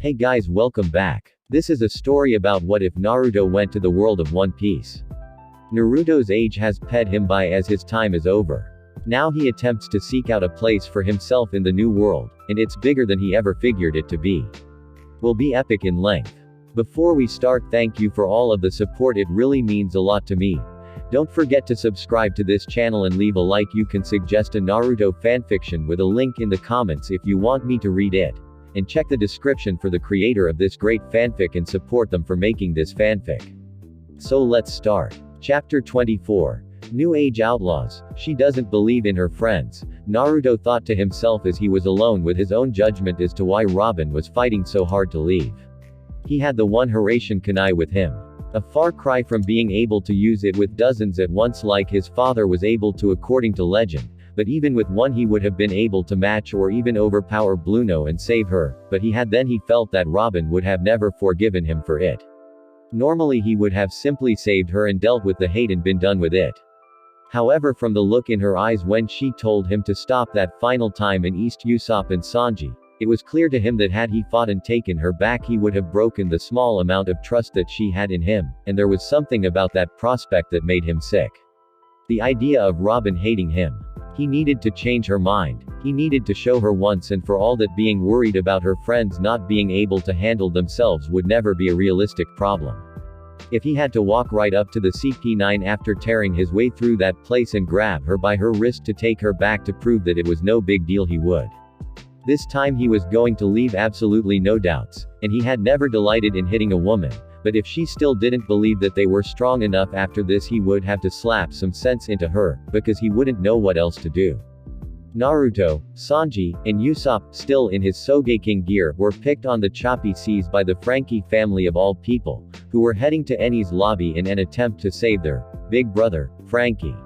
Hey guys, welcome back. This is a story about what if Naruto went to the world of One Piece. Naruto's age has passed him by as his time is over. Now he attempts to seek out a place for himself in the new world, and it's bigger than he ever figured it to be. Will be epic in length. Before we start, thank you for all of the support, it really means a lot to me. Don't forget to subscribe to this channel and leave a like. You can suggest a Naruto fanfiction with a link in the comments if you want me to read it. And check the description for the creator of this great fanfic and support them for making this fanfic. So let's start. Chapter 24. New Age Outlaws. She doesn't believe in her friends. Naruto thought to himself as he was alone with his own judgment as to why Robin was fighting so hard to leave. He had the one Hiraishin kunai with him. A far cry from being able to use it with dozens at once like his father was able to according to legend. But even with one he would have been able to match or even overpower Bluno and save her, but he felt that Robin would have never forgiven him for it. Normally he would have simply saved her and dealt with the hate and been done with it. However, from the look in her eyes when she told him to stop that final time in East Usopp and Sanji, it was clear to him that had he fought and taken her back he would have broken the small amount of trust that she had in him, and there was something about that prospect that made him sick. The idea of Robin hating him. He needed to change her mind. He needed to show her once and for all that being worried about her friends not being able to handle themselves would never be a realistic problem. If he had to walk right up to the CP9 after tearing his way through that place and grab her by her wrist to take her back to prove that it was no big deal, he would. This time he was going to leave absolutely no doubts, and he had never delighted in hitting a woman. But if she still didn't believe that they were strong enough after this, he would have to slap some sense into her, because he wouldn't know what else to do. Naruto, Sanji, and Usopp, still in his Sogeking gear, were picked on the choppy seas by the Frankie family of all people, who were heading to Eni's lobby in an attempt to save their big brother, Frankie.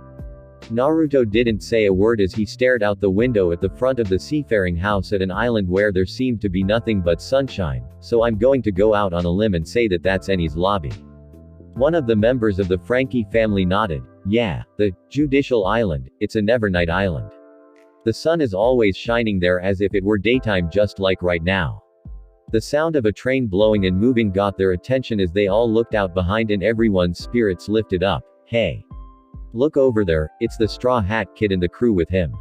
Naruto didn't say a word as he stared out the window at the front of the seafaring house at an island where there seemed to be nothing but sunshine, so I'm going to go out on a limb and say that that's Eni's lobby. One of the members of the Frankie family nodded. Yeah, the Judicial Island, it's a Nevernight Island. The sun is always shining there as if it were daytime, just like right now. The sound of a train blowing and moving got their attention as they all looked out behind and everyone's spirits lifted up. Hey! Look over there, it's the Straw Hat Kid and the crew with him.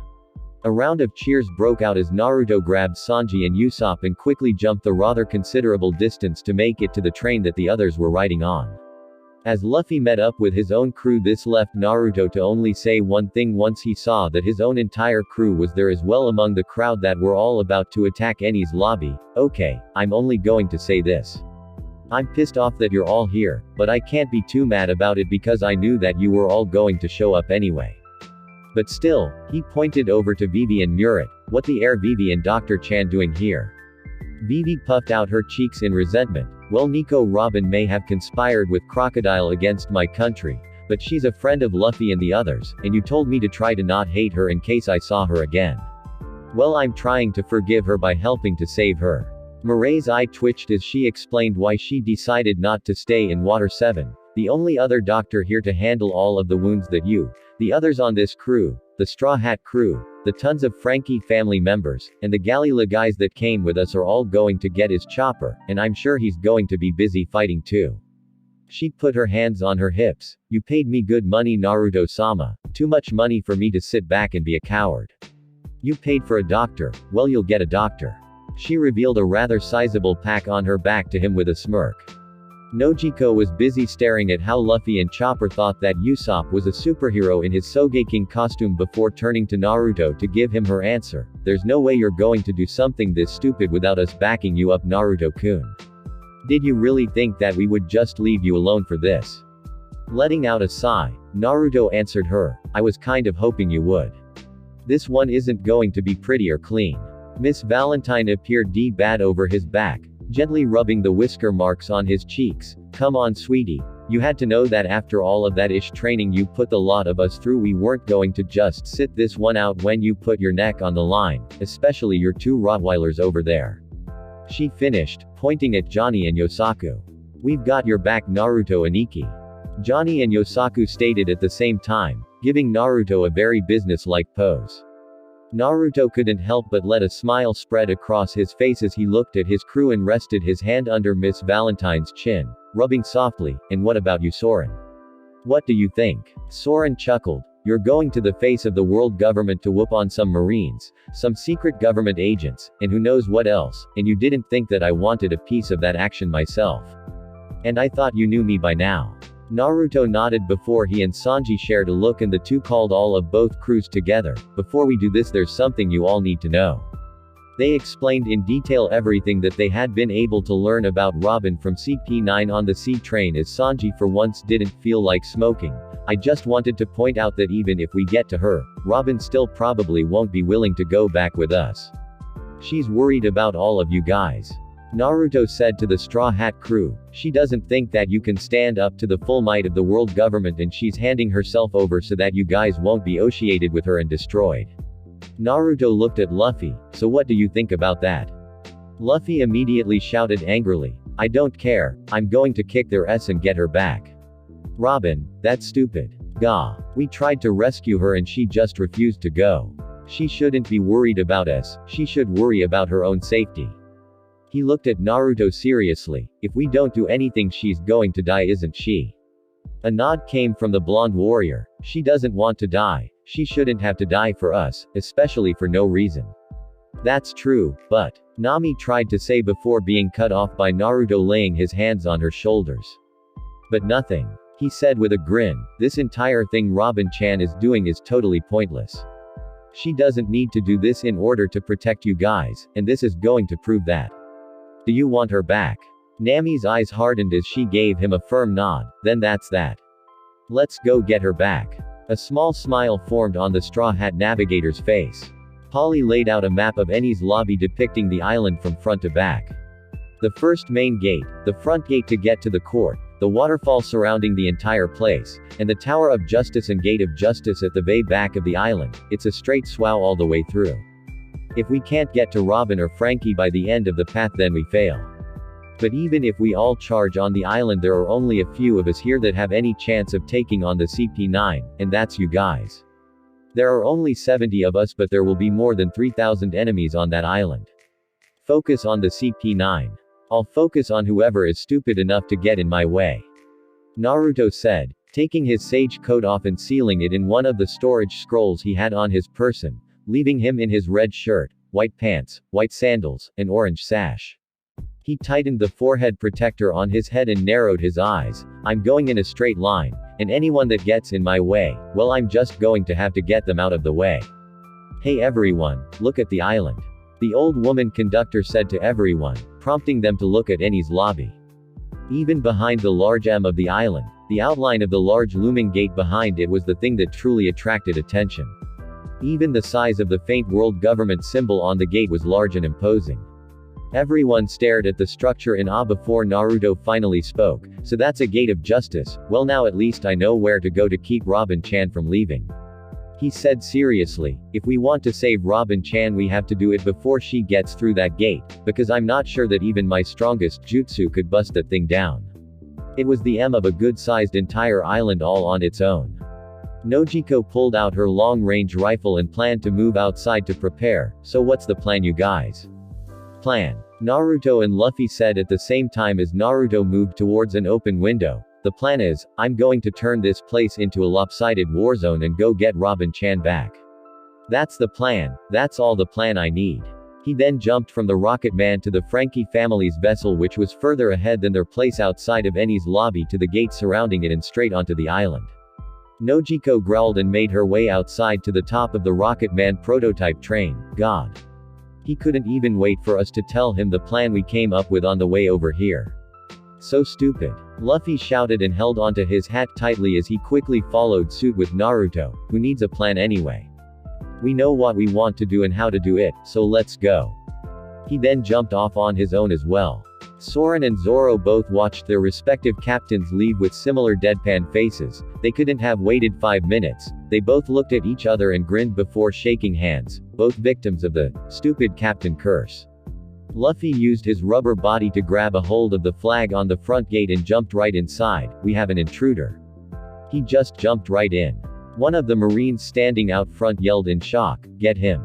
A round of cheers broke out as Naruto grabbed Sanji and Usopp and quickly jumped the rather considerable distance to make it to the train that the others were riding on. As Luffy met up with his own crew, this left Naruto to only say one thing once he saw that his own entire crew was there as well among the crowd that were all about to attack Eni's lobby. Okay, I'm only going to say this. I'm pissed off that you're all here, but I can't be too mad about it because I knew that you were all going to show up anyway. But still, he pointed over to Vivi and Murit. What the air Vivi and Dr. Chan doing here? Vivi puffed out her cheeks in resentment. Well, Nico, Robin may have conspired with Crocodile against my country, but she's a friend of Luffy and the others, and you told me to try to not hate her in case I saw her again. Well, I'm trying to forgive her by helping to save her. Mirai's eye twitched as she explained why she decided not to stay in Water 7, the only other doctor here to handle all of the wounds that you, the others on this crew, the Straw Hat crew, the tons of Frankie family members, and the Galila guys that came with us are all going to get his chopper, and I'm sure he's going to be busy fighting too. She put her hands on her hips. You paid me good money, Naruto-sama, too much money for me to sit back and be a coward. You paid for a doctor, well, you'll get a doctor. She revealed a rather sizable pack on her back to him with a smirk. Nojiko was busy staring at how Luffy and Chopper thought that Usopp was a superhero in his Sogeking costume before turning to Naruto to give him her answer. There's no way you're going to do something this stupid without us backing you up, Naruto-kun. Did you really think that we would just leave you alone for this? Letting out a sigh, Naruto answered her, I was kind of hoping you would. This one isn't going to be pretty or clean. Miss Valentine appeared bad over his back, gently rubbing the whisker marks on his cheeks. Come on, sweetie. You had to know that after all of that training you put the lot of us through, we weren't going to just sit this one out when you put your neck on the line, especially your two Rottweilers over there. She finished, pointing at Johnny and Yosaku. We've got your back, Naruto and Ikki. Johnny and Yosaku stated at the same time, giving Naruto a very business-like pose. Naruto couldn't help but let a smile spread across his face as he looked at his crew and rested his hand under Miss Valentine's chin, rubbing softly. And what about you, Soren? What do you think? Soren chuckled. You're going to the face of the world government to whoop on some Marines, some secret government agents, and who knows what else, and you didn't think that I wanted a piece of that action myself. And I thought you knew me by now. Naruto nodded before he and Sanji shared a look, and the two called all of both crews together. Before we do this, there's something you all need to know. They explained in detail everything that they had been able to learn about Robin from CP9 on the C train, as Sanji for once didn't feel like smoking. I just wanted to point out that even if we get to her, Robin still probably won't be willing to go back with us. She's worried about all of you guys. Naruto said to the Straw Hat crew. She doesn't think that you can stand up to the full might of the world government, and she's handing herself over so that you guys won't be oceated with her and destroyed. Naruto looked at Luffy. So what do you think about that? Luffy immediately shouted angrily. I don't care, I'm going to kick their ass and get her back. Robin, that's stupid. Gah. We tried to rescue her and she just refused to go. She shouldn't be worried about us, she should worry about her own safety. He looked at Naruto seriously. If we don't do anything, she's going to die, isn't she? A nod came from the blonde warrior. She doesn't want to die. She shouldn't have to die for us, especially for no reason. That's true, but Nami tried to say before being cut off by Naruto laying his hands on her shoulders. But nothing. He said with a grin. This entire thing Robin-chan is doing is totally pointless. She doesn't need to do this in order to protect you guys, and this is going to prove that. Do you want her back? Nami's eyes hardened as she gave him a firm nod. Then that's that. Let's go get her back. A small smile formed on the Straw Hat navigator's face. Polly laid out a map of Enies lobby depicting the island from front to back. The first main gate, the front gate to get to the court, the waterfall surrounding the entire place, and the Tower of Justice and Gate of Justice at the very back of the island. It's a straight swow all the way through. If we can't get to Robin or Frankie by the end of the path, then we fail. But even if we all charge on the island, there are only a few of us here that have any chance of taking on the CP9, and that's you guys. There are only 70 of us, but there will be more than 3,000 enemies on that island. Focus on the CP9. I'll focus on whoever is stupid enough to get in my way. Naruto said, taking his sage coat off and sealing it in one of the storage scrolls he had on his person, leaving him in his red shirt, white pants, white sandals, and orange sash. He tightened the forehead protector on his head and narrowed his eyes. I'm going in a straight line, and anyone that gets in my way, well, I'm just going to have to get them out of the way. Hey everyone, look at the island. The old woman conductor said to everyone, prompting them to look at Enies lobby. Even behind the large M of the island, the outline of the large looming gate behind it was the thing that truly attracted attention. Even the size of the faint world government symbol on the gate was large and imposing. Everyone stared at the structure in awe before Naruto finally spoke. So that's a gate of justice. Well, now at least I know where to go to keep Robin-chan from leaving. He said seriously, if we want to save Robin-chan, we have to do it before she gets through that gate, because I'm not sure that even my strongest jutsu could bust that thing down. It was the M of a good-sized entire island all on its own. Nojiko pulled out her long-range rifle and planned to move outside to prepare. So what's the plan, you guys? Plan. Naruto and Luffy said at the same time as Naruto moved towards an open window. The plan is, I'm going to turn this place into a lopsided war zone and go get Robin-chan back. That's the plan. That's all the plan I need. He then jumped from the Rocket Man to the Frankie family's vessel, which was further ahead than their place outside of Enies lobby, to the gate surrounding it and straight onto the island. Nojiko growled and made her way outside to the top of the Rocket Man prototype train. God. He couldn't even wait for us to tell him the plan we came up with on the way over here. So stupid. Luffy shouted and held onto his hat tightly as he quickly followed suit with Naruto, who needs a plan anyway. We know what we want to do and how to do it, so let's go. He then jumped off on his own as well. Soren and Zoro both watched their respective captains leave with similar deadpan faces. They couldn't have waited 5 minutes. They both looked at each other and grinned before shaking hands, both victims of the stupid captain curse. Luffy used his rubber body to grab a hold of the flag on the front gate and jumped right inside. We have an intruder. He just jumped right in. One of the Marines standing out front yelled in shock, "Get him."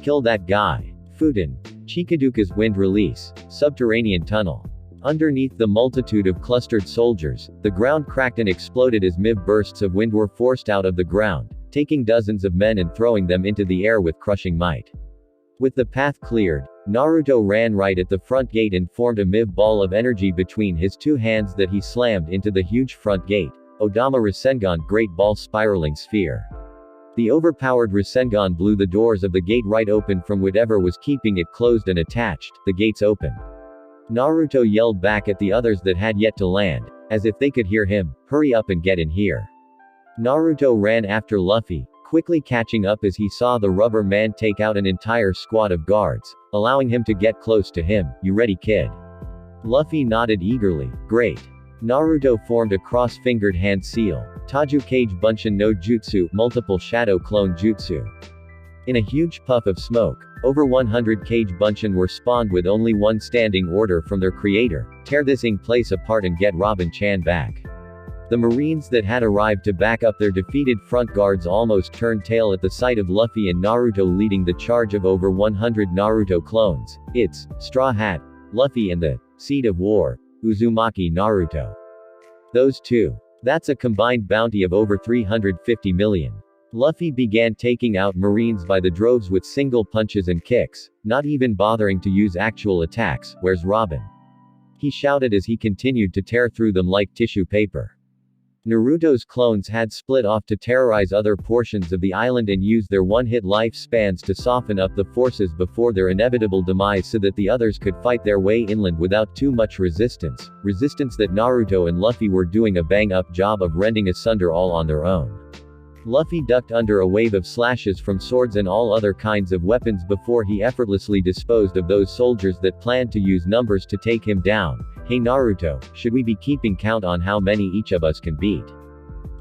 Kill that guy. Futen. Chikaduka's wind release. Subterranean tunnel. Underneath the multitude of clustered soldiers, the ground cracked and exploded as bursts of wind were forced out of the ground, taking dozens of men and throwing them into the air with crushing might. With the path cleared, Naruto ran right at the front gate and formed a ball of energy between his two hands that he slammed into the huge front gate. Odama Rasengan Great Ball Spiraling Sphere. The overpowered Rasengan blew the doors of the gate right open from whatever was keeping it closed and attached. The gates open. Naruto yelled back at the others that had yet to land, as if they could hear him, "Hurry up and get in here." Naruto ran after Luffy, quickly catching up as he saw the rubber man take out an entire squad of guards, allowing him to get close to him. "You ready, kid?" Luffy nodded eagerly. "Great." Naruto formed a cross-fingered hand seal. Taju Kage Bunshin no Jutsu, multiple shadow clone jutsu. In a huge puff of smoke, over 100 Kage Bunshin were spawned with only one standing order from their creator: tear this place apart and get Robin-chan back. The Marines that had arrived to back up their defeated front guards almost turned tail at the sight of Luffy and Naruto leading the charge of over 100 Naruto clones. It's Straw Hat, Luffy and the Seed of War, Uzumaki Naruto. Those two. That's a combined bounty of over 350 million. Luffy began taking out Marines by the droves with single punches and kicks, not even bothering to use actual attacks. "Where's Robin?" he shouted as he continued to tear through them like tissue paper. Naruto's clones had split off to terrorize other portions of the island and use their one-hit lifespans to soften up the forces before their inevitable demise so that the others could fight their way inland without too much resistance that Naruto and Luffy were doing a bang-up job of rending asunder all on their own. Luffy ducked under a wave of slashes from swords and all other kinds of weapons before he effortlessly disposed of those soldiers that planned to use numbers to take him down. "Hey Naruto, should we be keeping count on how many each of us can beat?"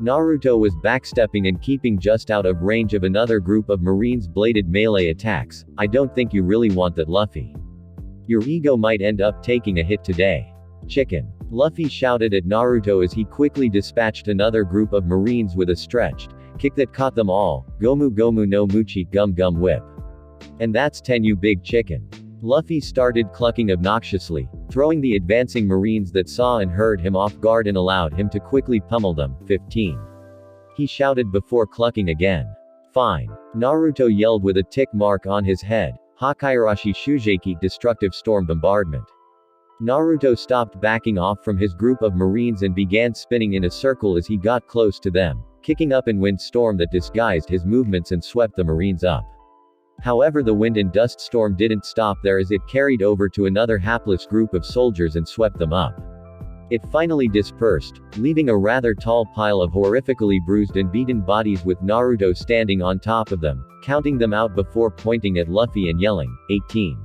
Naruto was backstepping and keeping just out of range of another group of Marines' bladed melee attacks. "I don't think you really want that, Luffy. Your ego might end up taking a hit today. Chicken." Luffy shouted at Naruto as he quickly dispatched another group of Marines with a stretched kick that caught them all. "Gomu Gomu no Muchi Gum Gum Whip." "And that's 10, you big chicken." Luffy started clucking obnoxiously, throwing the advancing Marines that saw and heard him off guard and allowed him to quickly pummel them. 15. He shouted before clucking again. "Fine." Naruto yelled with a tick mark on his head. Hakairashi Shujeki Destructive Storm Bombardment. Naruto stopped backing off from his group of Marines and began spinning in a circle as he got close to them, kicking up an wind storm that disguised his movements and swept the Marines up. However, the wind and dust storm didn't stop there as it carried over to another hapless group of soldiers and swept them up. It finally dispersed, leaving a rather tall pile of horrifically bruised and beaten bodies with Naruto standing on top of them, counting them out before pointing at Luffy and yelling, 18.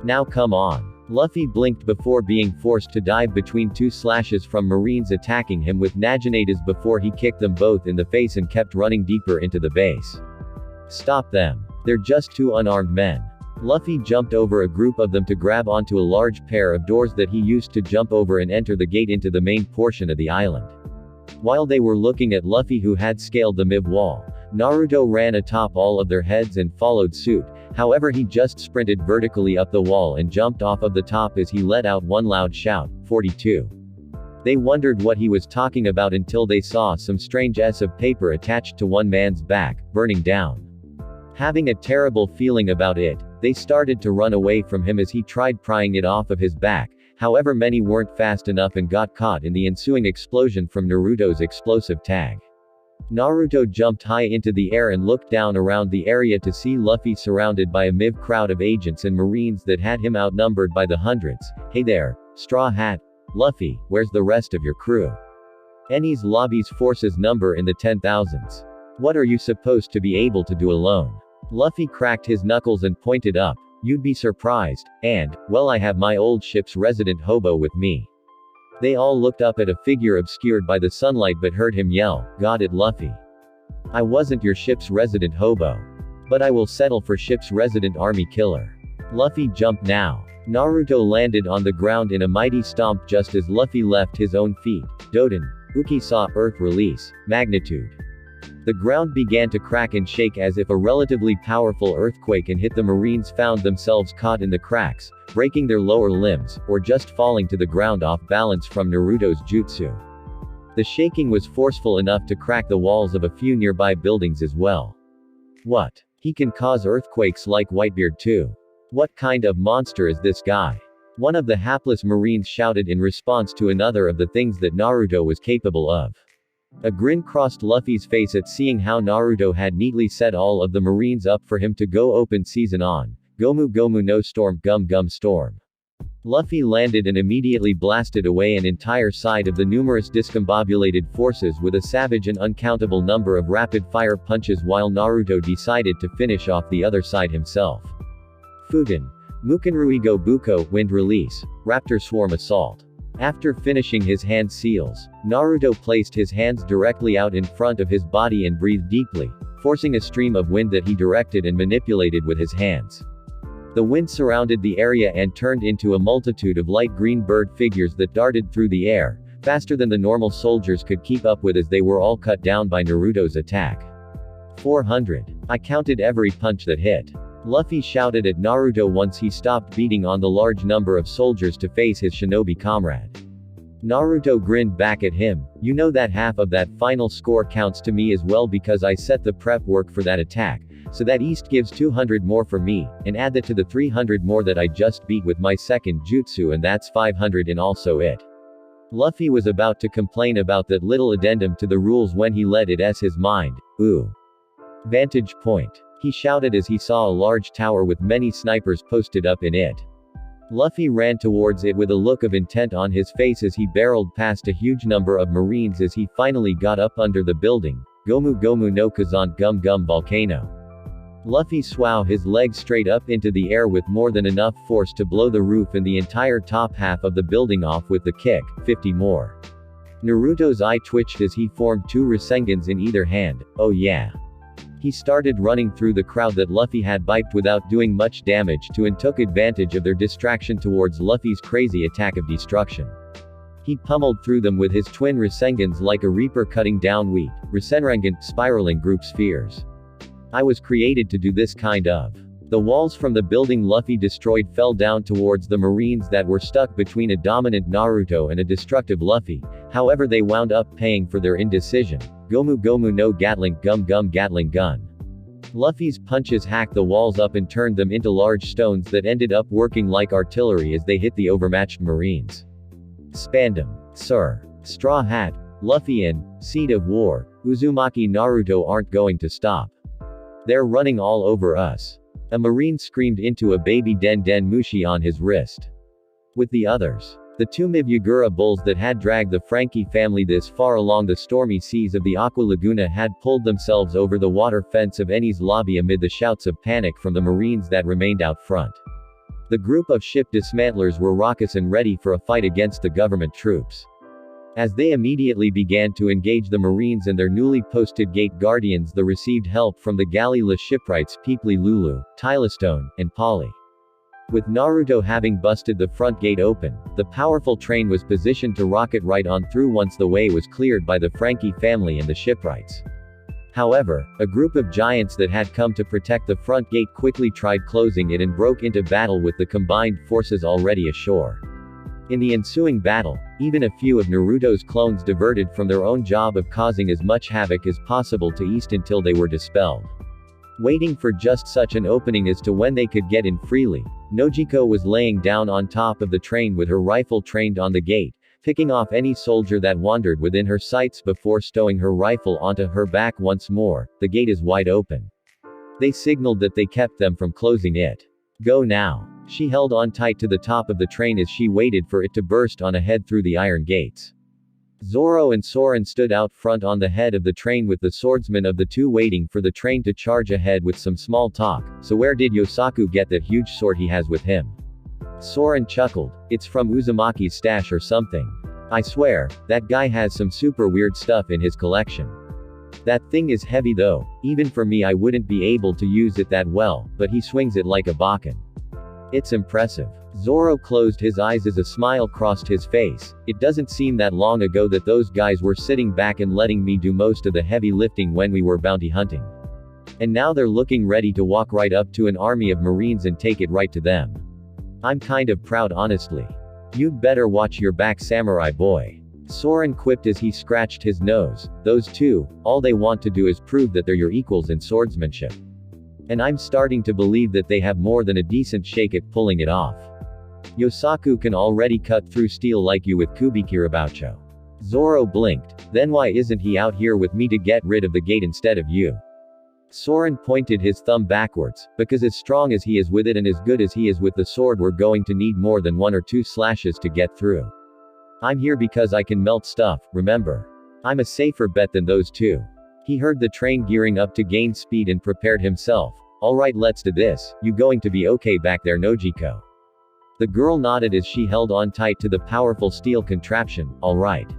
"Now come on." Luffy blinked before being forced to dive between two slashes from Marines attacking him with Naginators before he kicked them both in the face and kept running deeper into the base. "Stop them. They're just two unarmed men." Luffy jumped over a group of them to grab onto a large pair of doors that he used to jump over and enter the gate into the main portion of the island. While they were looking at Luffy, who had scaled the wall, Naruto ran atop all of their heads and followed suit. However, he just sprinted vertically up the wall and jumped off of the top as he let out one loud shout, 42. They wondered what he was talking about until they saw some strange S of paper attached to one man's back, burning down. Having a terrible feeling about it, they started to run away from him as he tried prying it off of his back. However, many weren't fast enough and got caught in the ensuing explosion from Naruto's explosive tag. Naruto jumped high into the air and looked down around the area to see Luffy surrounded by a crowd of agents and Marines that had him outnumbered by the hundreds. "Hey there, Straw Hat. Luffy, where's the rest of your crew? Enies lobby's forces number in the 10,000s. What are you supposed to be able to do alone?" Luffy cracked his knuckles and pointed up. "You'd be surprised, and, well, I have my old ship's resident hobo with me." They all looked up at a figure obscured by the sunlight but heard him yell, "Got it, Luffy. I wasn't your ship's resident hobo. But I will settle for ship's resident army killer." Luffy jumped now. Naruto landed on the ground in a mighty stomp just as Luffy left his own feet. Doden. Uki saw Earth release. Magnitude. The ground began to crack and shake as if a relatively powerful earthquake had hit. The Marines found themselves caught in the cracks, breaking their lower limbs, or just falling to the ground off balance from Naruto's jutsu. The shaking was forceful enough to crack the walls of a few nearby buildings as well. What? He can cause earthquakes like Whitebeard too. What kind of monster is this guy? One of the hapless Marines shouted in response to another of the things that Naruto was capable of. A grin crossed Luffy's face at seeing how Naruto had neatly set all of the Marines up for him to go open season on. Gomu Gomu no storm gum gum storm. Luffy landed and immediately blasted away an entire side of the numerous discombobulated forces with a savage and uncountable number of rapid-fire punches while Naruto decided to finish off the other side himself. Futen. Mukenruigo Buko, Wind Release. Raptor Swarm Assault. After finishing his hand seals, Naruto placed his hands directly out in front of his body and breathed deeply, forcing a stream of wind that he directed and manipulated with his hands. The wind surrounded the area and turned into a multitude of light green bird figures that darted through the air, faster than the normal soldiers could keep up with as they were all cut down by Naruto's attack. 400. I counted every punch that hit. Luffy shouted at Naruto once he stopped beating on the large number of soldiers to face his shinobi comrade. Naruto grinned back at him. You know that half of that final score counts to me as well because I set the prep work for that attack, so that East gives 200 more for me, and add that to the 300 more that I just beat with my second jutsu and that's 500 in also it. Luffy was about to complain about that little addendum to the rules when he let it as his mind. Ooh. Vantage point. He shouted as he saw a large tower with many snipers posted up in it. Luffy ran towards it with a look of intent on his face as he barreled past a huge number of Marines as he finally got up under the building. Gomu Gomu no Kazan Gum Gum Volcano. Luffy swung his legs straight up into the air with more than enough force to blow the roof and the entire top half of the building off with the kick, 50 more. Naruto's eye twitched as he formed two Rasengans in either hand. Oh yeah. He started running through the crowd that Luffy had wiped without doing much damage to and took advantage of their distraction towards Luffy's crazy attack of destruction. He pummeled through them with his twin Rasengans like a reaper cutting down wheat. Rasenrangan, spiraling group spheres. I was created to do this kind of. The walls from the building Luffy destroyed fell down towards the Marines that were stuck between a dominant Naruto and a destructive Luffy, however they wound up paying for their indecision. Gomu Gomu no Gatling Gum Gum Gatling Gun. Luffy's punches hacked the walls up and turned them into large stones that ended up working like artillery as they hit the overmatched Marines. Spandam. Sir. Straw Hat. Luffy and Seed of War. Uzumaki Naruto aren't going to stop. They're running all over us. A Marine screamed into a baby Den Den Mushi on his wrist. With the others. The two Mibugura bulls that had dragged the Frankie family this far along the stormy seas of the Aqua Laguna had pulled themselves over the water fence of Eni's lobby amid the shouts of panic from the Marines that remained out front. The group of ship dismantlers were raucous and ready for a fight against the government troops. As they immediately began to engage the Marines and their newly posted gate guardians, they received help from the galley La shipwrights Peeply Lulu, Tylestone, and Polly. With Naruto having busted the front gate open, the powerful train was positioned to rocket right on through once the way was cleared by the Frankie family and the shipwrights. However, a group of giants that had come to protect the front gate quickly tried closing it and broke into battle with the combined forces already ashore. In the ensuing battle, even a few of Naruto's clones diverted from their own job of causing as much havoc as possible to East until they were dispelled. Waiting for just such an opening as to when they could get in freely, Nojiko was laying down on top of the train with her rifle trained on the gate, picking off any soldier that wandered within her sights before stowing her rifle onto her back once more. The gate is wide open. They signaled that they kept them from closing it. Go now. She held on tight to the top of the train as she waited for it to burst on ahead through the iron gates. Zoro and Soren stood out front on the head of the train with the swordsman of the two waiting for the train to charge ahead with some small talk. So where did Yosaku get that huge sword he has with him? Soren chuckled. It's from Uzumaki's stash or something. I swear, that guy has some super weird stuff in his collection. That thing is heavy though, even for me I wouldn't be able to use it that well, but he swings it like a Bakken. It's impressive. Zoro closed his eyes as a smile crossed his face. It doesn't seem that long ago that those guys were sitting back and letting me do most of the heavy lifting when we were bounty hunting. And now they're looking ready to walk right up to an army of Marines and take it right to them. I'm kind of proud, honestly. You'd better watch your back, samurai boy. Soren quipped as he scratched his nose. Those two, all they want to do is prove that they're your equals in swordsmanship. And I'm starting to believe that they have more than a decent shake at pulling it off. Yosaku can already cut through steel like you with Kubikiraboucho. Zoro blinked. Then why isn't he out here with me to get rid of the gate instead of you? Soren pointed his thumb backwards. Because as strong as he is with it and as good as he is with the sword, we're going to need more than 1 or 2 slashes to get through. I'm here because I can melt stuff, remember? I'm a safer bet than those two. He heard the train gearing up to gain speed and prepared himself. Alright, let's do this. You going to be okay back there, Nojiko? The girl nodded as she held on tight to the powerful steel contraption. Alright.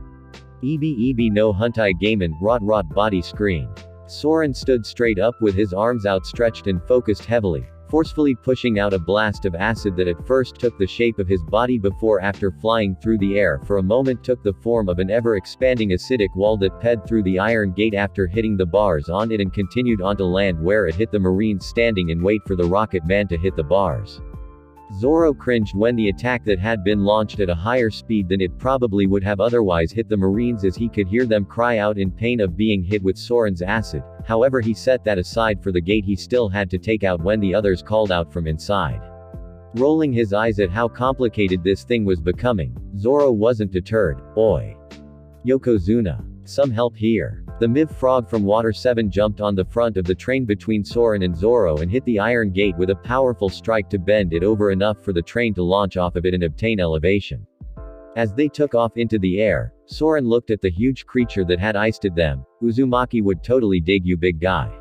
Ebi no huntai gamen, rot body screen. Soren stood straight up with his arms outstretched and focused heavily, forcefully pushing out a blast of acid that at first took the shape of his body before, after flying through the air for a moment, took the form of an ever-expanding acidic wall that ped through the iron gate after hitting the bars on it and continued onto land, where it hit the Marines standing in wait for the rocket man to hit the bars. Zoro cringed when the attack that had been launched at a higher speed than it probably would have otherwise hit the Marines, as he could hear them cry out in pain of being hit with Soren's acid. However, he set that aside for the gate he still had to take out when the others called out from inside. Rolling his eyes at how complicated this thing was becoming, Zoro wasn't deterred. Oi! Yokozuna. Some help here. The Miv frog from Water 7 jumped on the front of the train between Soren and Zoro and hit the iron gate with a powerful strike to bend it over enough for the train to launch off of it and obtain elevation. As they took off into the air, Soren looked at the huge creature that had iced at them. Uzumaki would totally dig you, big guy.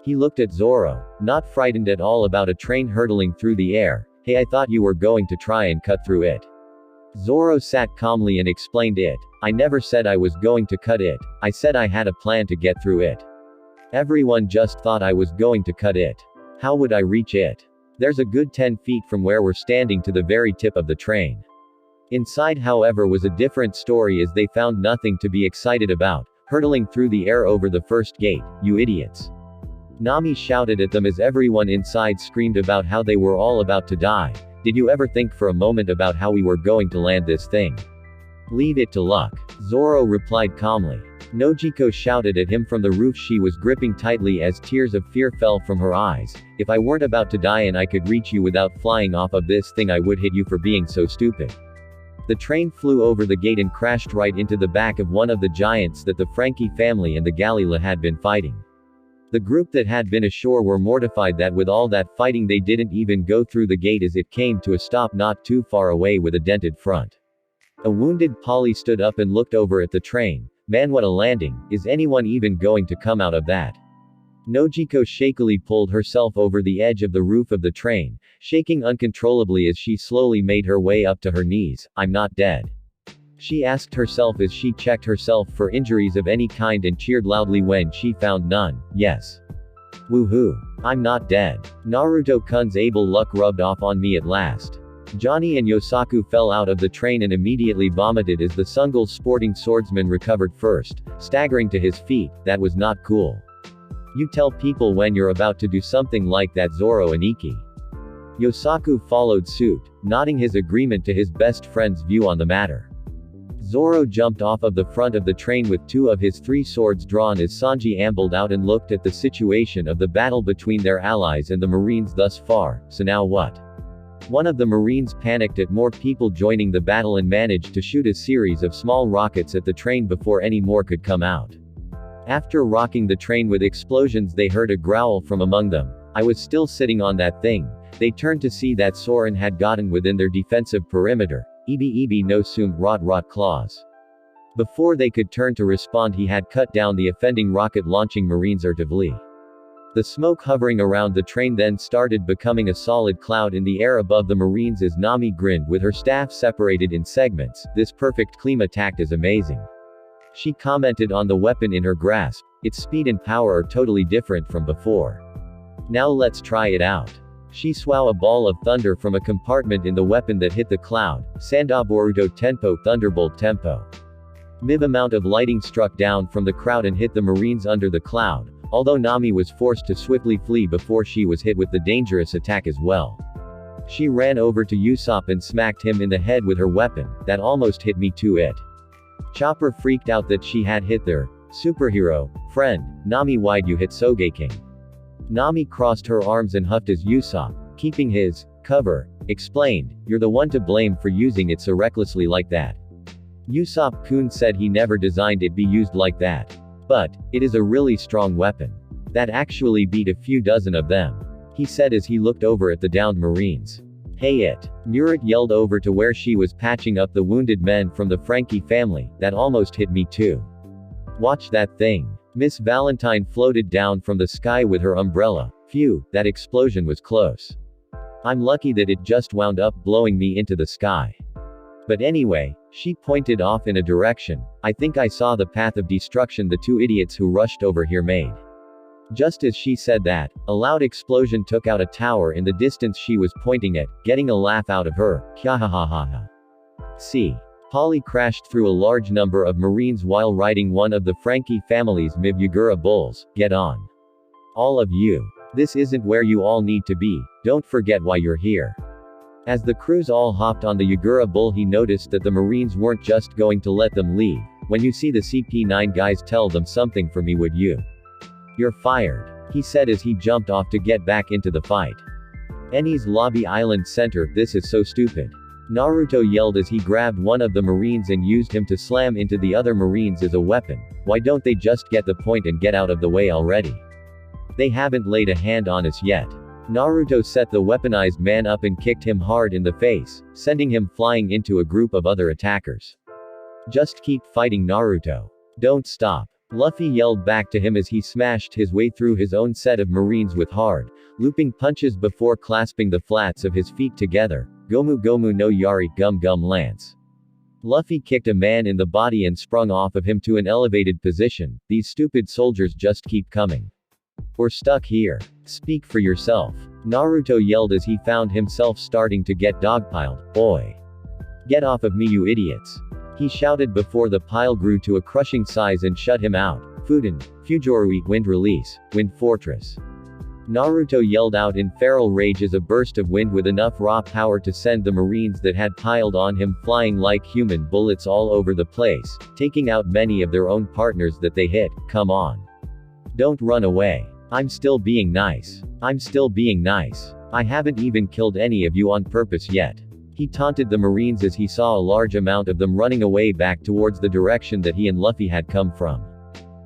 He looked at Zoro, not frightened at all about a train hurtling through the air. Hey, I thought you were going to try and cut through it. Zoro sat calmly and explained it. I never said I was going to cut it. I said I had a plan to get through it. Everyone just thought I was going to cut it. How would I reach it? There's a good 10 feet from where we're standing to the very tip of the train. Inside, however, was a different story, as they found nothing to be excited about, hurtling through the air over the first gate. You idiots. Nami shouted at them as everyone inside screamed about how they were all about to die. Did you ever think for a moment about how we were going to land this thing? Leave it to luck. Zoro replied calmly. Nojiko shouted at him from the roof. She was gripping tightly as tears of fear fell from her eyes. If I weren't about to die and I could reach you without flying off of this thing, I would hit you for being so stupid. The train flew over the gate and crashed right into the back of one of the giants that the Frankie family and the Galila had been fighting. The group that had been ashore were mortified that with all that fighting they didn't even go through the gate, as it came to a stop not too far away with a dented front. A wounded Polly stood up and looked over at the train. Man, what a landing. Is anyone even going to come out of that? Nojiko shakily pulled herself over the edge of the roof of the train, shaking uncontrollably as she slowly made her way up to her knees. I'm not dead. She asked herself as she checked herself for injuries of any kind and cheered loudly when she found none. Yes. Woohoo. I'm not dead. Naruto-kun's able luck rubbed off on me at last. Johnny and Yosaku fell out of the train and immediately vomited as the Sungle's sporting swordsman recovered first, staggering to his feet. That was not cool. You tell people when you're about to do something like that, Zoro and Iki. Yosaku followed suit, nodding his agreement to his best friend's view on the matter. Zoro jumped off of the front of the train with 2 of his 3 swords drawn as Sanji ambled out and looked at the situation of the battle between their allies and the Marines thus far. So now what? One of the Marines panicked at more people joining the battle and managed to shoot a series of small rockets at the train before any more could come out. After rocking the train with explosions, they heard a growl from among them. I was still sitting on that thing. They turned to see that Soren had gotten within their defensive perimeter. Ebi no sum rot claws. Before they could turn to respond, he had cut down the offending rocket-launching Marines urtively. The smoke hovering around the train then started becoming a solid cloud in the air above the Marines as Nami grinned with her staff separated in segments. This perfect clean attack is amazing. She commented on the weapon in her grasp. Its speed and power are totally different from before. Now let's try it out. She swung a ball of thunder from a compartment in the weapon that hit the cloud. Sanda Boruto Tenpo Thunderbolt Tempo. MIB amount of lighting struck down from the crowd and hit the Marines under the cloud, although Nami was forced to swiftly flee before she was hit with the dangerous attack as well. She ran over to Usopp and smacked him in the head with her weapon. That almost hit me too. Chopper freaked out that she had hit their superhero friend. Nami, why'd you hit Sogeking? Nami crossed her arms and huffed as Usopp, keeping his cover, explained, you're the one to blame for using it so recklessly like that. Usopp-kun said he never designed it be used like that. But, it is a really strong weapon. That actually beat a few dozen of them. He said as he looked over at the downed Marines. Hey Murat yelled over to where she was patching up the wounded men from the Frankie family. That almost hit me too. Watch that thing. Miss Valentine floated down from the sky with her umbrella. Phew, that explosion was close. I'm lucky that it just wound up blowing me into the sky. But anyway, she pointed off in a direction. I think I saw the path of destruction the two idiots who rushed over here made. Just as she said that, a loud explosion took out a tower in the distance she was pointing at, getting a laugh out of her. Kyahahaha. See. Polly crashed through a large number of Marines while riding one of the Frankie family's MIB Yagura bulls. Get on. All of you. This isn't where you all need to be, don't forget why you're here. As the crews all hopped on the Yagura bull, he noticed that the Marines weren't just going to let them leave. When you see the CP9 guys, tell them something for me, would you? You're fired, he said as he jumped off to get back into the fight. Enies Lobby Island Center, this is so stupid. Naruto yelled as he grabbed one of the Marines and used him to slam into the other Marines as a weapon. Why don't they just get the point and get out of the way already? They haven't laid a hand on us yet. Naruto set the weaponized man up and kicked him hard in the face, sending him flying into a group of other attackers. Just keep fighting, Naruto. Don't stop. Luffy yelled back to him as he smashed his way through his own set of Marines with hard, looping punches before clasping the flats of his feet together. Gomu Gomu no Yari Gum Gum Lance. Luffy kicked a man in the body and sprung off of him to an elevated position. These stupid soldiers just keep coming. We're stuck here. Speak for yourself. Naruto yelled as he found himself starting to get dogpiled. Boy. Get off of me, you idiots. He shouted before the pile grew to a crushing size and shut him out. Fuden, Fujorui, Wind Release, Wind Fortress. Naruto yelled out in feral rage as a burst of wind with enough raw power to send the Marines that had piled on him flying like human bullets all over the place, taking out many of their own partners that they hit. Come on. Don't run away. I'm still being nice. I'm still being nice. I haven't even killed any of you on purpose yet. He taunted the Marines as he saw a large amount of them running away back towards the direction that he and Luffy had come from.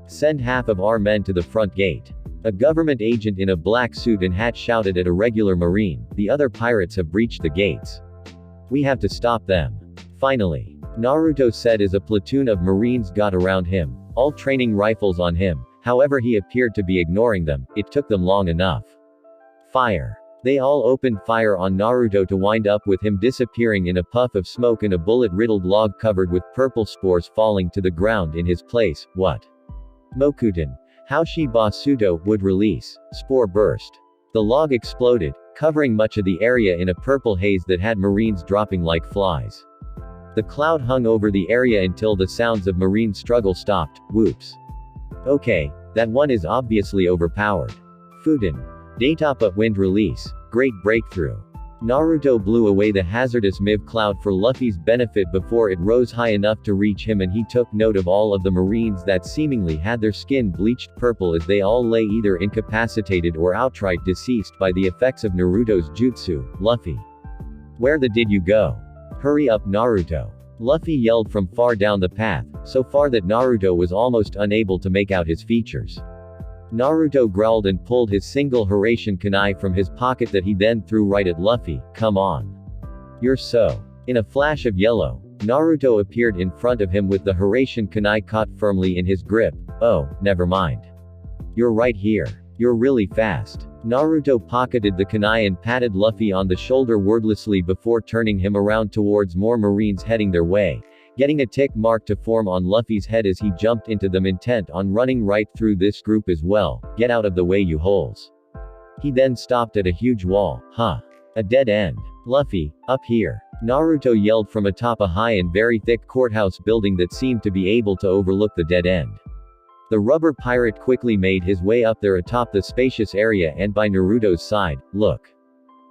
Send half of our men to the front gate. A government agent in a black suit and hat shouted at a regular Marine. The other pirates have breached the gates. We have to stop them. Finally. Naruto said as a platoon of Marines got around him, all training rifles on him. However, he appeared to be ignoring them. It took them long enough. Fire. They all opened fire on Naruto to wind up with him disappearing in a puff of smoke and a bullet-riddled log covered with purple spores falling to the ground in his place. What? Mokuten. Haoshi Basuto, would release. Spore burst. The log exploded, covering much of the area in a purple haze that had Marines dropping like flies. The cloud hung over the area until the sounds of Marine struggle stopped. Whoops. Okay, that one is obviously overpowered. Fuden. Datapa, Wind Release. Great breakthrough. Naruto blew away the hazardous MIB cloud for Luffy's benefit before it rose high enough to reach him, and he took note of all of the Marines that seemingly had their skin bleached purple as they all lay either incapacitated or outright deceased by the effects of Naruto's jutsu. Luffy. Where the did you go? Hurry up, Naruto. Luffy yelled from far down the path, so far that Naruto was almost unable to make out his features. Naruto growled and pulled his single Hiraishin kunai from his pocket that he then threw right at Luffy. Come on. You're so. In a flash of yellow, Naruto appeared in front of him with the Hiraishin kunai caught firmly in his grip. Oh, never mind. You're right here. You're really fast. Naruto pocketed the kunai and patted Luffy on the shoulder wordlessly before turning him around towards more Marines heading their way, getting a tick mark to form on Luffy's head as he jumped into them, intent on running right through this group as well. Get out of the way, you holes. He then stopped at a huge wall. Huh. A dead end. Luffy, up here. Naruto yelled from atop a high and very thick courthouse building that seemed to be able to overlook the dead end. The rubber pirate quickly made his way up there atop the spacious area and by Naruto's side. Look.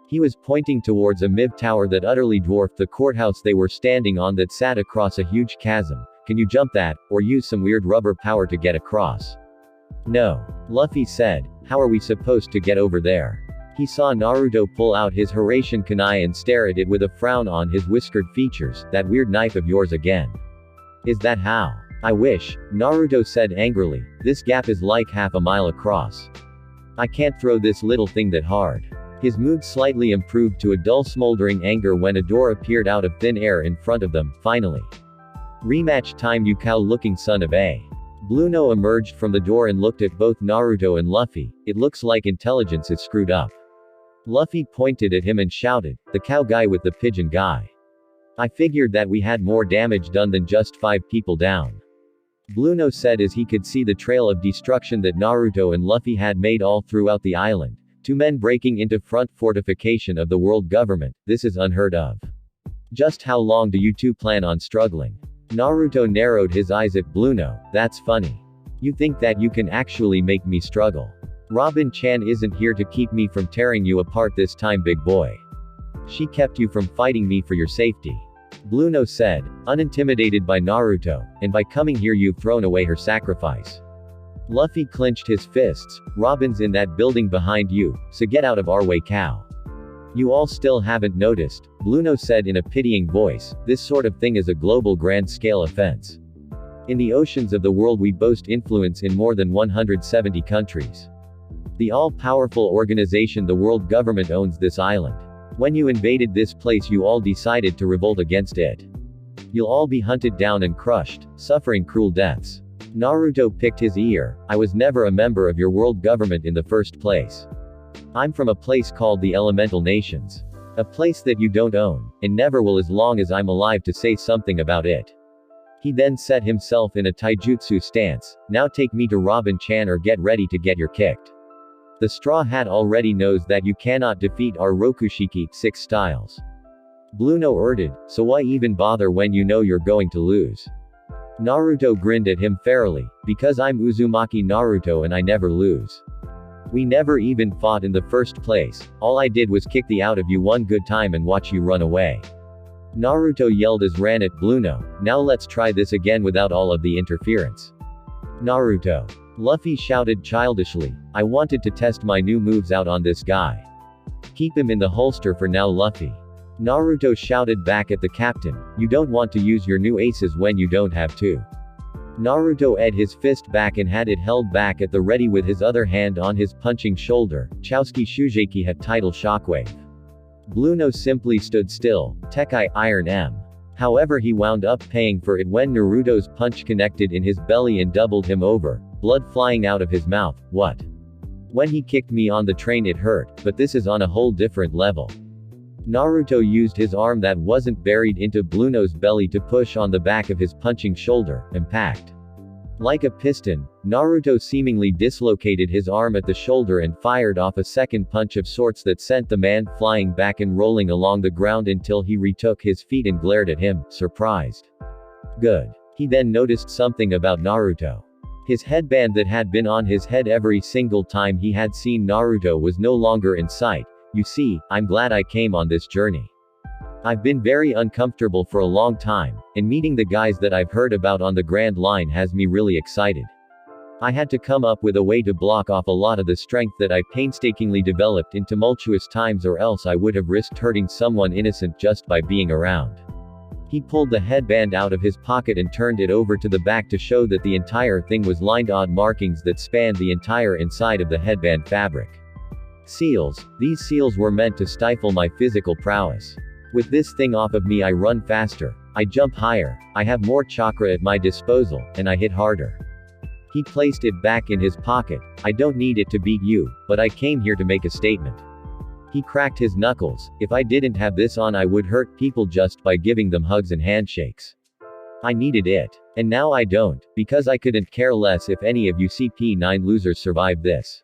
He was pointing towards a MIV tower that utterly dwarfed the courthouse they were standing on that sat across a huge chasm. Can you jump that, or use some weird rubber power to get across? No. Luffy said. How are we supposed to get over there? He saw Naruto pull out his Hiraishin kunai and stare at it with a frown on his whiskered features. That weird knife of yours again. Is that how? I wish, Naruto said angrily. This gap is like half a mile across. I can't throw this little thing that hard. His mood slightly improved to a dull smoldering anger when a door appeared out of thin air in front of them, finally. Rematch time, you cow-looking son of a. Blueno emerged from the door and looked at both Naruto and Luffy. It looks like intelligence is screwed up. Luffy pointed at him and shouted, the cow guy with the pigeon guy. I figured that we had more damage done than just 5 people down. Blueno said as he could see the trail of destruction that Naruto and Luffy had made all throughout the island. 2 men breaking into front fortification of the world government, this is unheard of. Just how long do you two plan on struggling? Naruto narrowed his eyes at Blueno. That's funny. You think that you can actually make me struggle? Robin-chan isn't here to keep me from tearing you apart this time, big boy. She kept you from fighting me for your safety. Blueno said, unintimidated by Naruto, and by coming here you've thrown away her sacrifice. Luffy clenched his fists. Robin's in that building behind you, so get out of our way, cow. You all still haven't noticed, Blueno said in a pitying voice, this sort of thing is a global grand-scale offense. In the oceans of the world we boast influence in more than 170 countries. The all-powerful organization the world government owns this island. When you invaded this place you all decided to revolt against it. You'll all be hunted down and crushed, suffering cruel deaths. Naruto picked his ear. I was never a member of your world government in the first place. I'm from a place called the Elemental Nations. A place that you don't own, and never will as long as I'm alive to say something about it. He then set himself in a taijutsu stance. Now take me to Robin-chan or get ready to get your kicked. The Straw Hat already knows that you cannot defeat our Rokushiki 6 styles. Blueno urted, so why even bother when you know you're going to lose? Naruto grinned at him fairly, because I'm Uzumaki Naruto and I never lose. We never even fought in the first place, all I did was kick the out of you one good time and watch you run away. Naruto yelled as ran at Blueno, now let's try this again without all of the interference. Naruto. Luffy shouted childishly, I wanted to test my new moves out on this guy. Keep him in the holster for now, Luffy. Naruto shouted back at the captain, you don't want to use your new aces when you don't have to. Naruto ed his fist back and had it held back at the ready with his other hand on his punching shoulder. Chowski Shujeki had tidal shockwave. Blueno simply stood still. Tekai Iron M. However, he wound up paying for it when Naruto's punch connected in his belly and doubled him over, blood flying out of his mouth. What? When he kicked me on the train it hurt, but this is on a whole different level. Naruto used his arm that wasn't buried into Blueno's belly to push on the back of his punching shoulder. Impact. Like a piston, Naruto seemingly dislocated his arm at the shoulder and fired off a second punch of sorts that sent the man flying back and rolling along the ground until he retook his feet and glared at him, surprised. Good. He then noticed something about Naruto. His headband that had been on his head every single time he had seen Naruto was no longer in sight. You see, I'm glad I came on this journey. I've been very uncomfortable for a long time, and meeting the guys that I've heard about on the Grand Line has me really excited. I had to come up with a way to block off a lot of the strength that I painstakingly developed in tumultuous times, or else I would have risked hurting someone innocent just by being around. He pulled the headband out of his pocket and turned it over to the back to show that the entire thing was lined odd markings that spanned the entire inside of the headband fabric. Seals. These seals were meant to stifle my physical prowess. With this thing off of me I run faster, I jump higher, I have more chakra at my disposal, and I hit harder. He placed it back in his pocket. I don't need it to beat you, but I came here to make a statement. He cracked his knuckles. If I didn't have this on I would hurt people just by giving them hugs and handshakes. I needed it. And now I don't, because I couldn't care less if any of you CP9 losers survived this.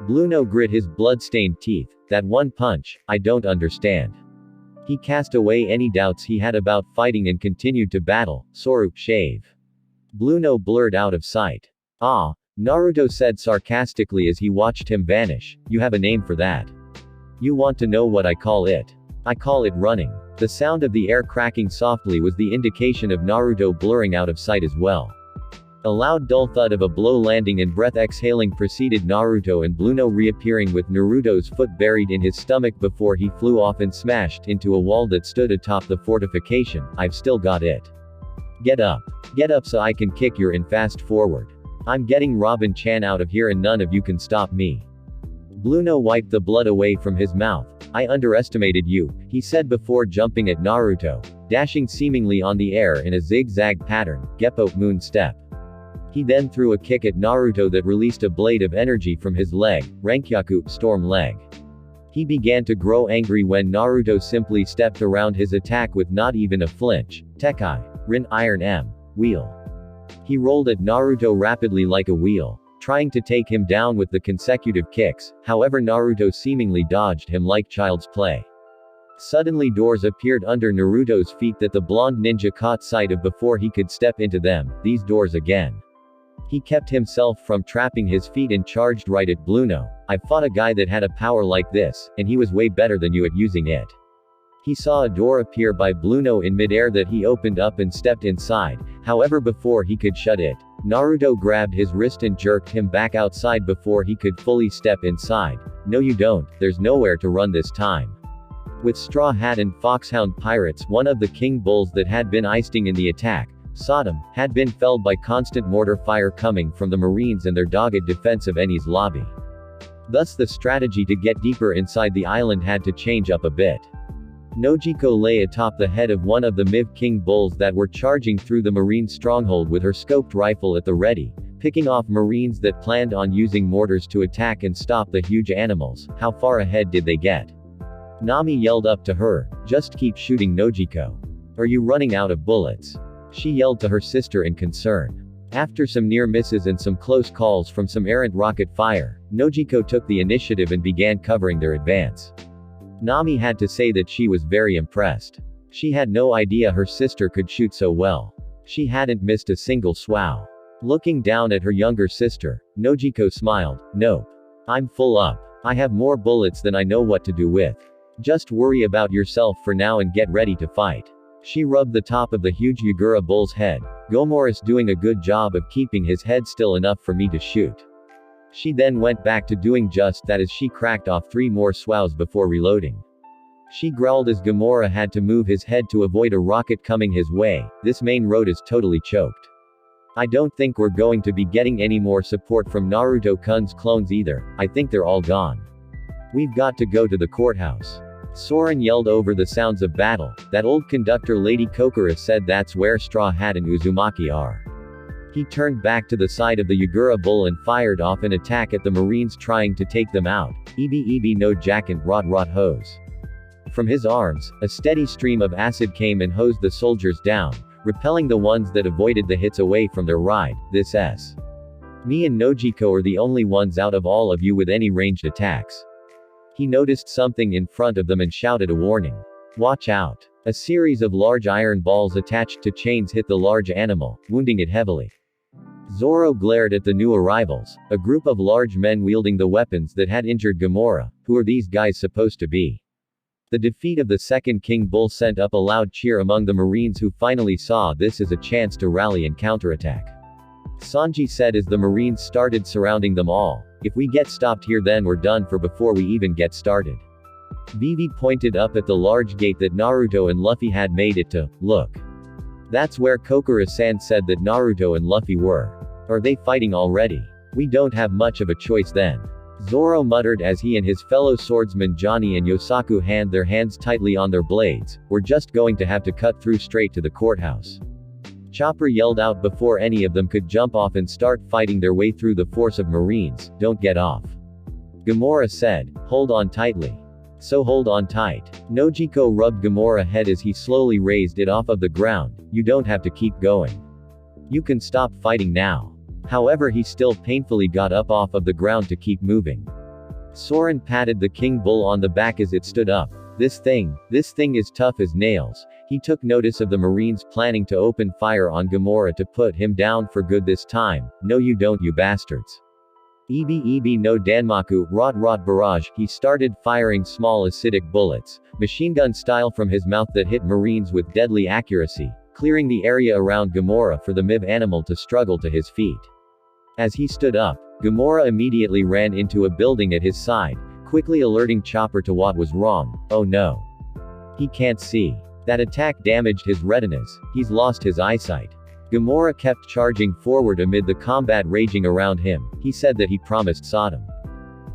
Bluno grit his blood-stained teeth. That one punch, I don't understand. He cast away any doubts he had about fighting and continued to battle. Soru, shave. Bluno blurred out of sight. Ah, Naruto said sarcastically as he watched him vanish, you have a name for that. You want to know what I call it? I call it running. The sound of the air cracking softly was the indication of Naruto blurring out of sight as well. A loud dull thud of a blow landing and breath exhaling preceded Naruto and Bluno reappearing with Naruto's foot buried in his stomach before he flew off and smashed into a wall that stood atop the fortification. I've still got it. Get up. Get up so I can kick your in fast forward. I'm getting Robin-chan out of here and none of you can stop me. Bluno wiped the blood away from his mouth. I underestimated you, he said before jumping at Naruto, dashing seemingly on the air in a zigzag pattern, Geppo moon step. He then threw a kick at Naruto that released a blade of energy from his leg, Rankyaku, storm leg. He began to grow angry when Naruto simply stepped around his attack with not even a flinch. Tekai. Rin Iron M. Wheel. He rolled at Naruto rapidly like a wheel, trying to take him down with the consecutive kicks, however Naruto seemingly dodged him like child's play. Suddenly doors appeared under Naruto's feet that the blonde ninja caught sight of before he could step into them, these doors again. He kept himself from trapping his feet and charged right at Bluno. I fought a guy that had a power like this, and he was way better than you at using it. He saw a door appear by Bluno in midair that he opened up and stepped inside, however before he could shut it, Naruto grabbed his wrist and jerked him back outside before he could fully step inside. No you don't, there's nowhere to run this time. With Straw Hat and Foxhound Pirates, one of the King Bulls that had been icing in the attack, Sodom, had been felled by constant mortar fire coming from the Marines and their dogged defense of Eni's lobby. Thus the strategy to get deeper inside the island had to change up a bit. Nojiko lay atop the head of one of the Miv King Bulls that were charging through the Marine stronghold with her scoped rifle at the ready, picking off Marines that planned on using mortars to attack and stop the huge animals. How far ahead did they get? Nami yelled up to her, just keep shooting Nojiko. Are you running out of bullets? She yelled to her sister in concern. After some near misses and some close calls from some errant rocket fire, Nojiko took the initiative and began covering their advance. Nami had to say that she was very impressed. She had no idea her sister could shoot so well. She hadn't missed a single SWAT. Looking down at her younger sister, Nojiko smiled, nope. I'm full up. I have more bullets than I know what to do with. Just worry about yourself for now and get ready to fight. She rubbed the top of the huge Yagura bull's head. Gomora's doing a good job of keeping his head still enough for me to shoot. She then went back to doing just that as she cracked off 3 more SWATs before reloading. She growled as Gamora had to move his head to avoid a rocket coming his way. This main road is totally choked. I don't think we're going to be getting any more support from Naruto-kun's clones either. I think they're all gone. We've got to go to the courthouse. Soren yelled over the sounds of battle. That old conductor Lady Kokura said that's where Straw Hat and Uzumaki are. He turned back to the side of the Yagura bull and fired off an attack at the Marines trying to take them out. Ebi no Jacken, rot hose. From his arms, a steady stream of acid came and hosed the soldiers down, repelling the ones that avoided the hits away from their ride. This S. Me and Nojiko are the only ones out of all of you with any ranged attacks. He noticed something in front of them and shouted a warning. Watch out. A series of large iron balls attached to chains hit the large animal, wounding it heavily. Zoro glared at the new arrivals, a group of large men wielding the weapons that had injured Gamora. Who are these guys supposed to be? The defeat of the second King Bull sent up a loud cheer among the Marines who finally saw this as a chance to rally and counterattack. Sanji said as the Marines started surrounding them all, if we get stopped here then we're done for before we even get started. Vivi pointed up at the large gate that Naruto and Luffy had made it to. Look. That's where Kokura-san said that Naruto and Luffy were. Are they fighting already? We don't have much of a choice then. Zoro muttered as he and his fellow swordsmen Johnny and Yosaku hand their hands tightly on their blades. We're just going to have to cut through straight to the courthouse. Chopper yelled out before any of them could jump off and start fighting their way through the force of Marines. Don't get off. Gamora said, hold on tightly. So hold on tight. Nojiko rubbed Gamora's head as he slowly raised it off of the ground. You don't have to keep going. You can stop fighting now. However, he still painfully got up off of the ground to keep moving. Soren patted the king bull on the back as it stood up. This thing is tough as nails. He took notice of the Marines planning to open fire on Gamora to put him down for good this time. No you don't you bastards. Ebi no Danmaku, rot barrage. He started firing small acidic bullets, machine gun style from his mouth that hit Marines with deadly accuracy, clearing the area around Gamora for the MIB animal to struggle to his feet. As he stood up, Gamora immediately ran into a building at his side, quickly alerting Chopper to what was wrong. Oh no. He can't see. That attack damaged his retinas. He's lost his eyesight. Gamora kept charging forward amid the combat raging around him. He said that he promised Sodom.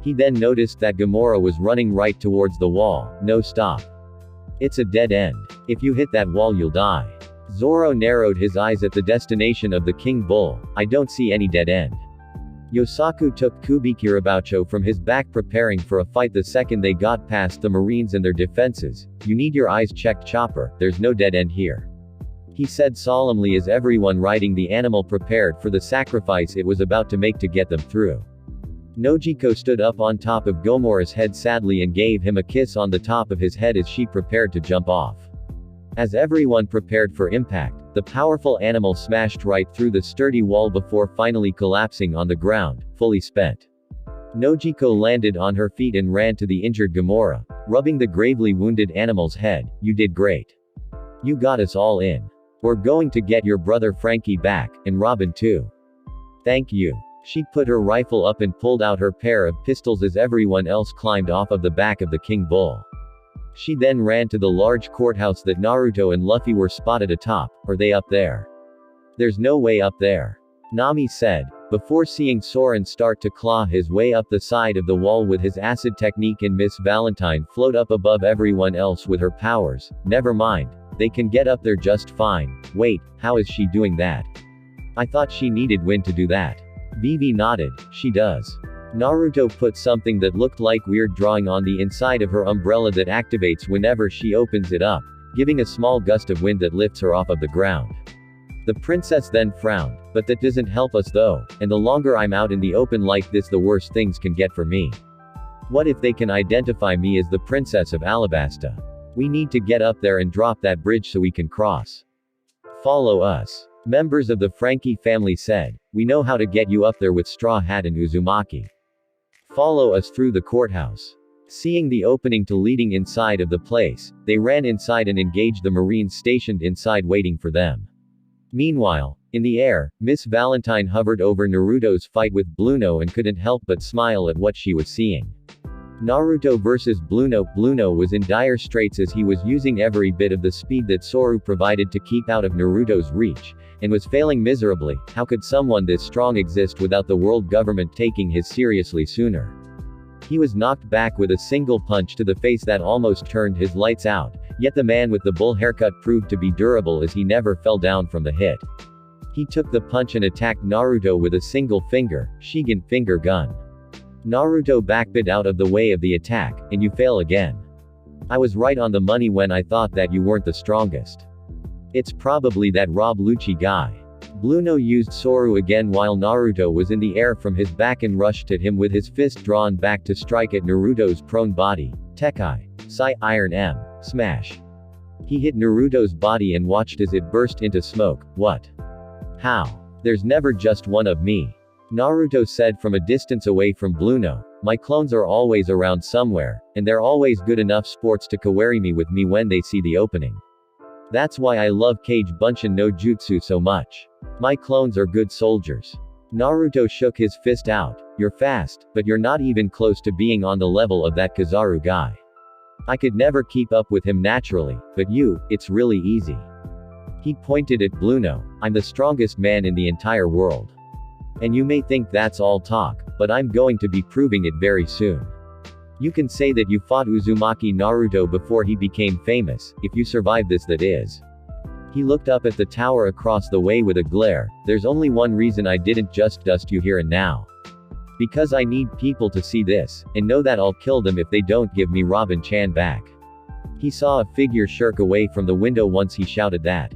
He then noticed that Gamora was running right towards the wall. No stop. It's a dead end. If you hit that wall you'll die. Zoro narrowed his eyes at the destination of the King Bull. I don't see any dead end. Yosaku took Kubikiraboucho from his back preparing for a fight the second they got past the Marines and their defenses. You need your eyes checked Chopper, there's no dead end here. He said solemnly as everyone riding the animal prepared for the sacrifice it was about to make to get them through. Nojiko stood up on top of Gamora's head sadly and gave him a kiss on the top of his head as she prepared to jump off. As everyone prepared for impact, the powerful animal smashed right through the sturdy wall before finally collapsing on the ground, fully spent. Nojiko landed on her feet and ran to the injured Gamora, rubbing the gravely wounded animal's head. You did great. You got us all in. We're going to get your brother Frankie back, and Robin too. Thank you. She put her rifle up and pulled out her pair of pistols as everyone else climbed off of the back of the King Bull. She then ran to the large courthouse that Naruto and Luffy were spotted atop. Are they up there? There's no way up there. Nami said, before seeing Soren start to claw his way up the side of the wall with his acid technique and Miss Valentine float up above everyone else with her powers. Never mind. They can get up there just fine. Wait, how is she doing that? I thought she needed wind to do that. Vivi nodded. She does. Naruto put something that looked like weird drawing on the inside of her umbrella that activates whenever she opens it up, giving a small gust of wind that lifts her off of the ground. The princess then frowned, but that doesn't help us though, and the longer I'm out in the open like this the worse things can get for me. What if they can identify me as the Princess of Alabasta? We need to get up there and drop that bridge so we can cross. Follow us. Members of the Frankie family said, we know how to get you up there with Straw Hat and Uzumaki. Follow us through the courthouse. Seeing the opening to leading inside of the place, they ran inside and engaged the Marines stationed inside waiting for them. Meanwhile, in the air, Miss Valentine hovered over Naruto's fight with Bluno and couldn't help but smile at what she was seeing. Naruto versus Bluno. Bluno was in dire straits as he was using every bit of the speed that Soru provided to keep out of Naruto's reach, and was failing miserably. How could someone this strong exist without the world government taking his seriously sooner? He was knocked back with a single punch to the face that almost turned his lights out, yet the man with the bull haircut proved to be durable as he never fell down from the hit. He took the punch and attacked Naruto with a single finger, Shigen finger gun. Naruto backbit out of the way of the attack, and you fail again. I was right on the money when I thought that you weren't the strongest. It's probably that Rob Lucci guy. Bluno used Soru again while Naruto was in the air from his back and rushed at him with his fist drawn back to strike at Naruto's prone body. Tekai. Sai Iron M. Smash. He hit Naruto's body and watched as it burst into smoke. What? How? There's never just one of me. Naruto said from a distance away from Bluno. My clones are always around somewhere, and they're always good enough sports to kawaii me with me when they see the opening. That's why I love Kage Bunshin no Jutsu so much. My clones are good soldiers. Naruto shook his fist out. You're fast, but you're not even close to being on the level of that Kizaru guy. I could never keep up with him naturally, but you, it's really easy. He pointed at Bluno. I'm the strongest man in the entire world. And you may think that's all talk, but I'm going to be proving it very soon. You can say that you fought Uzumaki Naruto before he became famous, if you survive this that is. He looked up at the tower across the way with a glare. There's only one reason I didn't just dust you here and now. Because I need people to see this, and know that I'll kill them if they don't give me Robin-chan back. He saw a figure shirk away from the window once he shouted that.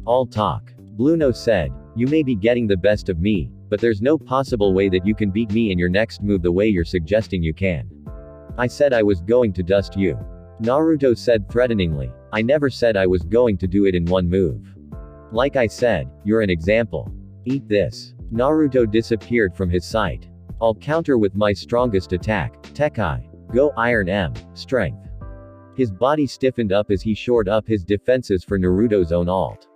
All talk. Bluno said, you may be getting the best of me, But there's no possible way that you can beat me in your next move the way you're suggesting you can. I said I was going to dust you. Naruto said threateningly. I never said I was going to do it in one move. Like I said, you're an example. Eat this. Naruto disappeared from his sight. I'll counter with my strongest attack, Tekai. Go Iron M, Strength. His body stiffened up as he shored up his defenses for Naruto's own ult.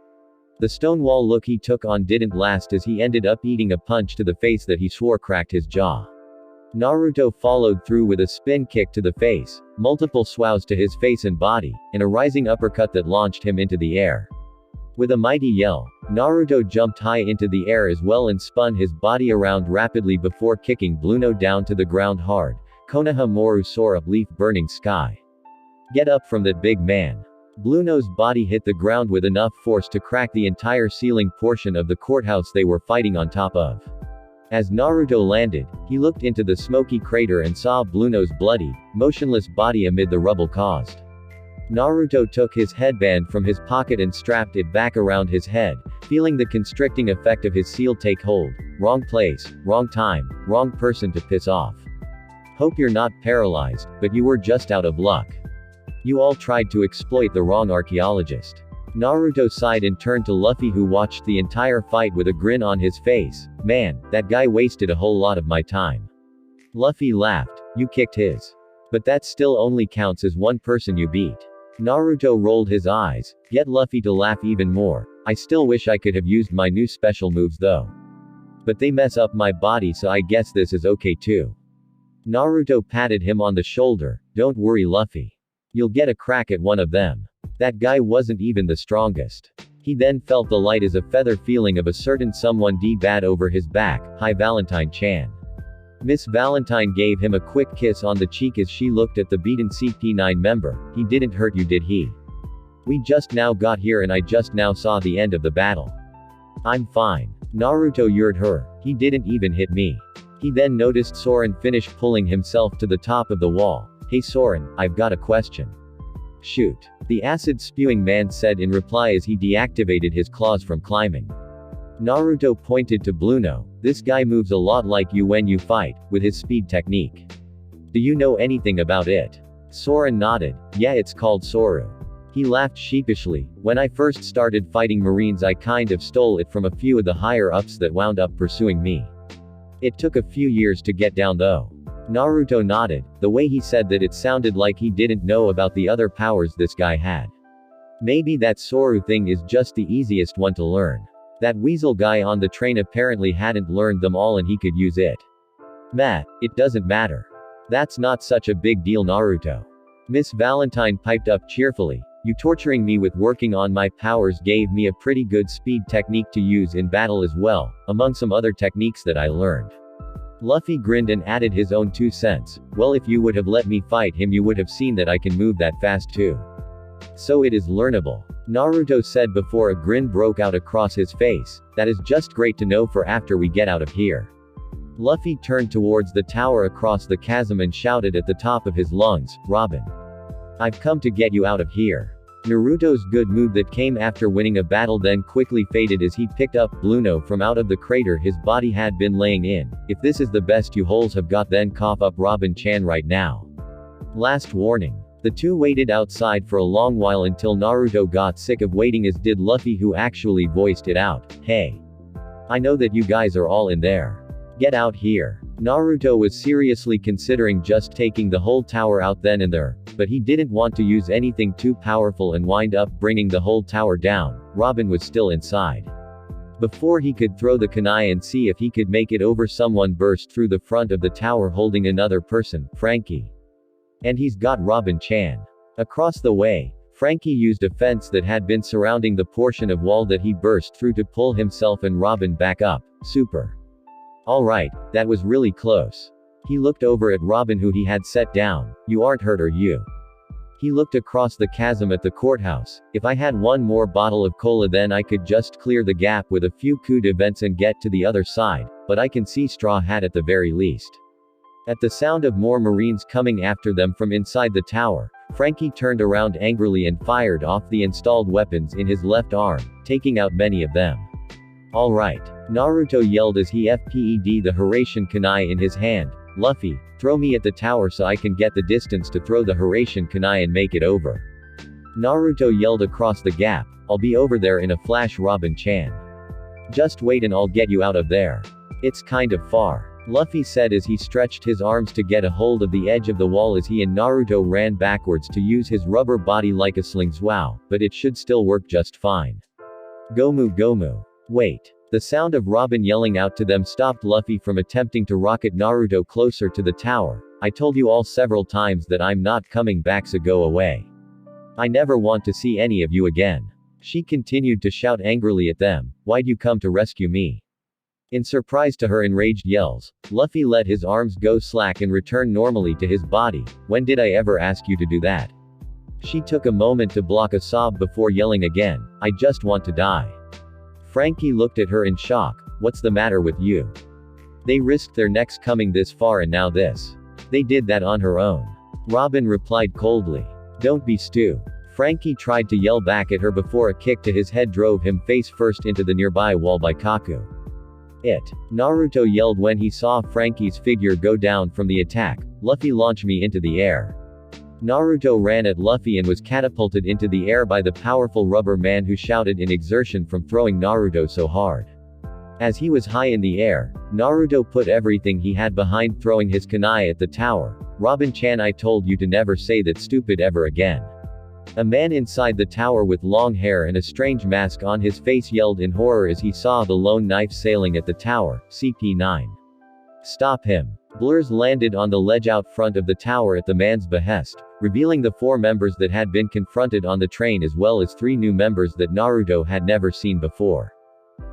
The stonewall look he took on didn't last as he ended up eating a punch to the face that he swore cracked his jaw. Naruto followed through with a spin kick to the face, multiple swaus to his face and body, and a rising uppercut that launched him into the air. With a mighty yell, Naruto jumped high into the air as well and spun his body around rapidly before kicking Bluno down to the ground hard. Konoha Moru Sora leaf burning sky. Get up from that big man. Bluno's body hit the ground with enough force to crack the entire ceiling portion of the courthouse they were fighting on top of. As Naruto landed, he looked into the smoky crater and saw Bluno's bloody, motionless body amid the rubble caused. Naruto took his headband from his pocket and strapped it back around his head, feeling the constricting effect of his seal take hold. Wrong place, wrong time, wrong person to piss off. Hope you're not paralyzed, but you were just out of luck. You all tried to exploit the wrong archaeologist. Naruto sighed and turned to Luffy, who watched the entire fight with a grin on his face. Man, that guy wasted a whole lot of my time. Luffy laughed. You kicked his. But that still only counts as one person you beat. Naruto rolled his eyes. Get Luffy to laugh even more. I still wish I could have used my new special moves though. But they mess up my body, so I guess this is okay too. Naruto patted him on the shoulder. Don't worry Luffy. You'll get a crack at one of them. That guy wasn't even the strongest. He then felt the light as a feather feeling of a certain someone bad over his back. Hi Valentine-chan. Miss Valentine gave him a quick kiss on the cheek as she looked at the beaten CP9 member. He didn't hurt you, did he? We just now got here and I just now saw the end of the battle. I'm fine. Naruto yured her. He didn't even hit me. He then noticed Soren finish pulling himself to the top of the wall. Hey Soren, I've got a question. Shoot. The acid-spewing man said in reply as he deactivated his claws from climbing. Naruto pointed to Bluno. This guy moves a lot like you when you fight, with his speed technique. Do you know anything about it? Soren nodded. Yeah, it's called Soru. He laughed sheepishly. When I first started fighting Marines I kind of stole it from a few of the higher-ups that wound up pursuing me. It took a few years to get down though. Naruto nodded. The way he said that it sounded like he didn't know about the other powers this guy had. Maybe that Soru thing is just the easiest one to learn. That weasel guy on the train apparently hadn't learned them all and he could use it. Meh, it doesn't matter. That's not such a big deal Naruto. Miss Valentine piped up cheerfully. You torturing me with working on my powers gave me a pretty good speed technique to use in battle as well, among some other techniques that I learned. Luffy grinned and added his own 2 cents. Well, if you would have let me fight him you would have seen that I can move that fast too. So it is learnable. Naruto said before a grin broke out across his face. That is just great to know for after we get out of here. Luffy turned towards the tower across the chasm and shouted at the top of his lungs, Robin. I've come to get you out of here. Naruto's good mood that came after winning a battle then quickly faded as he picked up Bluno from out of the crater his body had been laying in. If this is the best you holes have got then cough up Robin-chan right now. Last warning. The two waited outside for a long while until Naruto got sick of waiting, as did Luffy, who actually voiced it out. Hey. I know that you guys are all in there. Get out here. Naruto was seriously considering just taking the whole tower out then and there, but he didn't want to use anything too powerful and wind up bringing the whole tower down. Robin was still inside. Before he could throw the kunai and see if he could make it over, someone burst through the front of the tower holding another person, Frankie. And he's got Robin-chan. Across the way, Frankie used a fence that had been surrounding the portion of wall that he burst through to pull himself and Robin back up. Super. Alright, that was really close. He looked over at Robin, who he had set down. You aren't hurt, are you? He looked across the chasm at the courthouse. If I had one more bottle of cola then I could just clear the gap with a few coup d'events and get to the other side, but I can see Straw Hat at the very least. At the sound of more Marines coming after them from inside the tower, Frankie turned around angrily and fired off the installed weapons in his left arm, taking out many of them. Alright. Naruto yelled as he fped the Hiraishin kunai in his hand. Luffy, throw me at the tower so I can get the distance to throw the Hiraishin kunai and make it over. Naruto yelled across the gap. I'll be over there in a flash, Robin-chan. Just wait and I'll get you out of there. It's kind of far, Luffy said as he stretched his arms to get a hold of the edge of the wall as he and Naruto ran backwards to use his rubber body like a sling. Wow, but it should still work just fine. Gomu Gomu. Wait. The sound of Robin yelling out to them stopped Luffy from attempting to rocket Naruto closer to the tower. I told you all several times that I'm not coming back, so go away. I never want to see any of you again. She continued to shout angrily at them. Why'd you come to rescue me? In surprise to her enraged yells, Luffy let his arms go slack and return normally to his body. When did I ever ask you to do that? She took a moment to block a sob before yelling again. I just want to die. Frankie looked at her in shock. What's the matter with you? They risked their necks coming this far and now this. They did that on her own. Robin replied coldly. Don't be stew. Frankie tried to yell back at her before a kick to his head drove him face first into the nearby wall by Kaku. Naruto yelled when he saw Frankie's figure go down from the attack. Luffy, launch me into the air. Naruto ran at Luffy and was catapulted into the air by the powerful rubber man who shouted in exertion from throwing Naruto so hard. As he was high in the air, Naruto put everything he had behind throwing his kunai at the tower. Robin-chan, I told you to never say that stupid ever again. A man inside the tower with long hair and a strange mask on his face yelled in horror as he saw the lone knife sailing at the tower. CP9. Stop him. Blurs landed on the ledge out front of the tower at the man's behest, revealing the 4 members that had been confronted on the train as well as 3 new members that Naruto had never seen before.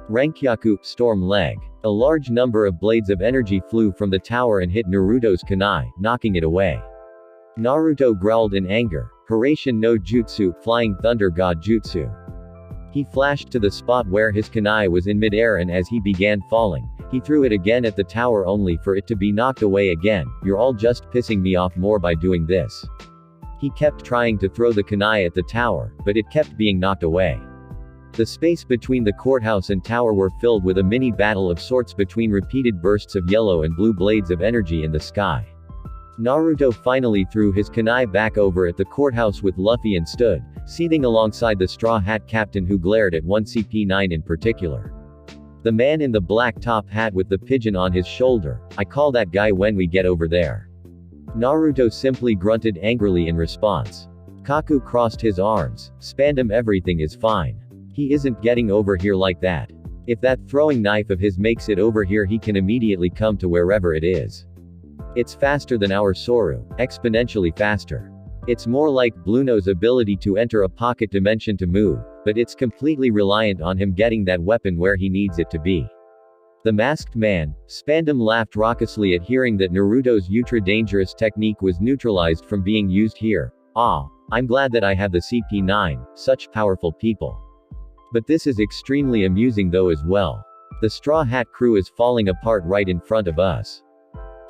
Rankyaku, Storm Leg. A large number of blades of energy flew from the tower and hit Naruto's kunai, knocking it away. Naruto growled in anger. Hiraishin no Jutsu, Flying Thunder God Jutsu. He flashed to the spot where his kunai was in midair, and as he began falling, he threw it again at the tower only for it to be knocked away again. You're all just pissing me off more by doing this. He kept trying to throw the kunai at the tower, but it kept being knocked away. The space between the courthouse and tower were filled with a mini battle of sorts between repeated bursts of yellow and blue blades of energy in the sky. Naruto finally threw his kunai back over at the courthouse with Luffy and stood, seething alongside the Straw Hat Captain who glared at one CP9 in particular. The man in the black top hat with the pigeon on his shoulder. I call that guy when we get over there. Naruto simply grunted angrily in response. Kaku crossed his arms. Spandam, everything is fine. He isn't getting over here like that. If that throwing knife of his makes it over here, he can immediately come to wherever it is. It's faster than our Soru, exponentially faster. It's more like Bluno's ability to enter a pocket dimension to move, but it's completely reliant on him getting that weapon where he needs it to be. The masked man, Spandam, laughed raucously at hearing that Naruto's ultra dangerous technique was neutralized from being used here. Ah, I'm glad that I have the CP9, such powerful people. But this is extremely amusing though as well. The Straw Hat crew is falling apart right in front of us.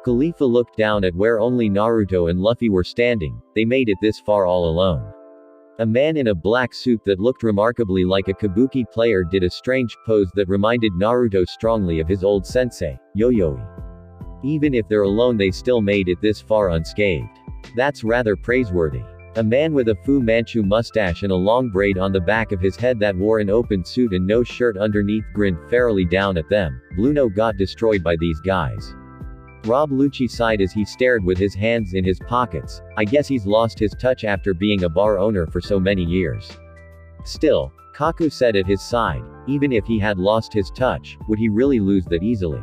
Khalifa looked down at where only Naruto and Luffy were standing. They made it this far all alone. A man in a black suit that looked remarkably like a kabuki player did a strange pose that reminded Naruto strongly of his old sensei, Yoyoi. Even if they're alone, they still made it this far unscathed. That's rather praiseworthy. A man with a Fu Manchu mustache and a long braid on the back of his head that wore an open suit and no shirt underneath grinned fairly down at them. Bluno got destroyed by these guys. Rob Lucci sighed as he stared with his hands in his pockets. I guess he's lost his touch after being a bar owner for so many years. Still, Kaku said at his side, even if he had lost his touch, would he really lose that easily?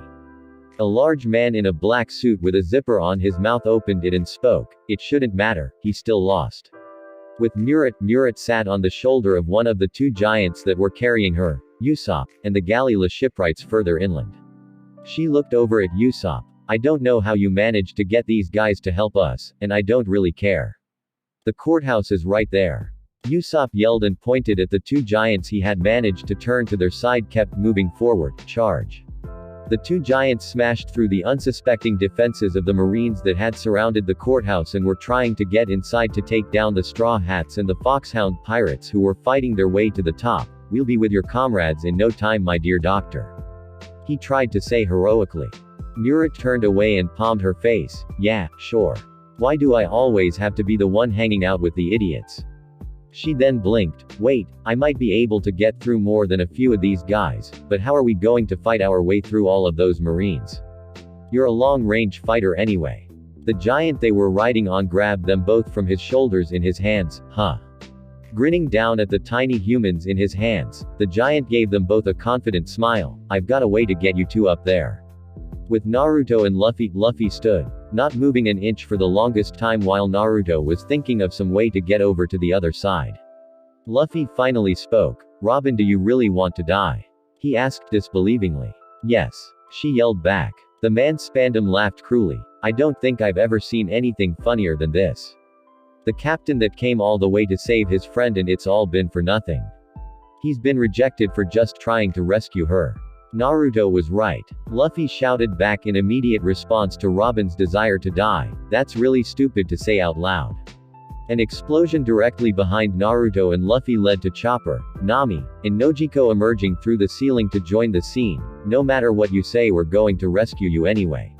A large man in a black suit with a zipper on his mouth opened it and spoke. It shouldn't matter, he still lost. With Murat sat on the shoulder of one of the 2 giants that were carrying her, Usopp, and the Galila shipwrights further inland. She looked over at Usopp. I don't know how you managed to get these guys to help us, and I don't really care. The courthouse is right there. Usopp yelled and pointed at the 2 giants he had managed to turn to their side, kept moving forward. Charge. The 2 giants smashed through the unsuspecting defenses of the Marines that had surrounded the courthouse and were trying to get inside to take down the Straw Hats and the Foxhound pirates who were fighting their way to the top. We'll be with your comrades in no time, my dear doctor. he tried to say heroically. Murat turned away and palmed her face. Yeah, sure. Why do I always have to be the one hanging out with the idiots? She then blinked. Wait, I might be able to get through more than a few of these guys, but how are we going to fight our way through all of those Marines? You're a long-range fighter anyway. The giant they were riding on grabbed them both from his shoulders in his hands, huh? Grinning down at the tiny humans in his hands, the giant gave them both a confident smile. I've got a way to get you two up there. With Naruto and Luffy stood, not moving an inch for the longest time while Naruto was thinking of some way to get over to the other side. Luffy finally spoke. Robin, do you really want to die? He asked disbelievingly. Yes, she yelled back. The man Spandam laughed cruelly. I don't think I've ever seen anything funnier than this. The captain that came all the way to save his friend and it's all been for nothing. He's been rejected for just trying to rescue her. Naruto was right. Luffy shouted back in immediate response to Robin's desire to die. That's really stupid to say out loud. An explosion directly behind Naruto and Luffy led to Chopper, Nami, and Nojiko emerging through the ceiling to join the scene. No matter what you say, we're going to rescue you anyway.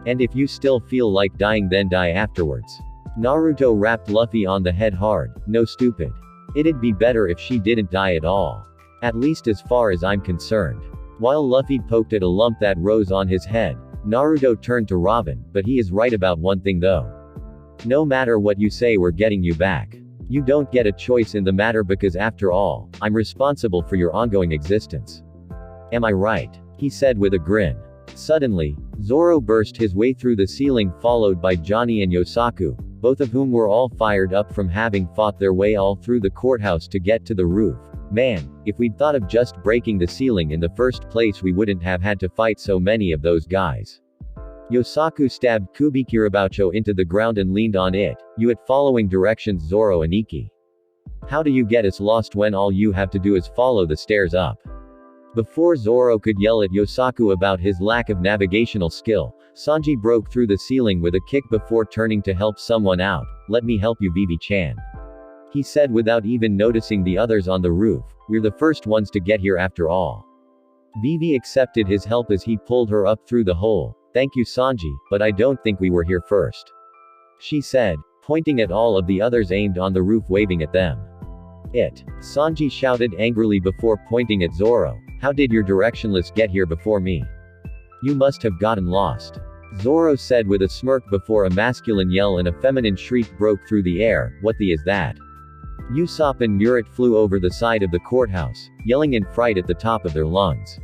And if you still feel like dying, then die afterwards. Naruto rapped Luffy on the head hard. No, stupid. It'd be better if she didn't die at all. At least as far as I'm concerned. While Luffy poked at a lump that rose on his head, Naruto turned to Robin, but he is right about one thing though. No matter what you say, we're getting you back. You don't get a choice in the matter because after all, I'm responsible for your ongoing existence. Am I right? He said with a grin. Suddenly, Zoro burst his way through the ceiling followed by Johnny and Yosaku, both of whom were all fired up from having fought their way all through the courthouse to get to the roof. Man, if we'd thought of just breaking the ceiling in the first place, we wouldn't have had to fight so many of those guys. Yosaku stabbed Kubikirabucho into the ground and leaned on it. You at following directions, Zoro and Ikki. How do you get us lost when all you have to do is follow the stairs up? Before Zoro could yell at Yosaku about his lack of navigational skill, Sanji broke through the ceiling with a kick before turning to help someone out. Let me help you, Vivi-chan. He said without even noticing the others on the roof. We're the first ones to get here after all. Vivi accepted his help as he pulled her up through the hole. Thank you, Sanji, but I don't think we were here first. She said, pointing at all of the others aimed on the roof, waving at them. Sanji shouted angrily before pointing at Zoro. How did your directionless get here before me? You must have gotten lost. Zoro said with a smirk before a masculine yell and a feminine shriek broke through the air. What the is that? Usopp and Murat flew over the side of the courthouse, yelling in fright at the top of their lungs.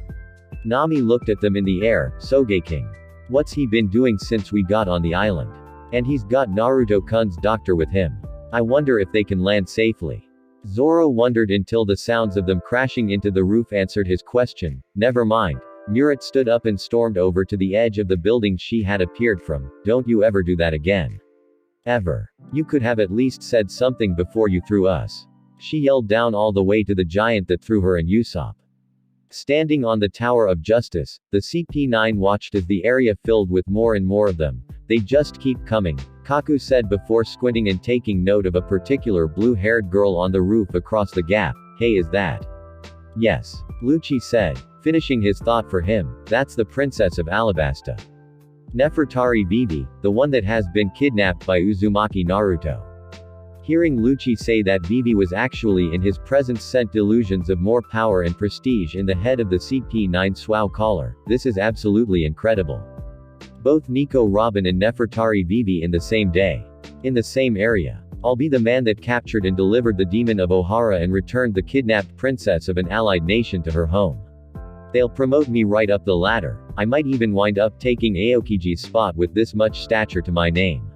Nami looked at them in the air. Sogeking. What's he been doing since we got on the island? And he's got Naruto-kun's doctor with him. I wonder if they can land safely. Zoro wondered until the sounds of them crashing into the roof answered his question. Never mind. Murat stood up and stormed over to the edge of the building she had appeared from. Don't you ever do that again. Ever. You could have at least said something before you threw us. She yelled down all the way to the giant that threw her and Usopp. Standing on the Tower of Justice, the CP9 watched as the area filled with more and more of them. They just keep coming, Kaku said before squinting and taking note of a particular blue-haired girl on the roof across the gap. Hey, is that? Yes. Lucci said, finishing his thought for him. That's the Princess of Alabasta. Nefertari Vivi, the one that has been kidnapped by Uzumaki Naruto. Hearing Lucci say that Vivi was actually in his presence sent delusions of more power and prestige in the head of the CP9 SWAU caller. This is absolutely incredible. Both Nico Robin and Nefertari Vivi in the same day. In the same area. I'll be the man that captured and delivered the demon of Ohara and returned the kidnapped princess of an allied nation to her home. They'll promote me right up the ladder. I might even wind up taking Aokiji's spot with this much stature to my name.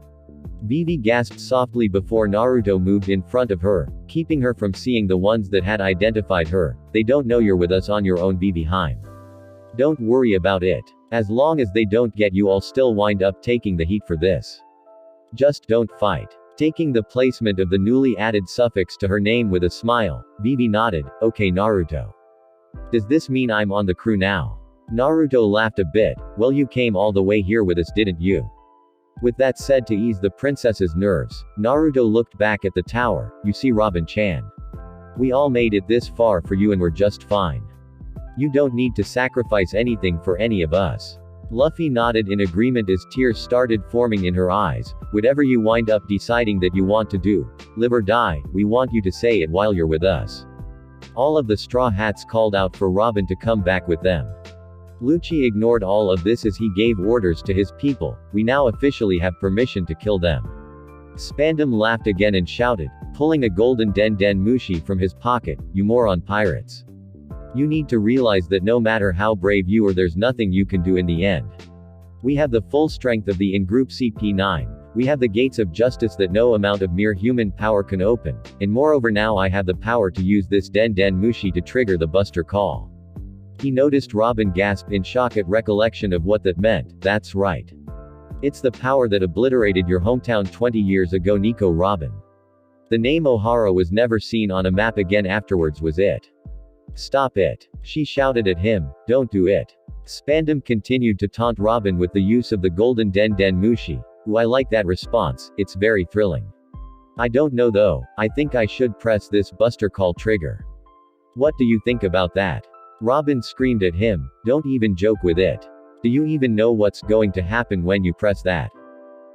Vivi gasped softly before Naruto moved in front of her, keeping her from seeing the ones that had identified her. They don't know you're with us on your own, Vivi Heim. Don't worry about it. As long as they don't get you, I'll still wind up taking the heat for this. Just don't fight. Taking the placement of the newly added suffix to her name with a smile, Vivi nodded. Okay, Naruto. Does this mean I'm on the crew now? Naruto laughed a bit. Well, you came all the way here with us, didn't you? With that said to ease the princess's nerves, Naruto looked back at the tower. You see, Robin-chan. We all made it this far for you and we're just fine. You don't need to sacrifice anything for any of us. Luffy nodded in agreement as tears started forming in her eyes. Whatever you wind up deciding that you want to do, live or die, we want you to say it while you're with us. All of the Straw Hats called out for Robin to come back with them. Lucci ignored all of this as he gave orders to his people. We now officially have permission to kill them. Spandam laughed again and shouted, pulling a golden Den Den Mushi from his pocket, you moron pirates. You need to realize that no matter how brave you are, there's nothing you can do in the end. We have the full strength of the in-group CP9. We have the gates of justice that no amount of mere human power can open, and moreover now I have the power to use this Den Den Mushi to trigger the Buster Call. He noticed Robin gasp in shock at recollection of what that meant. That's right. It's the power that obliterated your hometown 20 years ago, Nico Robin. The name Ohara was never seen on a map again afterwards, was it? Stop it. She shouted at him, don't do it. Spandam continued to taunt Robin with the use of the golden Den Den Mushi. Ooh, I like that response, it's very thrilling. I don't know though, I think I should press this Buster Call trigger. What do you think about that? Robin screamed at him, don't even joke with it. Do you even know what's going to happen when you press that?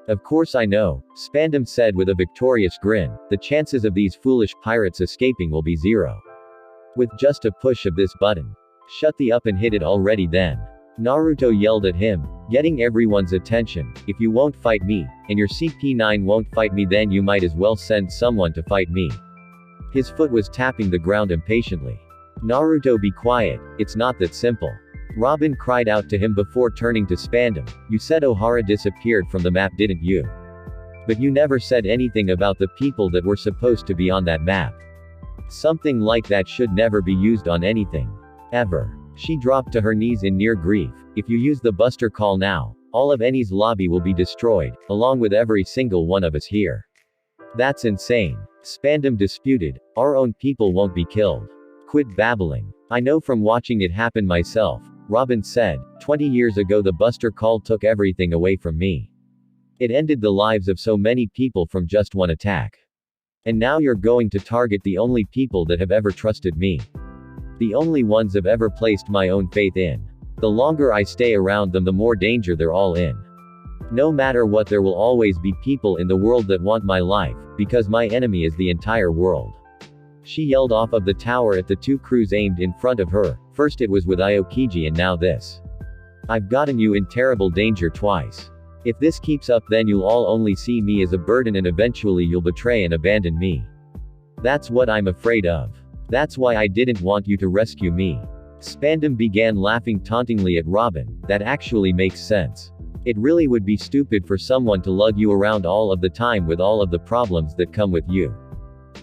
Of course I know, Spandam said with a victorious grin, the chances of these foolish pirates escaping will be zero. With just a push of this button. Shut the up and hit it already then. Naruto yelled at him, getting everyone's attention. If you won't fight me, and your CP9 won't fight me, then you might as well send someone to fight me. His foot was tapping the ground impatiently. Naruto, be quiet, it's not that simple. Robin cried out to him before turning to Spandam. You said Ohara disappeared from the map, didn't you? But you never said anything about the people that were supposed to be on that map. Something like that should never be used on anything. Ever. She dropped to her knees in near grief. If you use the Buster Call now, all of Eni's lobby will be destroyed, along with every single one of us here. That's insane. Spandam disputed. Our own people won't be killed. Quit babbling. I know from watching it happen myself, Robin said. 20 years ago the Buster Call took everything away from me. It ended the lives of so many people from just one attack. And now you're going to target the only people that have ever trusted me. The only ones I've ever placed my own faith in. The longer I stay around them, the more danger they're all in. No matter what, there will always be people in the world that want my life, because my enemy is the entire world. She yelled off of the tower at the two crews aimed in front of her. First it was with Aokiji and now this. I've gotten you in terrible danger twice. If this keeps up, then you'll all only see me as a burden and eventually you'll betray and abandon me. That's what I'm afraid of. That's why I didn't want you to rescue me. Spandam began laughing tauntingly at Robin. That actually makes sense. It really would be stupid for someone to lug you around all of the time with all of the problems that come with you.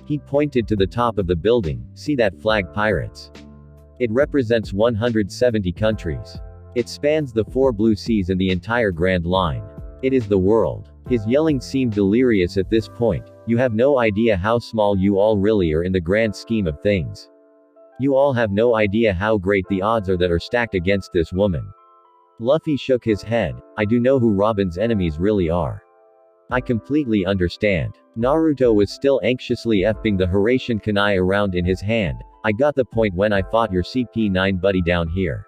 He pointed to the top of the building. See that flag, pirates? It represents 170 countries. It spans the 4 blue seas and the entire Grand Line. It is the world. His yelling seemed delirious at this point. You have no idea how small you all really are in the grand scheme of things. You all have no idea how great the odds are that are stacked against this woman. Luffy shook his head. I do know who Robin's enemies really are. I completely understand. Naruto was still anxiously fing the Hiraishin kunai around in his hand. I got the point when I fought your CP9 buddy down here.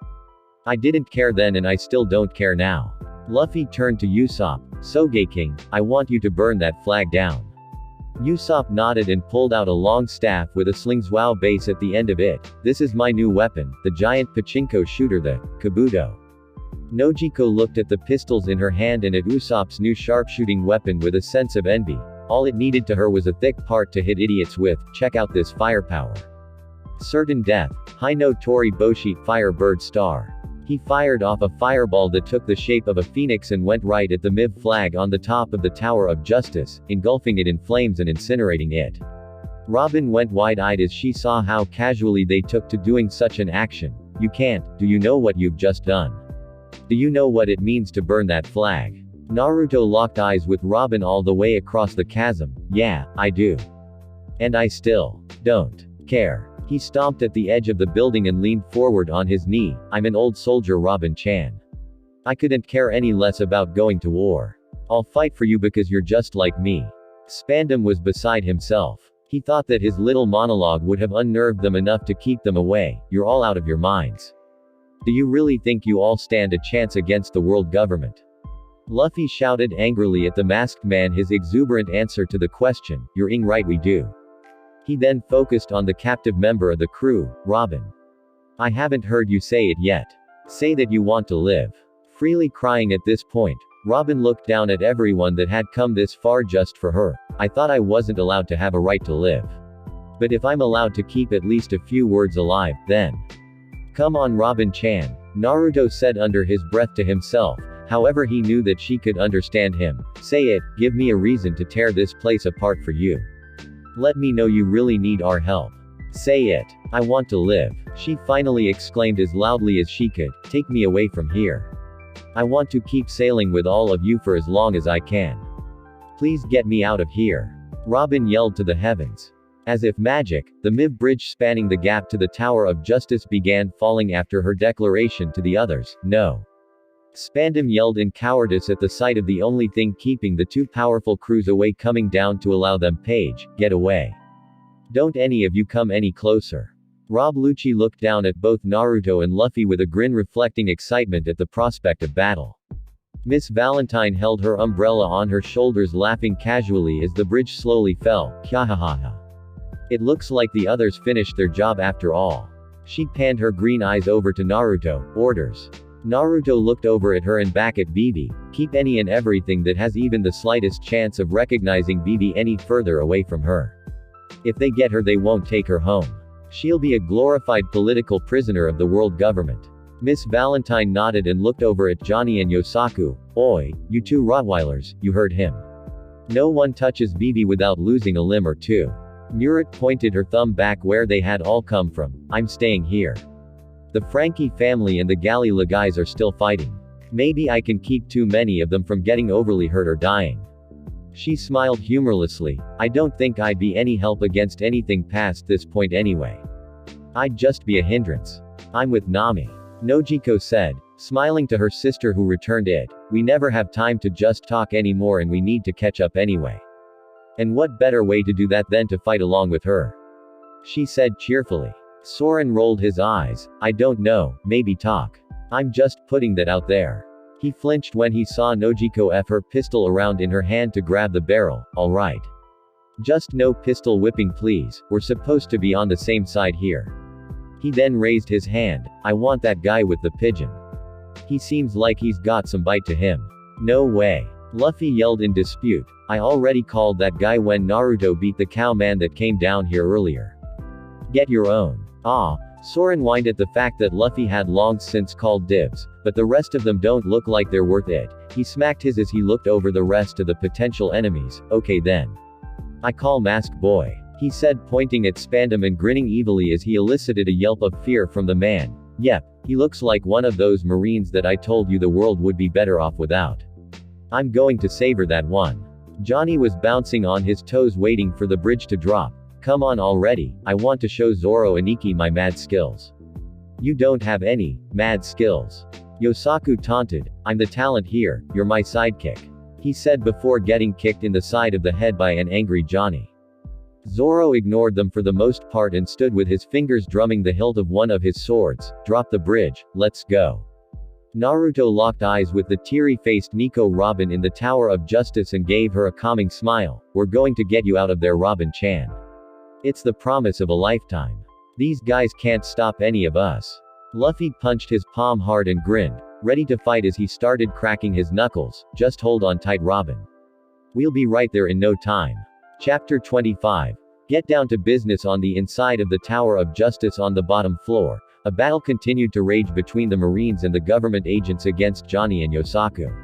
I didn't care then and I still don't care now. Luffy turned to Usopp. Sogeking, I want you to burn that flag down. Usopp nodded and pulled out a long staff with a slingzwao base at the end of it. This is my new weapon, the giant pachinko shooter, the Kabuto. Nojiko looked at the pistols in her hand and at Usopp's new sharpshooting weapon with a sense of envy. All it needed to her was a thick part to hit idiots with. Check out this firepower. Certain death. Hino Tori Boshi, Firebird Star. He fired off a fireball that took the shape of a phoenix and went right at the MIV flag on the top of the Tower of Justice, engulfing it in flames and incinerating it. Robin went wide-eyed as she saw how casually they took to doing such an action. You can't. Do you know what you've just done? Do you know what it means to burn that flag? Naruto locked eyes with Robin all the way across the chasm. Yeah, I do. And I still don't care. He stomped at the edge of the building and leaned forward on his knee. I'm an old soldier, Robin-chan. I couldn't care any less about going to war. I'll fight for you because you're just like me. Spandam was beside himself. He thought that his little monologue would have unnerved them enough to keep them away. You're all out of your minds. Do you really think you all stand a chance against the world government? Luffy shouted angrily at the masked man his exuberant answer to the question, you're right we do. He then focused on the captive member of the crew, Robin. I haven't heard you say it yet. Say that you want to live. Freely crying at this point, Robin looked down at everyone that had come this far just for her. I thought I wasn't allowed to have a right to live. But if I'm allowed to keep at least a few words alive, then. Come on Robin-chan, Naruto said under his breath to himself. However, he knew that she could understand him. Say it, give me a reason to tear this place apart for you. Let me know you really need our help. Say it. I want to live. She finally exclaimed as loudly as she could. Take me away from here. I want to keep sailing with all of you for as long as I can. Please get me out of here. Robin yelled to the heavens. As if magic, the MIV bridge spanning the gap to the Tower of Justice began falling after her declaration to the others, no. Spandam yelled in cowardice at the sight of the only thing keeping the two powerful crews away coming down to allow them. Page, get away. Don't any of you come any closer. Rob Lucci looked down at both Naruto and Luffy with a grin reflecting excitement at the prospect of battle. Miss Valentine held her umbrella on her shoulders laughing casually as the bridge slowly fell. Kyahahaha. It looks like the others finished their job after all. She panned her green eyes over to Naruto. Orders. Naruto looked over at her and back at Vivi. Keep any and everything that has even the slightest chance of recognizing Vivi any further away from her. If they get her, they won't take her home. She'll be a glorified political prisoner of the world government. Miss Valentine nodded and looked over at Johnny and Yosaku. Oi, you two Rottweilers, you heard him. No one touches Vivi without losing a limb or two. Murat pointed her thumb back where they had all come from. I'm staying here. The Frankie family and the Galila guys are still fighting. Maybe I can keep too many of them from getting overly hurt or dying. She smiled humorlessly. I don't think I'd be any help against anything past this point anyway. I'd just be a hindrance. I'm with Nami. Nojiko said, smiling to her sister who returned it. We never have time to just talk anymore and we need to catch up anyway. And what better way to do that than to fight along with her? She said cheerfully. Soren rolled his eyes. I don't know, maybe talk. I'm just putting that out there. He flinched when he saw Nojiko F her pistol around in her hand to grab the barrel. Alright. Just no pistol whipping please, we're supposed to be on the same side here. He then raised his hand. I want that guy with the pigeon. He seems like he's got some bite to him. No way. Luffy yelled in dispute. I already called that guy when Naruto beat the cow man that came down here earlier. Get your own. Ah, Soren whined at the fact that Luffy had long since called dibs, but the rest of them don't look like they're worth it. He smacked his as he looked over the rest of the potential enemies. Okay then. I call Masked Boy. He said pointing at Spandam and grinning evilly as he elicited a yelp of fear from the man. Yep, he looks like one of those Marines that I told you the world would be better off without. I'm going to savor that one. Johnny was bouncing on his toes waiting for the bridge to drop. Come on already, I want to show Zoro and Ikki my mad skills. You don't have any mad skills. Yosaku taunted. I'm the talent here, you're my sidekick. He said before getting kicked in the side of the head by an angry Johnny. Zoro ignored them for the most part and stood with his fingers drumming the hilt of one of his swords. Drop the bridge, let's go. Naruto locked eyes with the teary-faced Nico Robin in the Tower of Justice and gave her a calming smile. We're going to get you out of there, Robin-chan. It's the promise of a lifetime. These guys can't stop any of us. Luffy punched his palm hard and grinned, ready to fight as he started cracking his knuckles. Just hold on tight, Robin. We'll be right there in no time. Chapter 25. Get down to business. On the inside of the Tower of Justice on the bottom floor, a battle continued to rage between the Marines and the government agents against Johnny and Yosaku.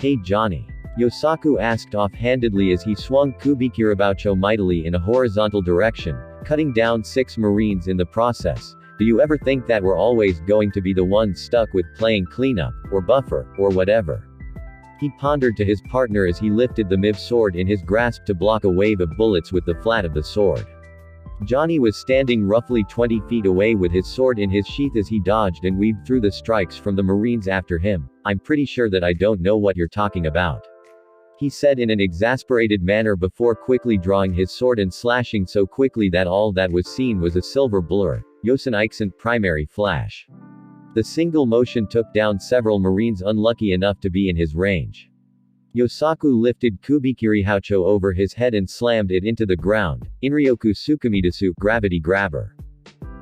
Hey Johnny. Yosaku asked offhandedly as he swung Kubikiraboucho mightily in a horizontal direction, cutting down 6 Marines in the process. Do you ever think that we're always going to be the ones stuck with playing cleanup, or buffer, or whatever? He pondered to his partner as he lifted the MIV sword in his grasp to block a wave of bullets with the flat of the sword. Johnny was standing roughly 20 feet away with his sword in his sheath as he dodged and weaved through the strikes from the Marines after him. I'm pretty sure that I don't know what you're talking about. he said in an exasperated manner before quickly drawing his sword and slashing so quickly that all that was seen was a silver blur. Yosan Ixant primary flash. The single motion took down several Marines unlucky enough to be in his range. Yosaku lifted Kubikiri Haucho over his head and slammed it into the ground. Inryoku Sukumidasu gravity grabber.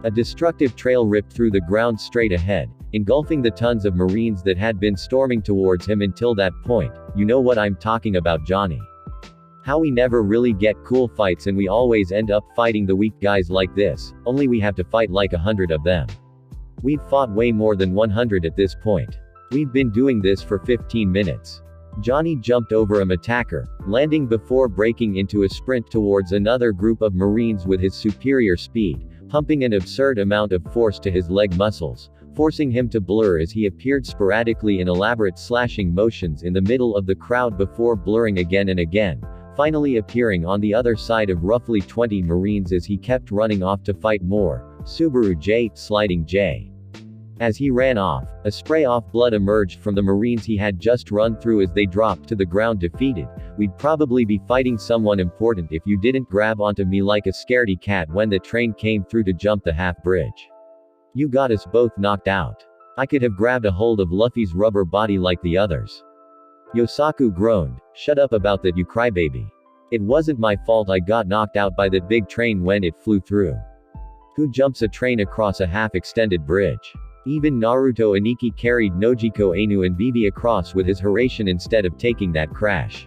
A destructive trail ripped through the ground straight ahead, engulfing the tons of Marines that had been storming towards him until that point. You know what I'm talking about, Johnny. How we never really get cool fights and we always end up fighting the weak guys like this, only we have to fight like 100 of them. We've fought way more than 100 at this point. We've been doing this for 15 minutes. Johnny jumped over an attacker, landing before breaking into a sprint towards another group of Marines with his superior speed, pumping an absurd amount of force to his leg muscles, forcing him to blur as he appeared sporadically in elaborate slashing motions in the middle of the crowd before blurring again and again, finally appearing on the other side of roughly 20 Marines as he kept running off to fight more. Subaru J, sliding J. As he ran off, a spray of blood emerged from the Marines he had just run through as they dropped to the ground defeated. We'd probably be fighting someone important if you didn't grab onto me like a scaredy cat when the train came through to jump the half-bridge. You got us both knocked out. I could have grabbed a hold of Luffy's rubber body like the others. Yosaku groaned. Shut up about that, you crybaby. It wasn't my fault I got knocked out by that big train when it flew through. Who jumps a train across a half-extended bridge? Even Naruto Aniki carried Nojiko Ainu and Vivi across with his Hiraishin instead of taking that crash.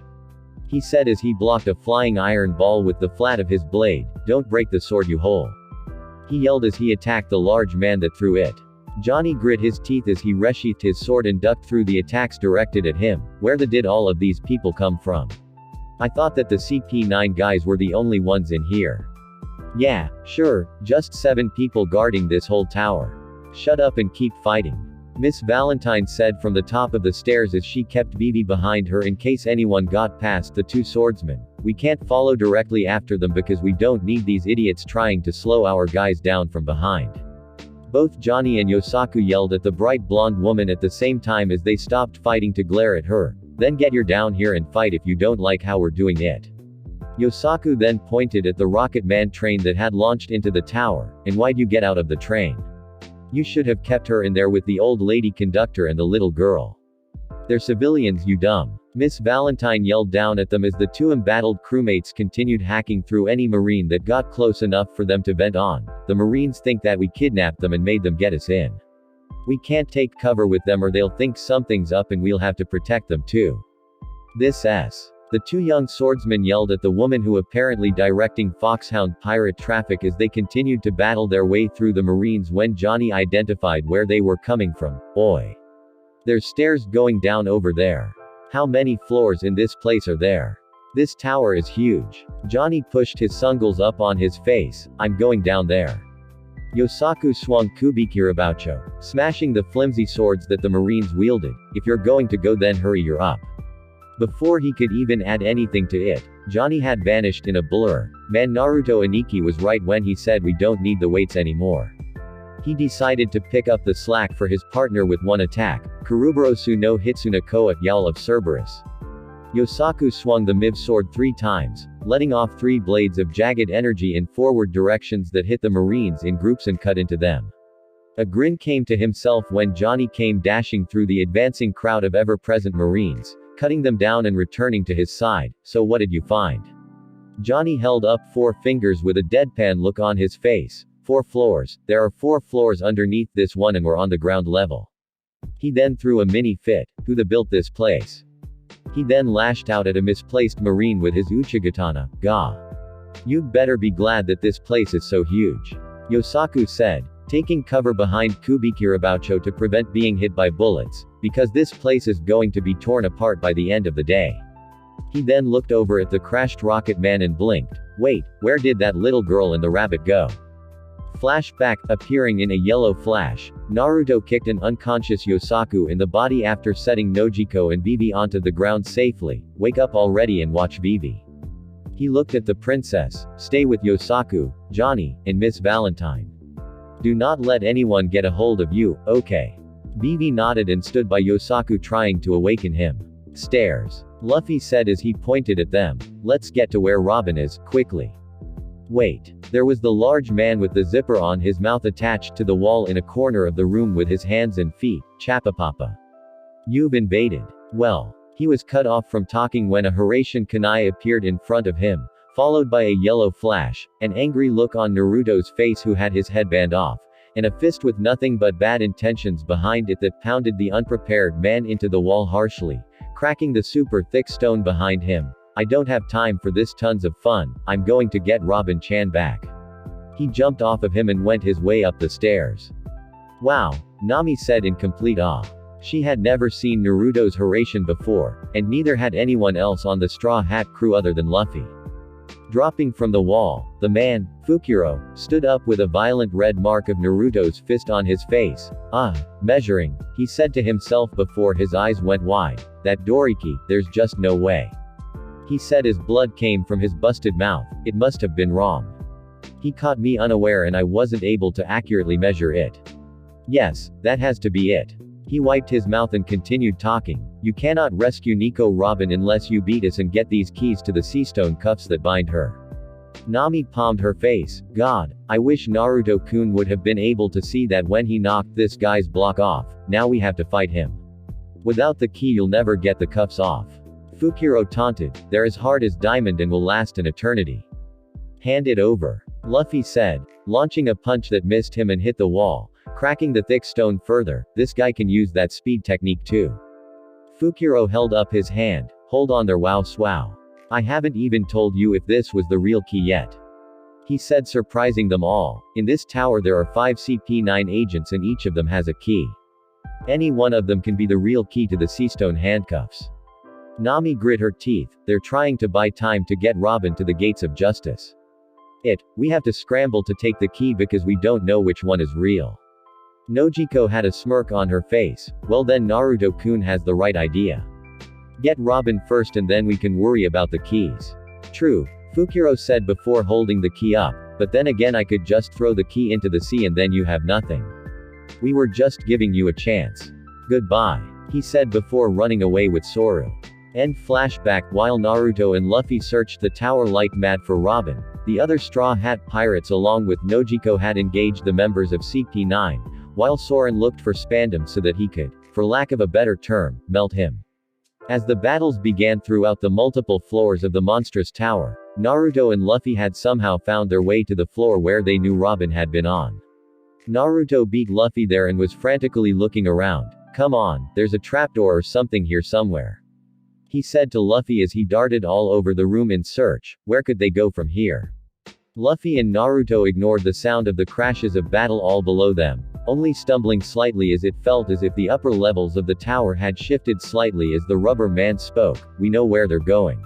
He said as he blocked a flying iron ball with the flat of his blade. Don't break the sword, you hole. He yelled as he attacked the large man that threw it. Johnny grit his teeth as he resheathed his sword and ducked through the attacks directed at him. Where the did all of these people come from? I thought that the CP9 guys were the only ones in here. Yeah, sure, just 7 people guarding this whole tower. Shut up and keep fighting. Miss Valentine said from the top of the stairs as she kept Vivi behind her in case anyone got past the 2 swordsmen. We can't follow directly after them because we don't need these idiots trying to slow our guys down from behind. Both Johnny and Yosaku yelled at the bright blonde woman at the same time as they stopped fighting to glare at her. Then get your down here and fight if you don't like how we're doing it. Yosaku then pointed at the Rocket Man train that had launched into the tower. And why'd you get out of the train? You should have kept her in there with the old lady conductor and the little girl. They're civilians, you dumb. Miss Valentine yelled down at them as the 2 embattled crewmates continued hacking through any Marine that got close enough for them to vent on. The Marines think that we kidnapped them and made them get us in. We can't take cover with them or they'll think something's up and we'll have to protect them too. This s. The 2 young swordsmen yelled at the woman who apparently directing Foxhound pirate traffic as they continued to battle their way through the Marines when Johnny identified where they were coming from. Oi. There's stairs going down over there. How many floors in this place are there? This tower is huge. Johnny pushed his sungles up on his face. I'm going down there. Yosaku swung Kubikiraboucho, smashing the flimsy swords that the Marines wielded. If you're going to go then hurry, you're up. Before he could even add anything to it, Johnny had vanished in a blur. Man, Naruto Aniki was right when he said we don't need the weights anymore. He decided to pick up the slack for his partner with one attack. Kuruburosu no Hitsuna Koa, Yowl of Cerberus. Yosaku swung the Miv sword 3 times, letting off 3 blades of jagged energy in forward directions that hit the Marines in groups and cut into them. A grin came to himself when Johnny came dashing through the advancing crowd of ever-present Marines, cutting them down and returning to his side. So what did you find? Johnny held up 4 fingers with a deadpan look on his face. 4 floors. There are 4 floors underneath this one and we're on the ground level. He then threw a mini fit. Who the built this place? He then lashed out at a misplaced Marine with his Uchigatana. Gah. You'd better be glad that this place is so huge. Yosaku said, taking cover behind Kubikiraboucho to prevent being hit by bullets, because this place is going to be torn apart by the end of the day. He then looked over at the crashed Rocket Man and blinked. Wait, where did that little girl and the rabbit go? Flashback, appearing in a yellow flash, Naruto kicked an unconscious Yosaku in the body after setting Nojiko and Vivi onto the ground safely. Wake up already and watch Vivi. He looked at the princess. Stay with Yosaku, Johnny, and Miss Valentine. Do not let anyone get a hold of you, okay? Vivi nodded and stood by Yosaku trying to awaken him. Stairs. Luffy said as he pointed at them. Let's get to where Robin is, quickly. Wait. There was the large man with the zipper on his mouth attached to the wall in a corner of the room with his hands and feet. Chapapapa. You've invaded. Well. He was cut off from talking when a Hiraishin kunai appeared in front of him, followed by a yellow flash, an angry look on Naruto's face who had his headband off, and a fist with nothing but bad intentions behind it that pounded the unprepared man into the wall harshly, cracking the super thick stone behind him. I don't have time for this, tons of fun, I'm going to get Robin-chan back. He jumped off of him and went his way up the stairs. Wow, Nami said in complete awe. She had never seen Naruto's Hiraishin before, and neither had anyone else on the Straw Hat crew other than Luffy. Dropping from the wall, the man, Fukuro, stood up with a violent red mark of Naruto's fist on his face. Measuring, he said to himself before his eyes went wide. That Doriki, there's just no way. He said as blood came from his busted mouth, it must have been wrong. He caught me unaware and I wasn't able to accurately measure it. Yes, that has to be it. He wiped his mouth and continued talking. You cannot rescue Nico Robin unless you beat us and get these keys to the seastone cuffs that bind her. Nami palmed her face. God, I wish Naruto-kun would have been able to see that when he knocked this guy's block off. Now we have to fight him. Without the key you'll never get the cuffs off. Fukuro taunted. They're as hard as diamond and will last an eternity. Hand it over. Luffy said, launching a punch that missed him and hit the wall, cracking the thick stone further. This guy can use that speed technique too. Fukuro held up his hand. Hold on there, wow swow. I haven't even told you if this was the real key yet. He said, surprising them all. In this tower there are 5 CP9 agents and each of them has a key. Any one of them can be the real key to the seastone handcuffs. Nami grit her teeth. They're trying to buy time to get Robin to the gates of justice. We have to scramble to take the key because we don't know which one is real. Nojiko had a smirk on her face. Well then Naruto-kun has the right idea. Get Robin first and then we can worry about the keys. True, Fukuro said before holding the key up, but then again I could just throw the key into the sea and then you have nothing. We were just giving you a chance. Goodbye, he said before running away with Soru. End flashback. While Naruto and Luffy searched the tower like mad for Robin, the other Straw Hat pirates along with Nojiko had engaged the members of CP9, while Soren looked for Spandam so that he could, for lack of a better term, melt him. As the battles began throughout the multiple floors of the monstrous tower, Naruto and Luffy had somehow found their way to the floor where they knew Robin had been on. Naruto beat Luffy there and was frantically looking around. Come on, there's a trapdoor or something here somewhere. He said to Luffy as he darted all over the room in search. Where could they go from here? Luffy and Naruto ignored the sound of the crashes of battle all below them, only stumbling slightly as it felt as if the upper levels of the tower had shifted slightly as the rubber man spoke. We know where they're going.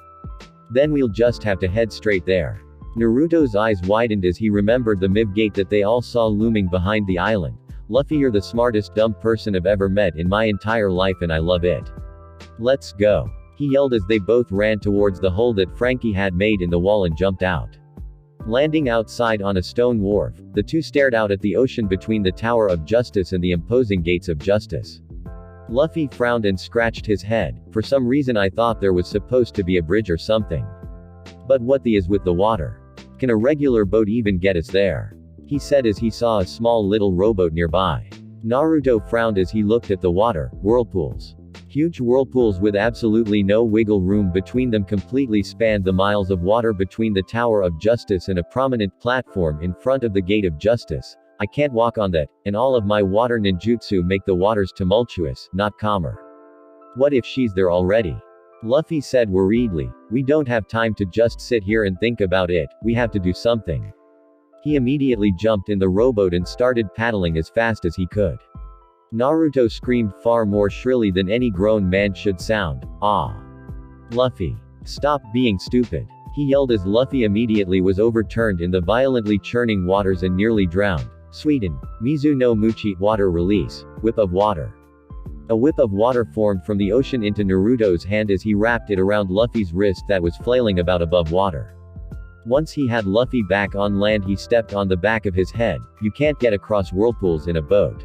Then we'll just have to head straight there. Naruto's eyes widened as he remembered the Miv gate that they all saw looming behind the island. Luffy, you're the smartest dumb person I've ever met in my entire life and I love it. Let's go. He yelled as they both ran towards the hole that Frankie had made in the wall and jumped out. Landing outside on a stone wharf, the two stared out at the ocean between the Tower of Justice and the imposing Gates of Justice. Luffy frowned and scratched his head. For some reason I thought there was supposed to be a bridge or something. But what the is with the water? Can a regular boat even get us there? He said as he saw a small little rowboat nearby. Naruto frowned as he looked at the water. Whirlpools. Huge whirlpools with absolutely no wiggle room between them completely spanned the miles of water between the Tower of Justice and a prominent platform in front of the Gate of Justice. I can't walk on that, and all of my water ninjutsu make the waters tumultuous, not calmer. What if she's there already? Luffy said worriedly. We don't have time to just sit here and think about it, we have to do something. He immediately jumped in the rowboat and started paddling as fast as he could. Naruto screamed far more shrilly than any grown man should sound. Ah! Luffy! Stop being stupid! He yelled as Luffy immediately was overturned in the violently churning waters and nearly drowned. Sweden. Mizu no Muchi. Water release. Whip of water. A whip of water formed from the ocean into Naruto's hand as he wrapped it around Luffy's wrist that was flailing about above water. Once he had Luffy back on land he stepped on the back of his head. You can't get across whirlpools in a boat.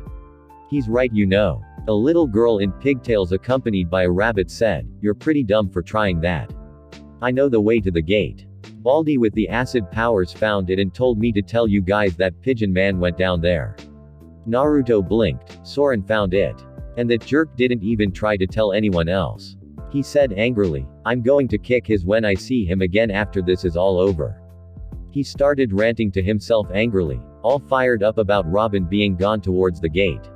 He's right, you know. A little girl in pigtails accompanied by a rabbit said, "You're pretty dumb for trying that. I know the way to the gate. Baldi with the acid powers found it and told me to tell you guys that Pigeon Man went down there." Naruto blinked. Soren found it. And that jerk didn't even try to tell anyone else. He said angrily, "I'm going to kick his when I see him again after this is all over." He started ranting to himself angrily, all fired up about Robin being gone towards the gate.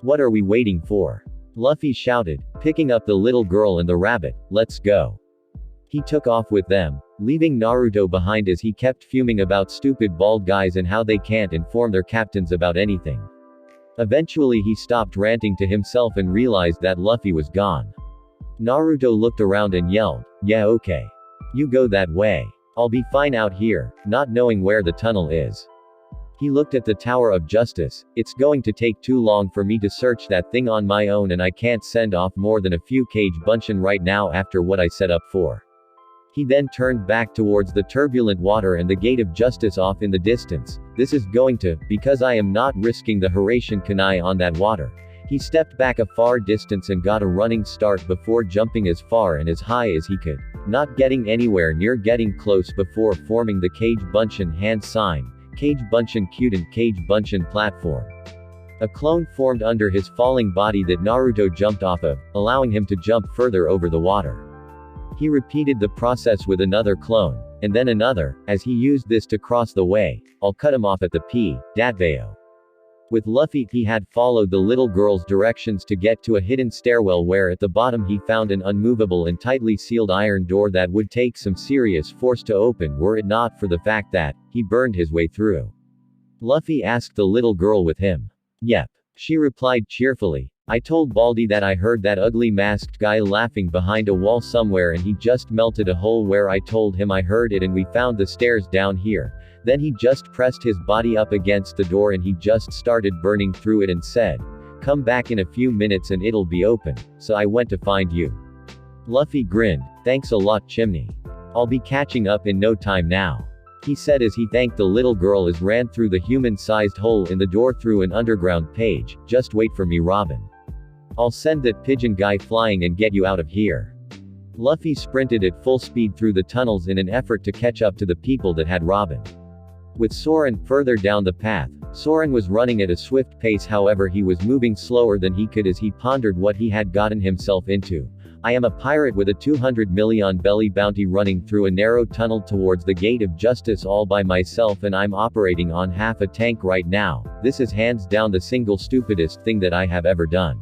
"What are we waiting for?" Luffy shouted, picking up the little girl and the rabbit. "Let's go." He took off with them, leaving Naruto behind as he kept fuming about stupid bald guys and how they can't inform their captains about anything. Eventually he stopped ranting to himself and realized that Luffy was gone. Naruto looked around and yelled, "Yeah, okay. You go that way. I'll be fine out here," not knowing where the tunnel is. He looked at the Tower of Justice. "It's going to take too long for me to search that thing on my own and I can't send off more than a few cage bunshin right now after what I set up for." He then turned back towards the turbulent water and the Gate of Justice off in the distance. "This is going to, because I am not risking the Hiraishin Kunai on that water." He stepped back a far distance and got a running start before jumping as far and as high as he could, not getting anywhere near getting close before forming the Cage Bunshin hand sign, Cage Bunshin Kyuden Cage Bunshin platform. A clone formed under his falling body that Naruto jumped off of, allowing him to jump further over the water. He repeated the process with another clone, and then another, as he used this to cross the way. "I'll cut him off at the P. Datbayo." With Luffy, he had followed the little girl's directions to get to a hidden stairwell where at the bottom he found an unmovable and tightly sealed iron door that would take some serious force to open were it not for the fact that he burned his way through. Luffy asked the little girl with him. "Yep." She replied cheerfully. "I told Baldi that I heard that ugly masked guy laughing behind a wall somewhere and he just melted a hole where I told him I heard it and we found the stairs down here. Then he just pressed his body up against the door and he just started burning through it and said, 'Come back in a few minutes and it'll be open,' so I went to find you." Luffy grinned. "Thanks a lot, Chimney. I'll be catching up in no time now," he said as he thanked the little girl as ran through the human-sized hole in the door through an underground page. "Just wait for me, Robin. I'll send that pigeon guy flying and get you out of here." Luffy sprinted at full speed through the tunnels in an effort to catch up to the people that had Robin. With Soren further down the path, Soren was running at a swift pace, however he was moving slower than he could as he pondered what he had gotten himself into. "I am a pirate with a 200 million belly bounty running through a narrow tunnel towards the Gate of Justice all by myself and I'm operating on half a tank right now. This is hands down the single stupidest thing that I have ever done."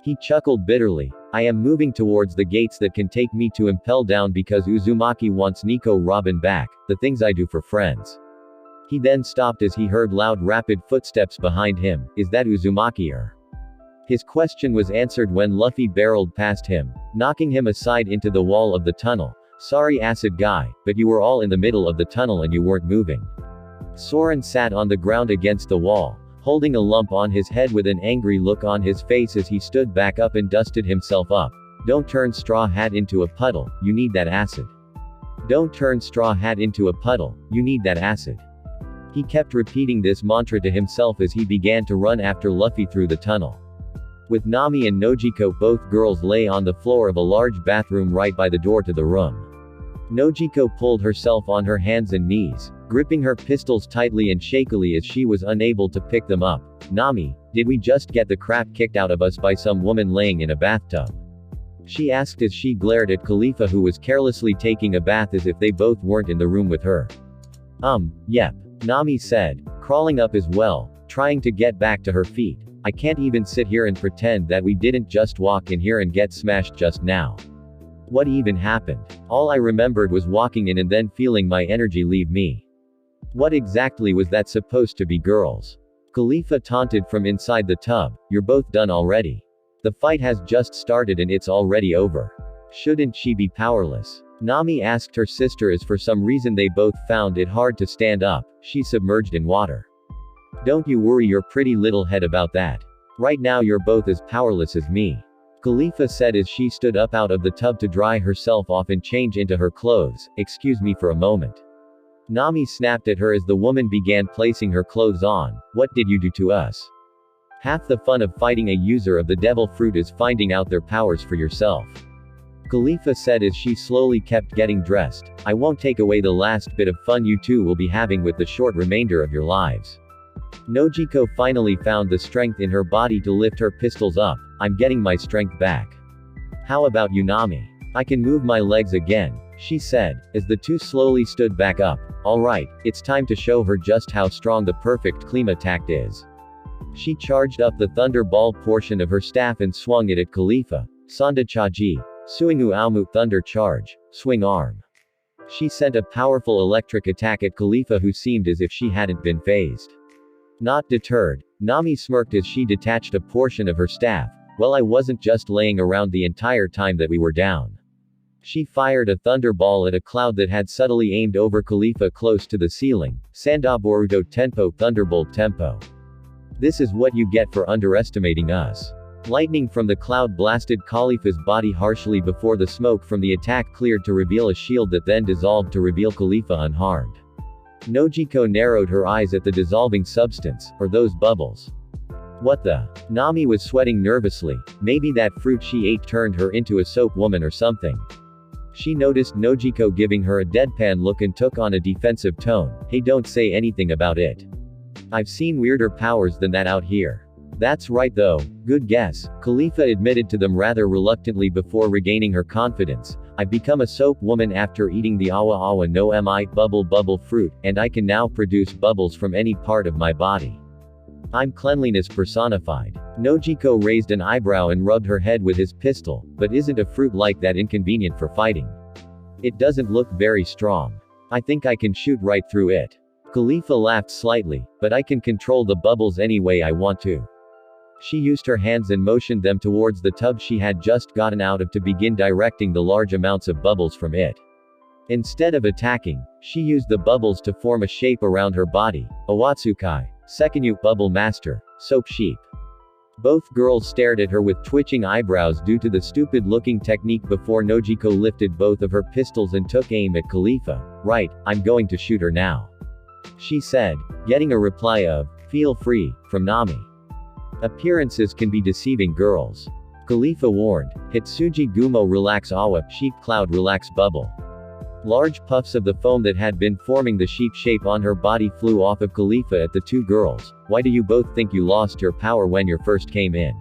He chuckled bitterly. "I am moving towards the gates that can take me to Impel Down because Uzumaki wants Nico Robin back, the things I do for friends." He then stopped as he heard loud rapid footsteps behind him. "Is that Uzumaki-er?" His question was answered when Luffy barreled past him, knocking him aside into the wall of the tunnel. "Sorry acid guy, but you were all in the middle of the tunnel and you weren't moving." Soren sat on the ground against the wall, holding a lump on his head with an angry look on his face as he stood back up and dusted himself up. "Don't turn Straw Hat into a puddle, you need that acid. Don't turn Straw Hat into a puddle, you need that acid." He kept repeating this mantra to himself as he began to run after Luffy through the tunnel. With Nami and Nojiko, both girls lay on the floor of a large bathroom right by the door to the room. Nojiko pulled herself on her hands and knees, gripping her pistols tightly and shakily as she was unable to pick them up. "Nami, did we just get the crap kicked out of us by some woman laying in a bathtub?" she asked as she glared at Khalifa, who was carelessly taking a bath as if they both weren't in the room with her. Yep," Nami said, crawling up as well, trying to get back to her feet. "I can't even sit here and pretend that we didn't just walk in here and get smashed just now. What even happened? All I remembered was walking in and then feeling my energy leave me. What exactly was that supposed to be, girls?" Khalifa taunted from inside the tub. "You're both done already. The fight has just started and it's already over. Shouldn't she be powerless?" Nami asked her sister as for some reason they both found it hard to stand up. She's submerged in water. "Don't you worry your pretty little head about that. Right now you're both as powerless as me," Khalifa said as she stood up out of the tub to dry herself off and change into her clothes. "Excuse me for a moment." Nami snapped at her as the woman began placing her clothes on. "What did you do to us? Half the fun of fighting a user of the devil fruit is finding out their powers for yourself. Khalifa said as she slowly kept getting dressed. I won't take away the last bit of fun you two will be having with the short remainder of your lives. Nojiko finally found the strength in her body to lift her pistols up. I'm getting my strength back. How about you, Nami? I can move my legs again, she said, as the two slowly stood back up. Alright, it's time to show her just how strong the perfect clean attack is. She charged up the thunderball portion of her staff and swung it at Khalifa. Sanda Chaji. Suingu Aomu Thunder Charge. Swing arm. She sent a powerful electric attack at Khalifa, who seemed as if she hadn't been phased. Not deterred, Nami smirked as she detached a portion of her staff. Well, I wasn't just laying around the entire time that we were down. She fired a thunderball at a cloud that had subtly aimed over Khalifa close to the ceiling. Sanda Boruto Tempo Thunderbolt Tempo. This is what you get for underestimating us. Lightning from the cloud blasted Khalifa's body harshly before the smoke from the attack cleared to reveal a shield that then dissolved to reveal Khalifa unharmed. Nojiko narrowed her eyes at the dissolving substance, or those bubbles. What the? Nami was sweating nervously. Maybe that fruit she ate turned her into a soap woman or something. She noticed Nojiko giving her a deadpan look and took on a defensive tone. Hey, don't say anything about it. I've seen weirder powers than that out here. That's right though. Good guess. Khalifa admitted to them rather reluctantly before regaining her confidence. I've become a soap woman after eating the Awa Awa no Mi bubble fruit, and I can now produce bubbles from any part of my body. I'm cleanliness personified. Nojiko raised an eyebrow and rubbed her head with his pistol. But isn't a fruit like that inconvenient for fighting? It doesn't look very strong. I think I can shoot right through it. Khalifa laughed slightly, but I can control the bubbles any way I want to. She used her hands and motioned them towards the tub she had just gotten out of to begin directing the large amounts of bubbles from it. Instead of attacking, she used the bubbles to form a shape around her body. Awatsukai. Sekinyu, Bubble Master. Soap Sheep. Both girls stared at her with twitching eyebrows due to the stupid-looking technique before Nojiko lifted both of her pistols and took aim at Khalifa. Right, I'm going to shoot her now. She said, getting a reply of, feel free, from Nami. Appearances can be deceiving, girls. Khalifa warned. Hitsuji Gumo Relax Awa, Sheep Cloud Relax Bubble. Large puffs of the foam that had been forming the sheep shape on her body flew off of Khalifa at the two girls. Why do you both think you lost your power when you first came in?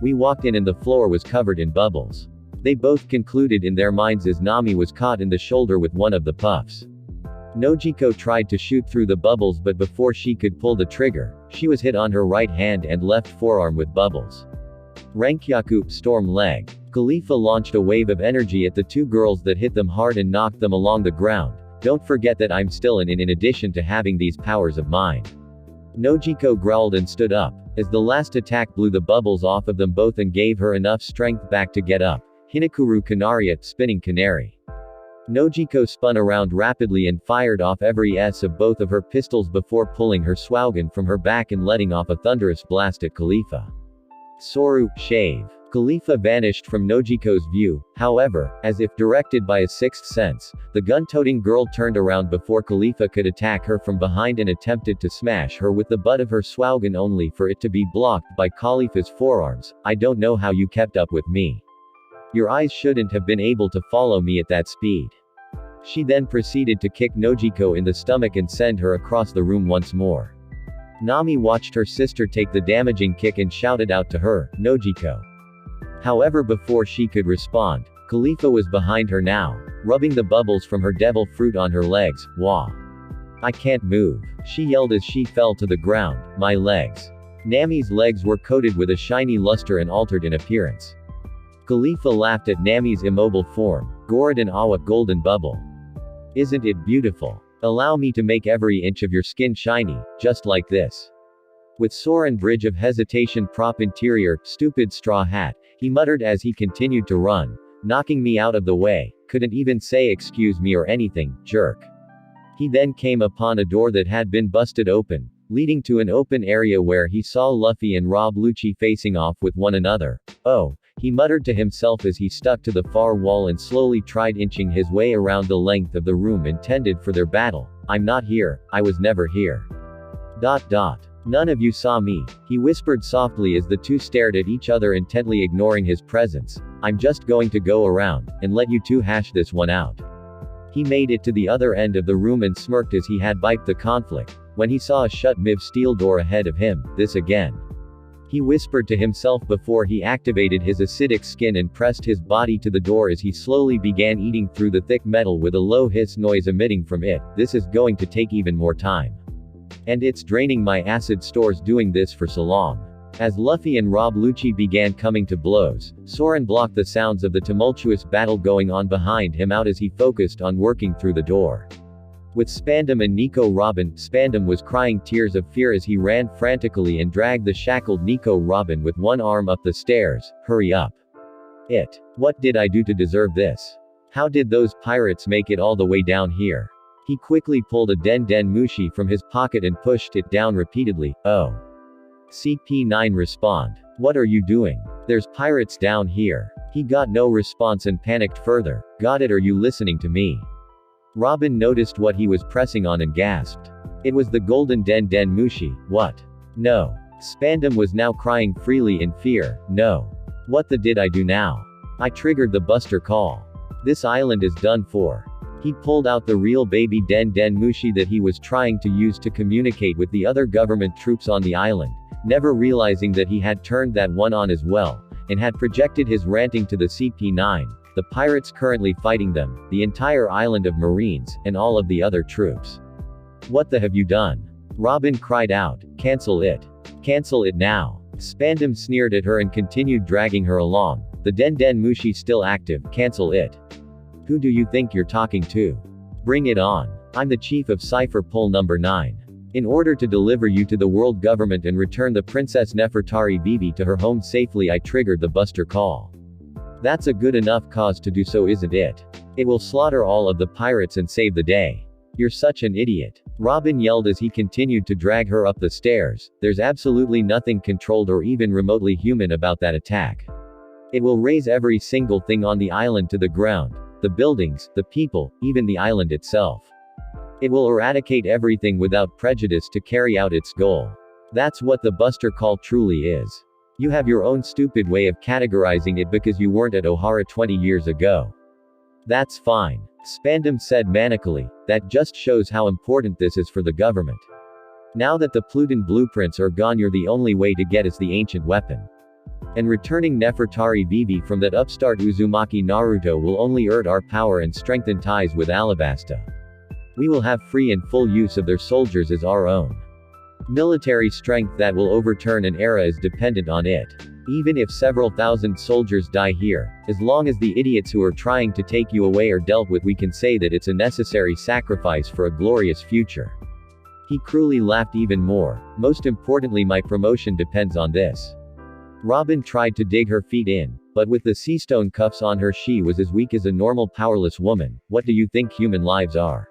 We walked in and the floor was covered in bubbles. They both concluded in their minds as Nami was caught in the shoulder with one of the puffs. Nojiko tried to shoot through the bubbles, but before she could pull the trigger, she was hit on her right hand and left forearm with bubbles. Renkyaku, Storm Leg. Khalifa launched a wave of energy at the two girls that hit them hard and knocked them along the ground. Don't forget that I'm still in addition to having these powers of mine. Nojiko growled and stood up, as the last attack blew the bubbles off of them both and gave her enough strength back to get up. Hinakuru Canaria, Spinning Canary. Nojiko spun around rapidly and fired off every S of both of her pistols before pulling her swaugen from her back and letting off a thunderous blast at Khalifa. Soru, Shave. Khalifa vanished from Nojiko's view. However, as if directed by a sixth sense, the gun-toting girl turned around before Khalifa could attack her from behind and attempted to smash her with the butt of her swaugen, only for it to be blocked by Khalifa's forearms. I don't know how you kept up with me. Your eyes shouldn't have been able to follow me at that speed. She then proceeded to kick Nojiko in the stomach and send her across the room once more. Nami watched her sister take the damaging kick and shouted out to her, Nojiko. However, before she could respond, Khalifa was behind her now, rubbing the bubbles from her devil fruit on her legs. Wah! I can't move, she yelled as she fell to the ground. My legs. Nami's legs were coated with a shiny luster and altered in appearance. Khalifa laughed at Nami's immobile form. Gorodon Awa, Golden Bubble. Isn't it beautiful? Allow me to make every inch of your skin shiny, just like this. With Soren Bridge of Hesitation prop interior, stupid straw hat, he muttered as he continued to run, knocking me out of the way. Couldn't even say excuse me or anything, jerk. He then came upon a door that had been busted open, leading to an open area where he saw Luffy and Rob Lucci facing off with one another. Oh, he muttered to himself as he stuck to the far wall and slowly tried inching his way around the length of the room intended for their battle. I'm not here, I was never here. None of you saw me, he whispered softly as the two stared at each other intently ignoring his presence. I'm just going to go around, and let you two hash this one out. He made it to the other end of the room and smirked as he had wiped the conflict. When he saw a shut MIV steel door ahead of him, this again. He whispered to himself before he activated his acidic skin and pressed his body to the door as he slowly began eating through the thick metal with a low hiss noise emitting from it. This is going to take even more time. And it's draining my acid stores doing this for so long. As Luffy and Rob Lucci began coming to blows, Soren blocked the sounds of the tumultuous battle going on behind him out as he focused on working through the door. With Spandam and Nico Robin, Spandam was crying tears of fear as he ran frantically and dragged the shackled Nico Robin with one arm up the stairs. Hurry up. What did I do to deserve this? How did those pirates make it all the way down here? He quickly pulled a Den Den Mushi from his pocket and pushed it down repeatedly. Oh. CP9 respond. What are you doing? There's pirates down here. He got no response and panicked further. Got it, are you listening to me? Robin noticed what he was pressing on and gasped. It was the golden Den Den Mushi. What? No. Spandam was now crying freely in fear. No. What the did I do now? I triggered the Buster Call. This island is done for. He pulled out the real baby Den Den Mushi that he was trying to use to communicate with the other government troops on the island, never realizing that he had turned that one on as well, and had projected his ranting to the CP9. The pirates currently fighting them, the entire island of Marines, and all of the other troops. What the have you done? Robin cried out. Cancel it. Cancel it now. Spandam sneered at her and continued dragging her along. The Den Den Mushi still active. Cancel it. Who do you think you're talking to? Bring it on. I'm the chief of Cipher Pole number 9. In order to deliver you to the world government and return the Princess Nefertari Vivi to her home safely, I triggered the Buster Call. That's a good enough cause to do so, isn't it? It will slaughter all of the pirates and save the day. You're such an idiot. Robin yelled as he continued to drag her up the stairs. There's absolutely nothing controlled or even remotely human about that attack. It will raise every single thing on the island to the ground. The buildings, the people, even the island itself. It will eradicate everything without prejudice to carry out its goal. That's what the Buster Call truly is. You have your own stupid way of categorizing it because you weren't at Ohara 20 years ago. That's fine. Spandam said manically. That just shows how important this is for the government. Now that the Pluton blueprints are gone, you're the only way to get us the ancient weapon. And returning Nefertari Vivi from that upstart Uzumaki Naruto will only hurt our power and strengthen ties with Alabasta. We will have free and full use of their soldiers as our own. Military strength that will overturn an era is dependent on it. Even if several thousand soldiers die here, as long as the idiots who are trying to take you away are dealt with, we can say that it's a necessary sacrifice for a glorious future. He cruelly laughed even more. Most importantly, my promotion depends on this. Robin tried to dig her feet in, but with the seastone cuffs on her, she was as weak as a normal powerless woman. What do you think human lives are?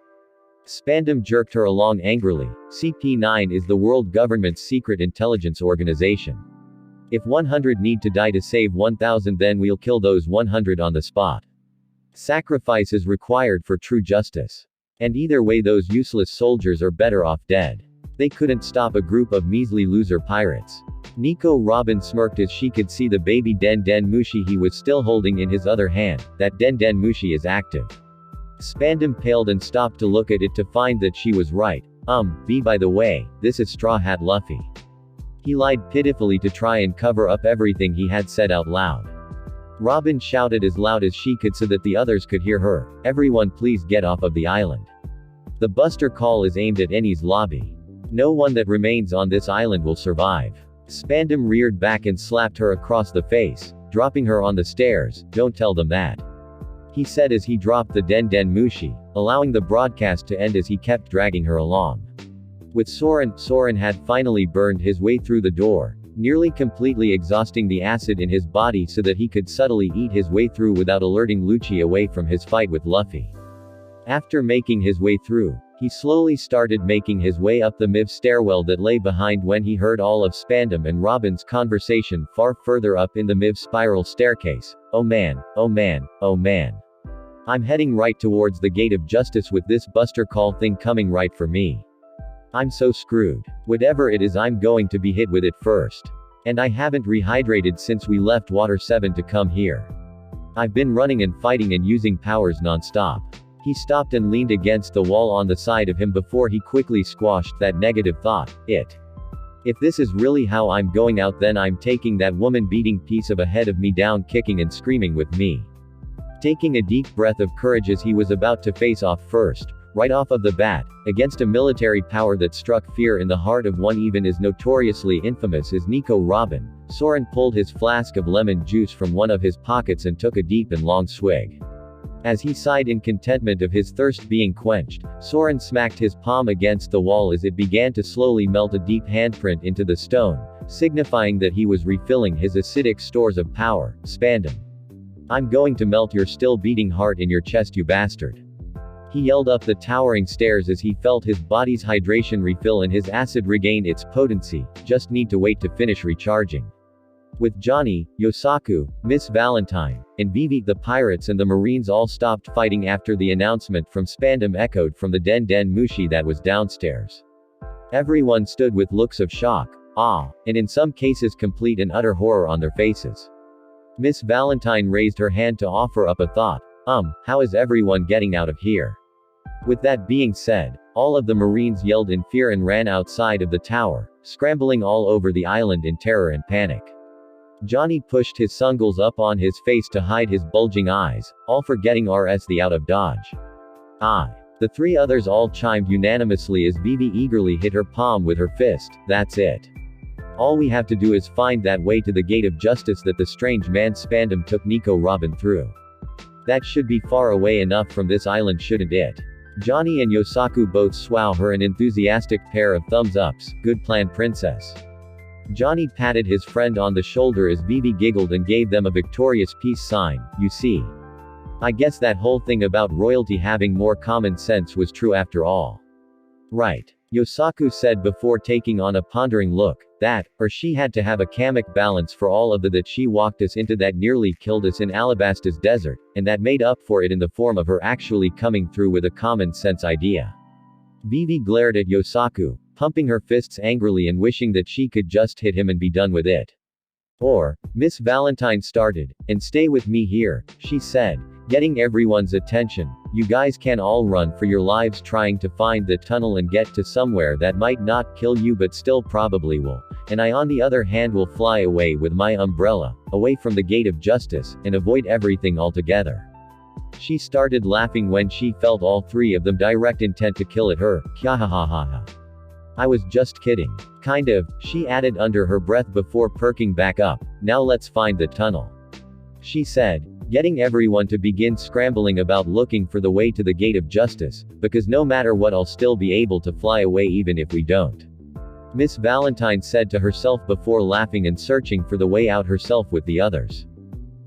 Spandam jerked her along angrily. CP9 is the world government's secret intelligence organization. If 100 need to die to save 1,000, then we'll kill those 100 on the spot. Sacrifice is required for true justice. And either way, those useless soldiers are better off dead. They couldn't stop a group of measly loser pirates. Nico Robin smirked as she could see the baby Den Den Mushi he was still holding in his other hand. That Den Den Mushi is active. Spandam paled and stopped to look at it to find that she was right. By the way, this is Straw Hat Luffy. He lied pitifully to try and cover up everything he had said out loud. Robin shouted as loud as she could so that the others could hear her. Everyone please get off of the island. The Buster Call is aimed at Eni's lobby. No one that remains on this island will survive. Spandam reared back and slapped her across the face, dropping her on the stairs. Don't tell them that. He said as he dropped the Den Den Mushi, allowing the broadcast to end as he kept dragging her along. With Soren had finally burned his way through the door, nearly completely exhausting the acid in his body so that he could subtly eat his way through without alerting Lucci away from his fight with Luffy. After making his way through, he slowly started making his way up the MIV stairwell that lay behind when he heard all of Spandam and Robin's conversation far further up in the MIV spiral staircase. Oh man, oh man, oh man. I'm heading right towards the gate of justice with this Buster Call thing coming right for me. I'm so screwed. Whatever it is, I'm going to be hit with it first. And I haven't rehydrated since we left Water 7 to come here. I've been running and fighting and using powers non-stop. He stopped and leaned against the wall on the side of him before he quickly squashed that negative thought. If this is really how I'm going out, then I'm taking that woman-beating piece of a head of me down, kicking and screaming with me. Taking a deep breath of courage as he was about to face off first, right off of the bat, against a military power that struck fear in the heart of one even as notoriously infamous as Nico Robin, Soren pulled his flask of lemon juice from one of his pockets and took a deep and long swig. As he sighed in contentment of his thirst being quenched, Soren smacked his palm against the wall as it began to slowly melt a deep handprint into the stone, signifying that he was refilling his acidic stores of power. Spandam. I'm going to melt your still beating heart in your chest, you bastard. He yelled up the towering stairs as he felt his body's hydration refill and his acid regain its potency. Just need to wait to finish recharging. With Johnny, Yosaku, Miss Valentine, and Vivi, the pirates and the Marines all stopped fighting after the announcement from Spandam echoed from the Den Den Mushi that was downstairs. Everyone stood with looks of shock, awe, and in some cases complete and utter horror on their faces. Miss Valentine raised her hand to offer up a thought. How is everyone getting out of here? With that being said, all of the Marines yelled in fear and ran outside of the tower, scrambling all over the island in terror and panic. Johnny pushed his sunglasses up on his face to hide his bulging eyes, all forgetting the out of dodge. The three others all chimed unanimously as Vivi eagerly hit her palm with her fist. That's it. All we have to do is find that way to the gate of justice that the strange man Spandam took Nico Robin through. That should be far away enough from this island, shouldn't it? Johnny and Yosaku both swore her an enthusiastic pair of thumbs ups. Good plan, princess. Johnny patted his friend on the shoulder as Vivi giggled and gave them a victorious peace sign. You see. I guess that whole thing about royalty having more common sense was true after all. Right. Yosaku said before taking on a pondering look. That, or she had to have a kamic balance for all of that she walked us into that nearly killed us in Alabastas desert, and that made up for it in the form of her actually coming through with a common sense idea. Vivi glared at Yosaku, pumping her fists angrily and wishing that she could just hit him and be done with it. Or, Miss Valentine started, and stay with me here, she said, getting everyone's attention. You guys can all run for your lives trying to find the tunnel and get to somewhere that might not kill you but still probably will. And I on the other hand will fly away with my umbrella, away from the gate of justice, and avoid everything altogether. She started laughing when she felt all three of them direct intent to kill at her. Kyahahaha. I was just kidding. Kind of, she added under her breath before perking back up. Now let's find the tunnel. She said, getting everyone to begin scrambling about looking for the way to the gate of justice, because no matter what I'll still be able to fly away even if we don't. Miss Valentine said to herself before laughing and searching for the way out herself with the others.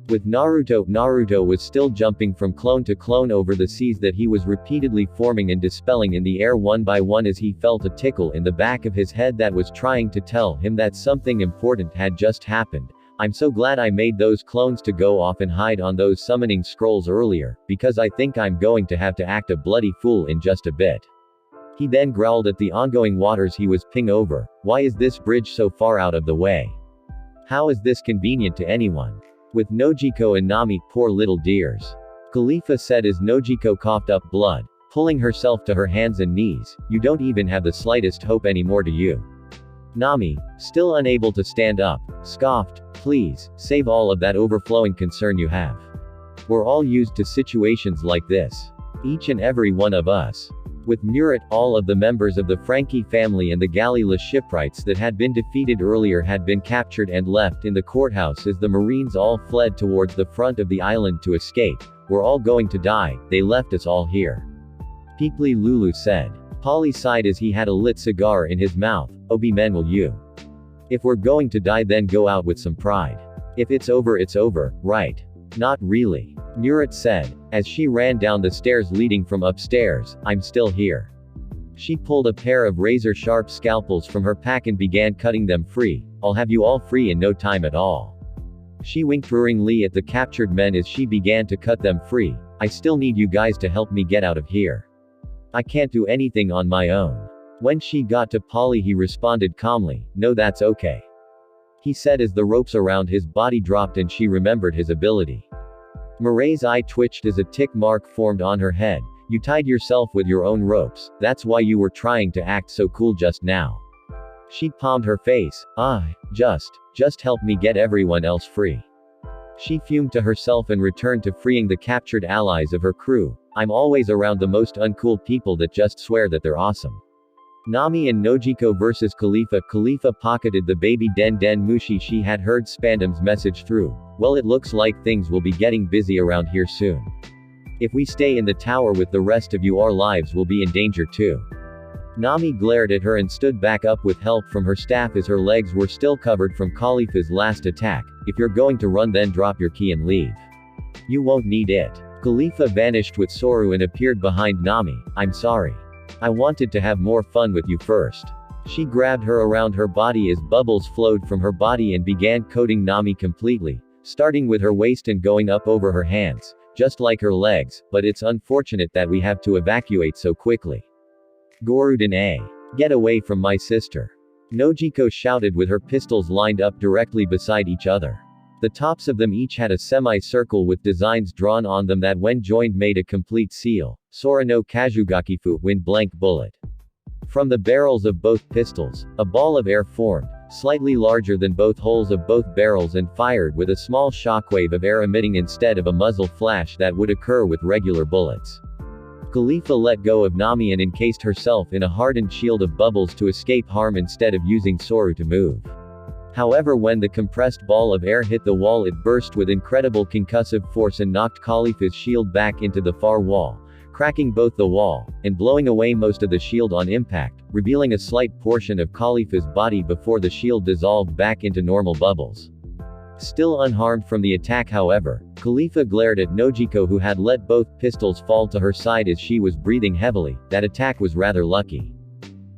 With Naruto was still jumping from clone to clone over the seas that he was repeatedly forming and dispelling in the air one by one as he felt a tickle in the back of his head that was trying to tell him that something important had just happened. I'm so glad I made those clones to go off and hide on those summoning scrolls earlier, because I think I'm going to have to act a bloody fool in just a bit. He then growled at the ongoing waters he was ping over. Why is this bridge so far out of the way? How is this convenient to anyone? With Nojiko and Nami, poor little dears. Khalifa said as Nojiko coughed up blood, pulling herself to her hands and knees. You don't even have the slightest hope anymore, do you? Nami, still unable to stand up, scoffed. Please, save all of that overflowing concern you have. We're all used to situations like this. Each and every one of us. With Murat, all of the members of the Frankie family and the Galila shipwrights that had been defeated earlier had been captured and left in the courthouse as the Marines all fled towards the front of the island to escape. We're all going to die, they left us all here. Peeply Lulu said. Polly sighed as he had a lit cigar in his mouth. Obi men will you? If we're going to die then go out with some pride. If it's over, right? Not really. Murat said, as she ran down the stairs leading from upstairs. I'm still here. She pulled a pair of razor-sharp scalpels from her pack and began cutting them free. I'll have you all free in no time at all. She winked roaringly at the captured men as she began to cut them free. I still need you guys to help me get out of here. I can't do anything on my own. When she got to Polly, he responded calmly, "No, that's okay," he said as the ropes around his body dropped and she remembered his ability. Mirai's eye twitched as a tick mark formed on her head. "You tied yourself with your own ropes, that's why you were trying to act so cool just now." She palmed her face. Just help me get everyone else free." She fumed to herself and returned to freeing the captured allies of her crew. "I'm always around the most uncool people that just swear that they're awesome." Nami and Nojiko versus Khalifa. Khalifa pocketed the baby Den Den Mushi she had heard Spandam's message through. "Well, it looks like things will be getting busy around here soon. If we stay in the tower with the rest of you, our lives will be in danger too." Nami glared at her and stood back up with help from her staff as her legs were still covered from Khalifa's last attack. "If you're going to run, then drop your key and leave. You won't need it." Khalifa vanished with Soru and appeared behind Nami. "I'm sorry. I wanted to have more fun with you first." She grabbed her around her body as bubbles flowed from her body and began coating Nami completely, starting with her waist and going up over her hands, just like her legs, "But it's unfortunate that we have to evacuate so quickly." "Goruden-a. Get away from my sister," Nojiko shouted with her pistols lined up directly beside each other. The tops of them each had a semi-circle with designs drawn on them that when joined made a complete seal. Sora no Kazugakifu, wind blank bullet. From the barrels of both pistols, a ball of air formed, slightly larger than both holes of both barrels and fired with a small shockwave of air emitting instead of a muzzle flash that would occur with regular bullets. Khalifa let go of Nami and encased herself in a hardened shield of bubbles to escape harm instead of using Soru to move. However, when the compressed ball of air hit the wall, it burst with incredible concussive force and knocked Khalifa's shield back into the far wall, cracking both the wall, and blowing away most of the shield on impact, revealing a slight portion of Khalifa's body before the shield dissolved back into normal bubbles. Still unharmed from the attack, however, Khalifa glared at Nojiko, who had let both pistols fall to her side as she was breathing heavily. "That attack was rather lucky.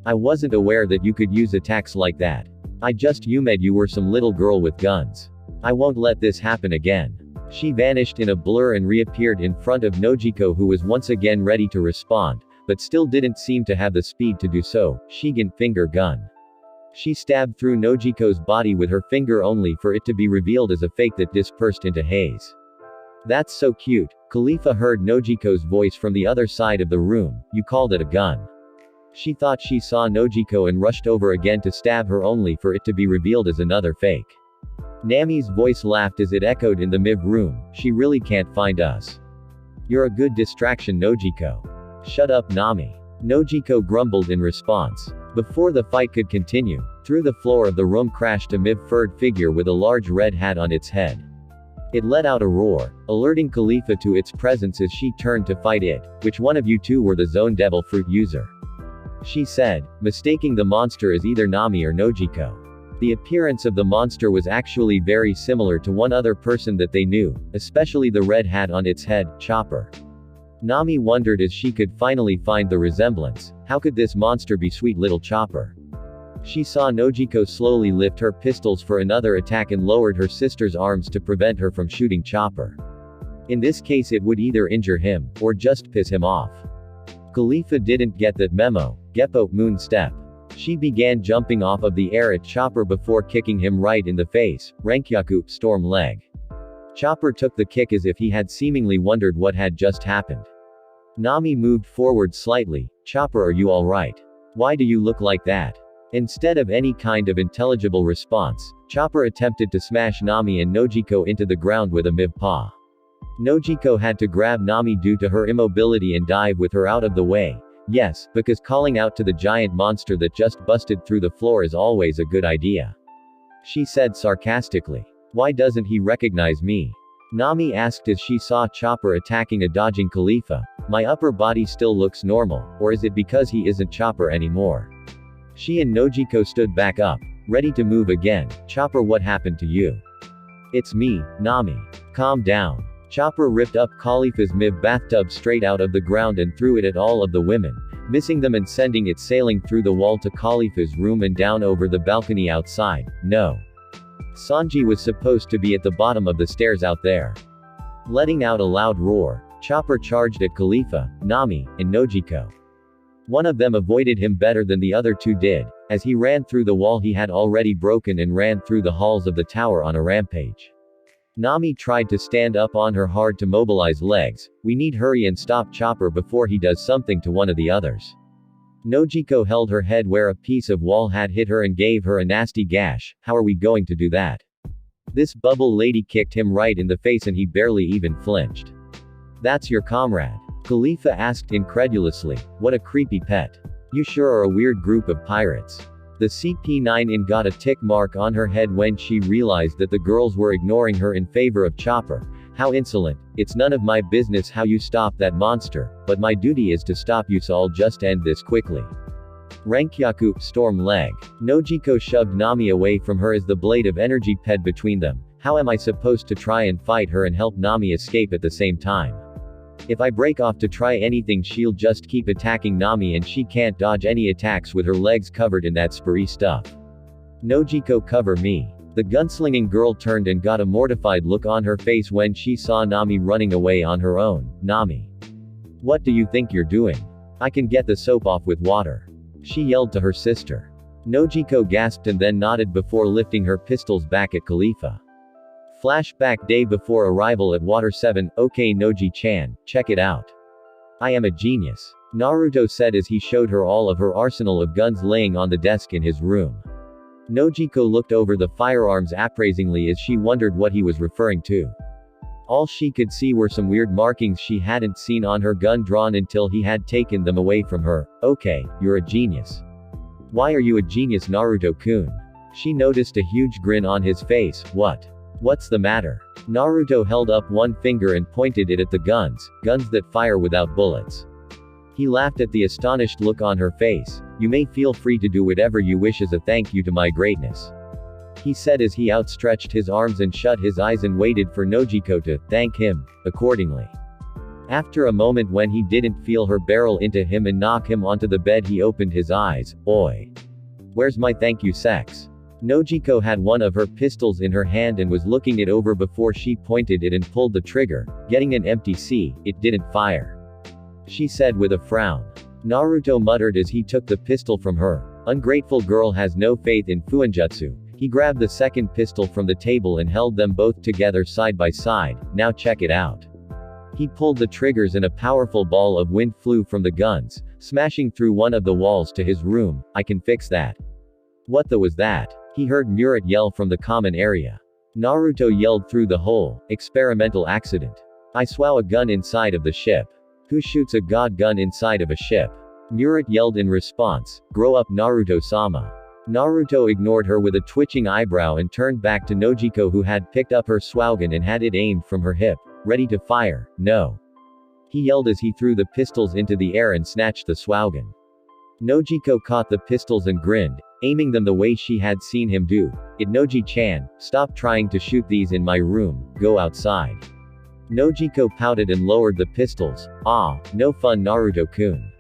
I wasn't aware that you could use attacks like that. I just assumed you were some little girl with guns. I won't let this happen again." She vanished in a blur and reappeared in front of Nojiko, who was once again ready to respond, but still didn't seem to have the speed to do so. Shigen finger gun. She stabbed through Nojiko's body with her finger only for it to be revealed as a fake that dispersed into haze. "That's so cute." Khalifa heard Nojiko's voice from the other side of the room. "You called it a gun." She thought she saw Nojiko and rushed over again to stab her only for it to be revealed as another fake. Nami's voice laughed as it echoed in the MIV room. "She really can't find us. You're a good distraction, Nojiko." "Shut up, Nami." Nojiko grumbled in response. Before the fight could continue, through the floor of the room crashed a MIV-furred figure with a large red hat on its head. It let out a roar, alerting Khalifa to its presence as she turned to fight it. "Which one of you two were the Zone Devil Fruit user?" she said, mistaking the monster as either Nami or Nojiko. The appearance of the monster was actually very similar to one other person that they knew, especially the red hat on its head, Chopper. Nami wondered as she could finally find the resemblance. How could this monster be sweet little Chopper? She saw Nojiko slowly lift her pistols for another attack and lowered her sister's arms to prevent her from shooting Chopper. In this case, it would either injure him, or just piss him off. Khalifa didn't get that memo. Geppo, moon step. She began jumping off of the air at Chopper before kicking him right in the face. Renkyaku, storm leg. Chopper took the kick as if he had seemingly wondered what had just happened. Nami moved forward slightly. "Chopper, are you alright? Why do you look like that?" Instead of any kind of intelligible response, Chopper attempted to smash Nami and Nojiko into the ground with a MIV paw. Nojiko had to grab Nami due to her immobility and dive with her out of the way. Yes, because calling out to the giant monster that just busted through the floor is always a good idea. She said sarcastically. "Why doesn't he recognize me?" Nami asked as she saw Chopper attacking a dodging Khalifa. "My upper body still looks normal, or is it because he isn't Chopper anymore?" She and Nojiko stood back up, ready to move again. "Chopper, what happened to you?" "It's me, Nami. Calm down." Chopper ripped up Khalifa's MIV bathtub straight out of the ground and threw it at all of the women, missing them and sending it sailing through the wall to Khalifa's room and down over the balcony outside. No. Sanji was supposed to be at the bottom of the stairs out there. Letting out a loud roar, Chopper charged at Khalifa, Nami, and Nojiko. One of them avoided him better than the other two did. As he ran through the wall he had already broken and ran through the halls of the tower on a rampage. Nami tried to stand up on her hard to mobilize legs. We need hurry and stop Chopper before he does something to one of the others. Nojiko held her head where a piece of wall had hit her and gave her a nasty gash. How are we going to do that? This bubble lady kicked him right in the face and he barely even flinched. That's your comrade? Khalifa asked incredulously. What a creepy pet. You sure are a weird group of pirates. The CP9 got a tick mark on her head when she realized that the girls were ignoring her in favor of Chopper. How insolent. It's none of my business how you stop that monster, but my duty is to stop you, so I'll just end this quickly. Rankyaku, storm leg. Nojiko shoved Nami away from her as the blade of energy ped between them. How am I supposed to try and fight her and help Nami escape at the same time? If I break off to try anything she'll just keep attacking Nami and she can't dodge any attacks with her legs covered in that spree stuff. Nojiko, cover me. The gunslinging girl turned and got a mortified look on her face when she saw Nami running away on her own. Nami. What do you think you're doing? I can get the soap off with water. She yelled to her sister. Nojiko gasped and then nodded before lifting her pistols back at Khalifa. Flashback day before arrival at Water 7. Okay Noji-chan, check it out. I am a genius. Naruto said as he showed her all of her arsenal of guns laying on the desk in his room. Nojiko looked over the firearms appraisingly as she wondered what he was referring to. All she could see were some weird markings she hadn't seen on her gun drawn until he had taken them away from her. Okay, you're a genius. Why are you a genius, Naruto-kun? She noticed a huge grin on his face. What's the matter? Naruto held up one finger and pointed it at the guns that fire without bullets. He laughed at the astonished look on her face. You may feel free to do whatever you wish as a thank you to my greatness. He said as he outstretched his arms and shut his eyes and waited for Nojiko to thank him accordingly. After a moment when he didn't feel her barrel into him and knock him onto the bed, he opened his eyes. Oi. Where's my thank you sex? Nojiko had one of her pistols in her hand and was looking it over before she pointed it and pulled the trigger, getting an empty C. It didn't fire. She said with a frown. Naruto muttered as he took the pistol from her. Ungrateful girl has no faith in Fuinjutsu. He grabbed the second pistol from the table and held them both together side by side. Now check it out. He pulled the triggers and a powerful ball of wind flew from the guns, smashing through one of the walls to his room. I can fix that. What the was that? He heard Murat yell from the common area. Naruto yelled through the hole. Experimental accident. I swow a gun inside of the ship. Who shoots a god gun inside of a ship? Murat yelled in response. Grow up, Naruto-sama. Naruto ignored her with a twitching eyebrow and turned back to Nojiko, who had picked up her swaugan and had it aimed from her hip. Ready to fire. No. He yelled as he threw the pistols into the air and snatched the swaugan. Nojiko caught the pistols and grinned, aiming them the way she had seen him do. Noji-chan, stop trying to shoot these in my room, go outside. Nojiko pouted and lowered the pistols. Ah, no fun, Naruto-kun.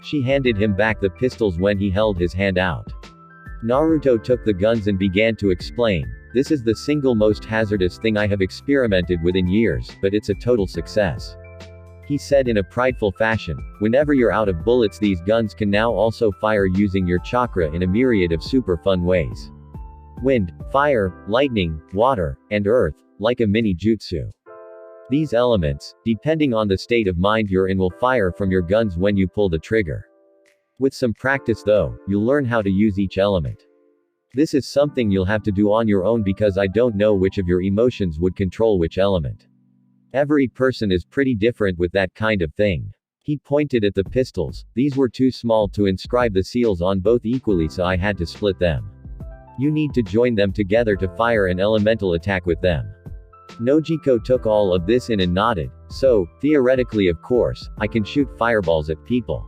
She handed him back the pistols when he held his hand out. Naruto took the guns and began to explain. This is the single most hazardous thing I have experimented with in years, but it's a total success. He said in a prideful fashion. Whenever you're out of bullets, these guns can now also fire using your chakra in a myriad of super fun ways. Wind, fire, lightning, water, and earth, like a mini jutsu. These elements, depending on the state of mind you're in, will fire from your guns when you pull the trigger. With some practice though, you'll learn how to use each element. This is something you'll have to do on your own because I don't know which of your emotions would control which element. Every person is pretty different with that kind of thing. He pointed at the pistols. These were too small to inscribe the seals on both equally, so I had to split them. You need to join them together to fire an elemental attack with them. Nojiko took all of this in and nodded. So, theoretically of course, I can shoot fireballs at people.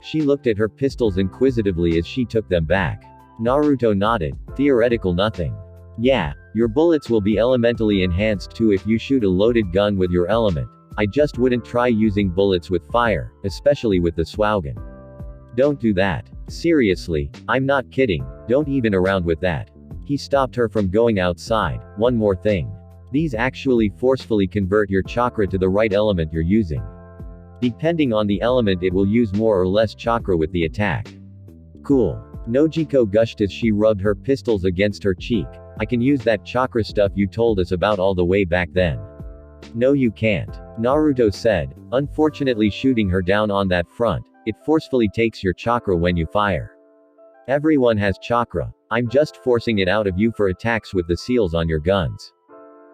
She looked at her pistols inquisitively as she took them back. Naruto nodded. Theoretical nothing. Yeah, your bullets will be elementally enhanced too if you shoot a loaded gun with your element. I just wouldn't try using bullets with fire, especially with the swaugan. Don't do that. Seriously, I'm not kidding, don't even around with that. He stopped her from going outside. One more thing. These actually forcefully convert your chakra to the right element you're using. Depending on the element it will use more or less chakra with the attack. Cool. Nojiko gushed as she rubbed her pistols against her cheek. I can use that chakra stuff you told us about all the way back then. No you can't. Naruto said, unfortunately shooting her down on that front. It forcefully takes your chakra when you fire. Everyone has chakra. I'm just forcing it out of you for attacks with the seals on your guns.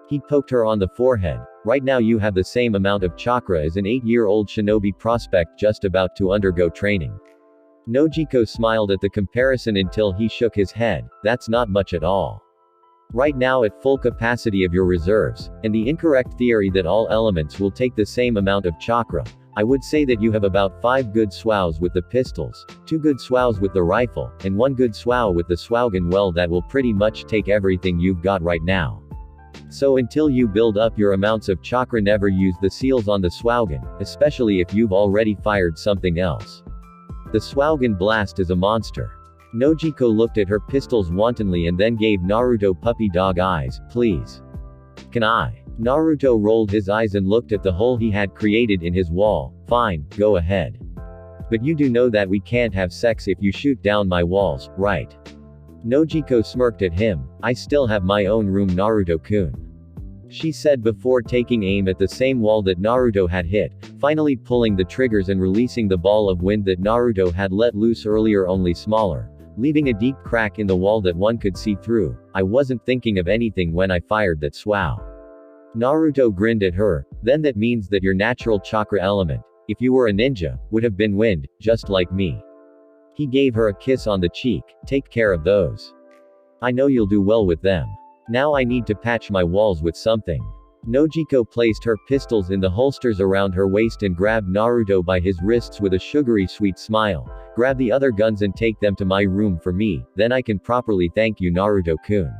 He poked her on the forehead. Right now you have the same amount of chakra as an 8-year-old shinobi prospect just about to undergo training. Nojiko smiled at the comparison until he shook his head. That's not much at all. Right now at full capacity of your reserves, and the incorrect theory that all elements will take the same amount of chakra, I would say that you have about 5 good swaus with the pistols, 2 good swaus with the rifle, and 1 good swau with the swaugen. Well, that will pretty much take everything you've got right now. So until you build up your amounts of chakra, never use the seals on the swaugen, especially if you've already fired something else. The swaugen blast is a monster. Nojiko looked at her pistols wantonly and then gave Naruto puppy dog eyes. Please. Can I? Naruto rolled his eyes and looked at the hole he had created in his wall. Fine, go ahead. But you do know that we can't have sex if you shoot down my walls, right? Nojiko smirked at him. I still have my own room, Naruto-kun. She said before taking aim at the same wall that Naruto had hit, finally pulling the triggers and releasing the ball of wind that Naruto had let loose earlier, only smaller, leaving a deep crack in the wall that one could see through. I wasn't thinking of anything when I fired that swau. Naruto grinned at her. Then that means that your natural chakra element, if you were a ninja, would have been wind, just like me. He gave her a kiss on the cheek. Take care of those. I know you'll do well with them. Now I need to patch my walls with something. Nojiko placed her pistols in the holsters around her waist and grabbed Naruto by his wrists with a sugary sweet smile. Grab the other guns and take them to my room for me, then I can properly thank you, Naruto-kun.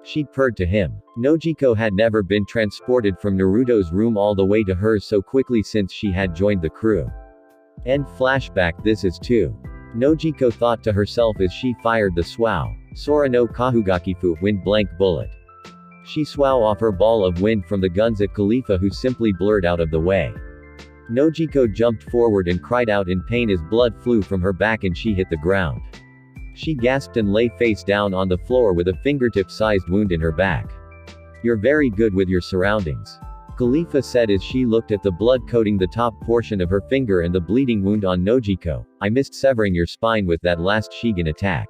She purred to him. Nojiko had never been transported from Naruto's room all the way to hers so quickly since she had joined the crew. End flashback. This is 2. Nojiko thought to herself as she fired the swau. Sora no Kahugakifu, wind blank bullet. She swau off her ball of wind from the guns at Khalifa, who simply blurred out of the way. Nojiko jumped forward and cried out in pain as blood flew from her back and she hit the ground. She gasped and lay face down on the floor with a fingertip-sized wound in her back. You're very good with your surroundings. Khalifa said as she looked at the blood coating the top portion of her finger and the bleeding wound on Nojiko. I missed severing your spine with that last Shigen attack.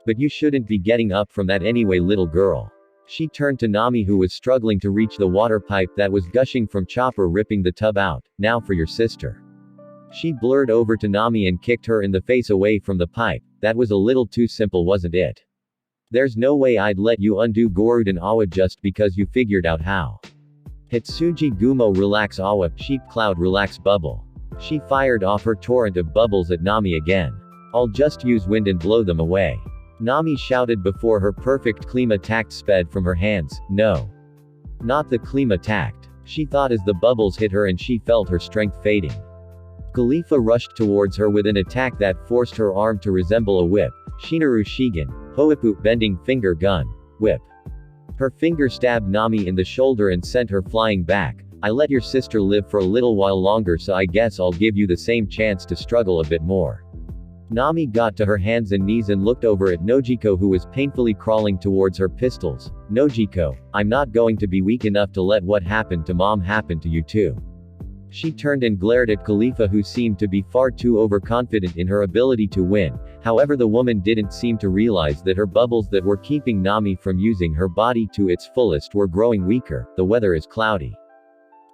But you shouldn't be getting up from that anyway, little girl. She turned to Nami, who was struggling to reach the water pipe that was gushing from Chopper ripping the tub out. Now for your sister. She blurred over to Nami and kicked her in the face away from the pipe. That was a little too simple, wasn't it? There's no way I'd let you undo Goruden Awa just because you figured out how. Hitsuji Gumo relax Awa, sheep cloud relax bubble. She fired off her torrent of bubbles at Nami again. I'll just use wind and blow them away. Nami shouted before her perfect Klima tact sped from her hands. No. Not the Klima tact. She thought as the bubbles hit her and she felt her strength fading. Khalifa rushed towards her with an attack that forced her arm to resemble a whip. Shinaru Shigen. Hoipu, bending finger gun. Whip. Her finger stabbed Nami in the shoulder and sent her flying back. I let your sister live for a little while longer, so I guess I'll give you the same chance to struggle a bit more. Nami got to her hands and knees and looked over at Nojiko, who was painfully crawling towards her pistols. Nojiko, I'm not going to be weak enough to let what happened to Mom happen to you too. She turned and glared at Khalifa, who seemed to be far too overconfident in her ability to win. However, the woman didn't seem to realize that her bubbles that were keeping Nami from using her body to its fullest were growing weaker. The weather is cloudy.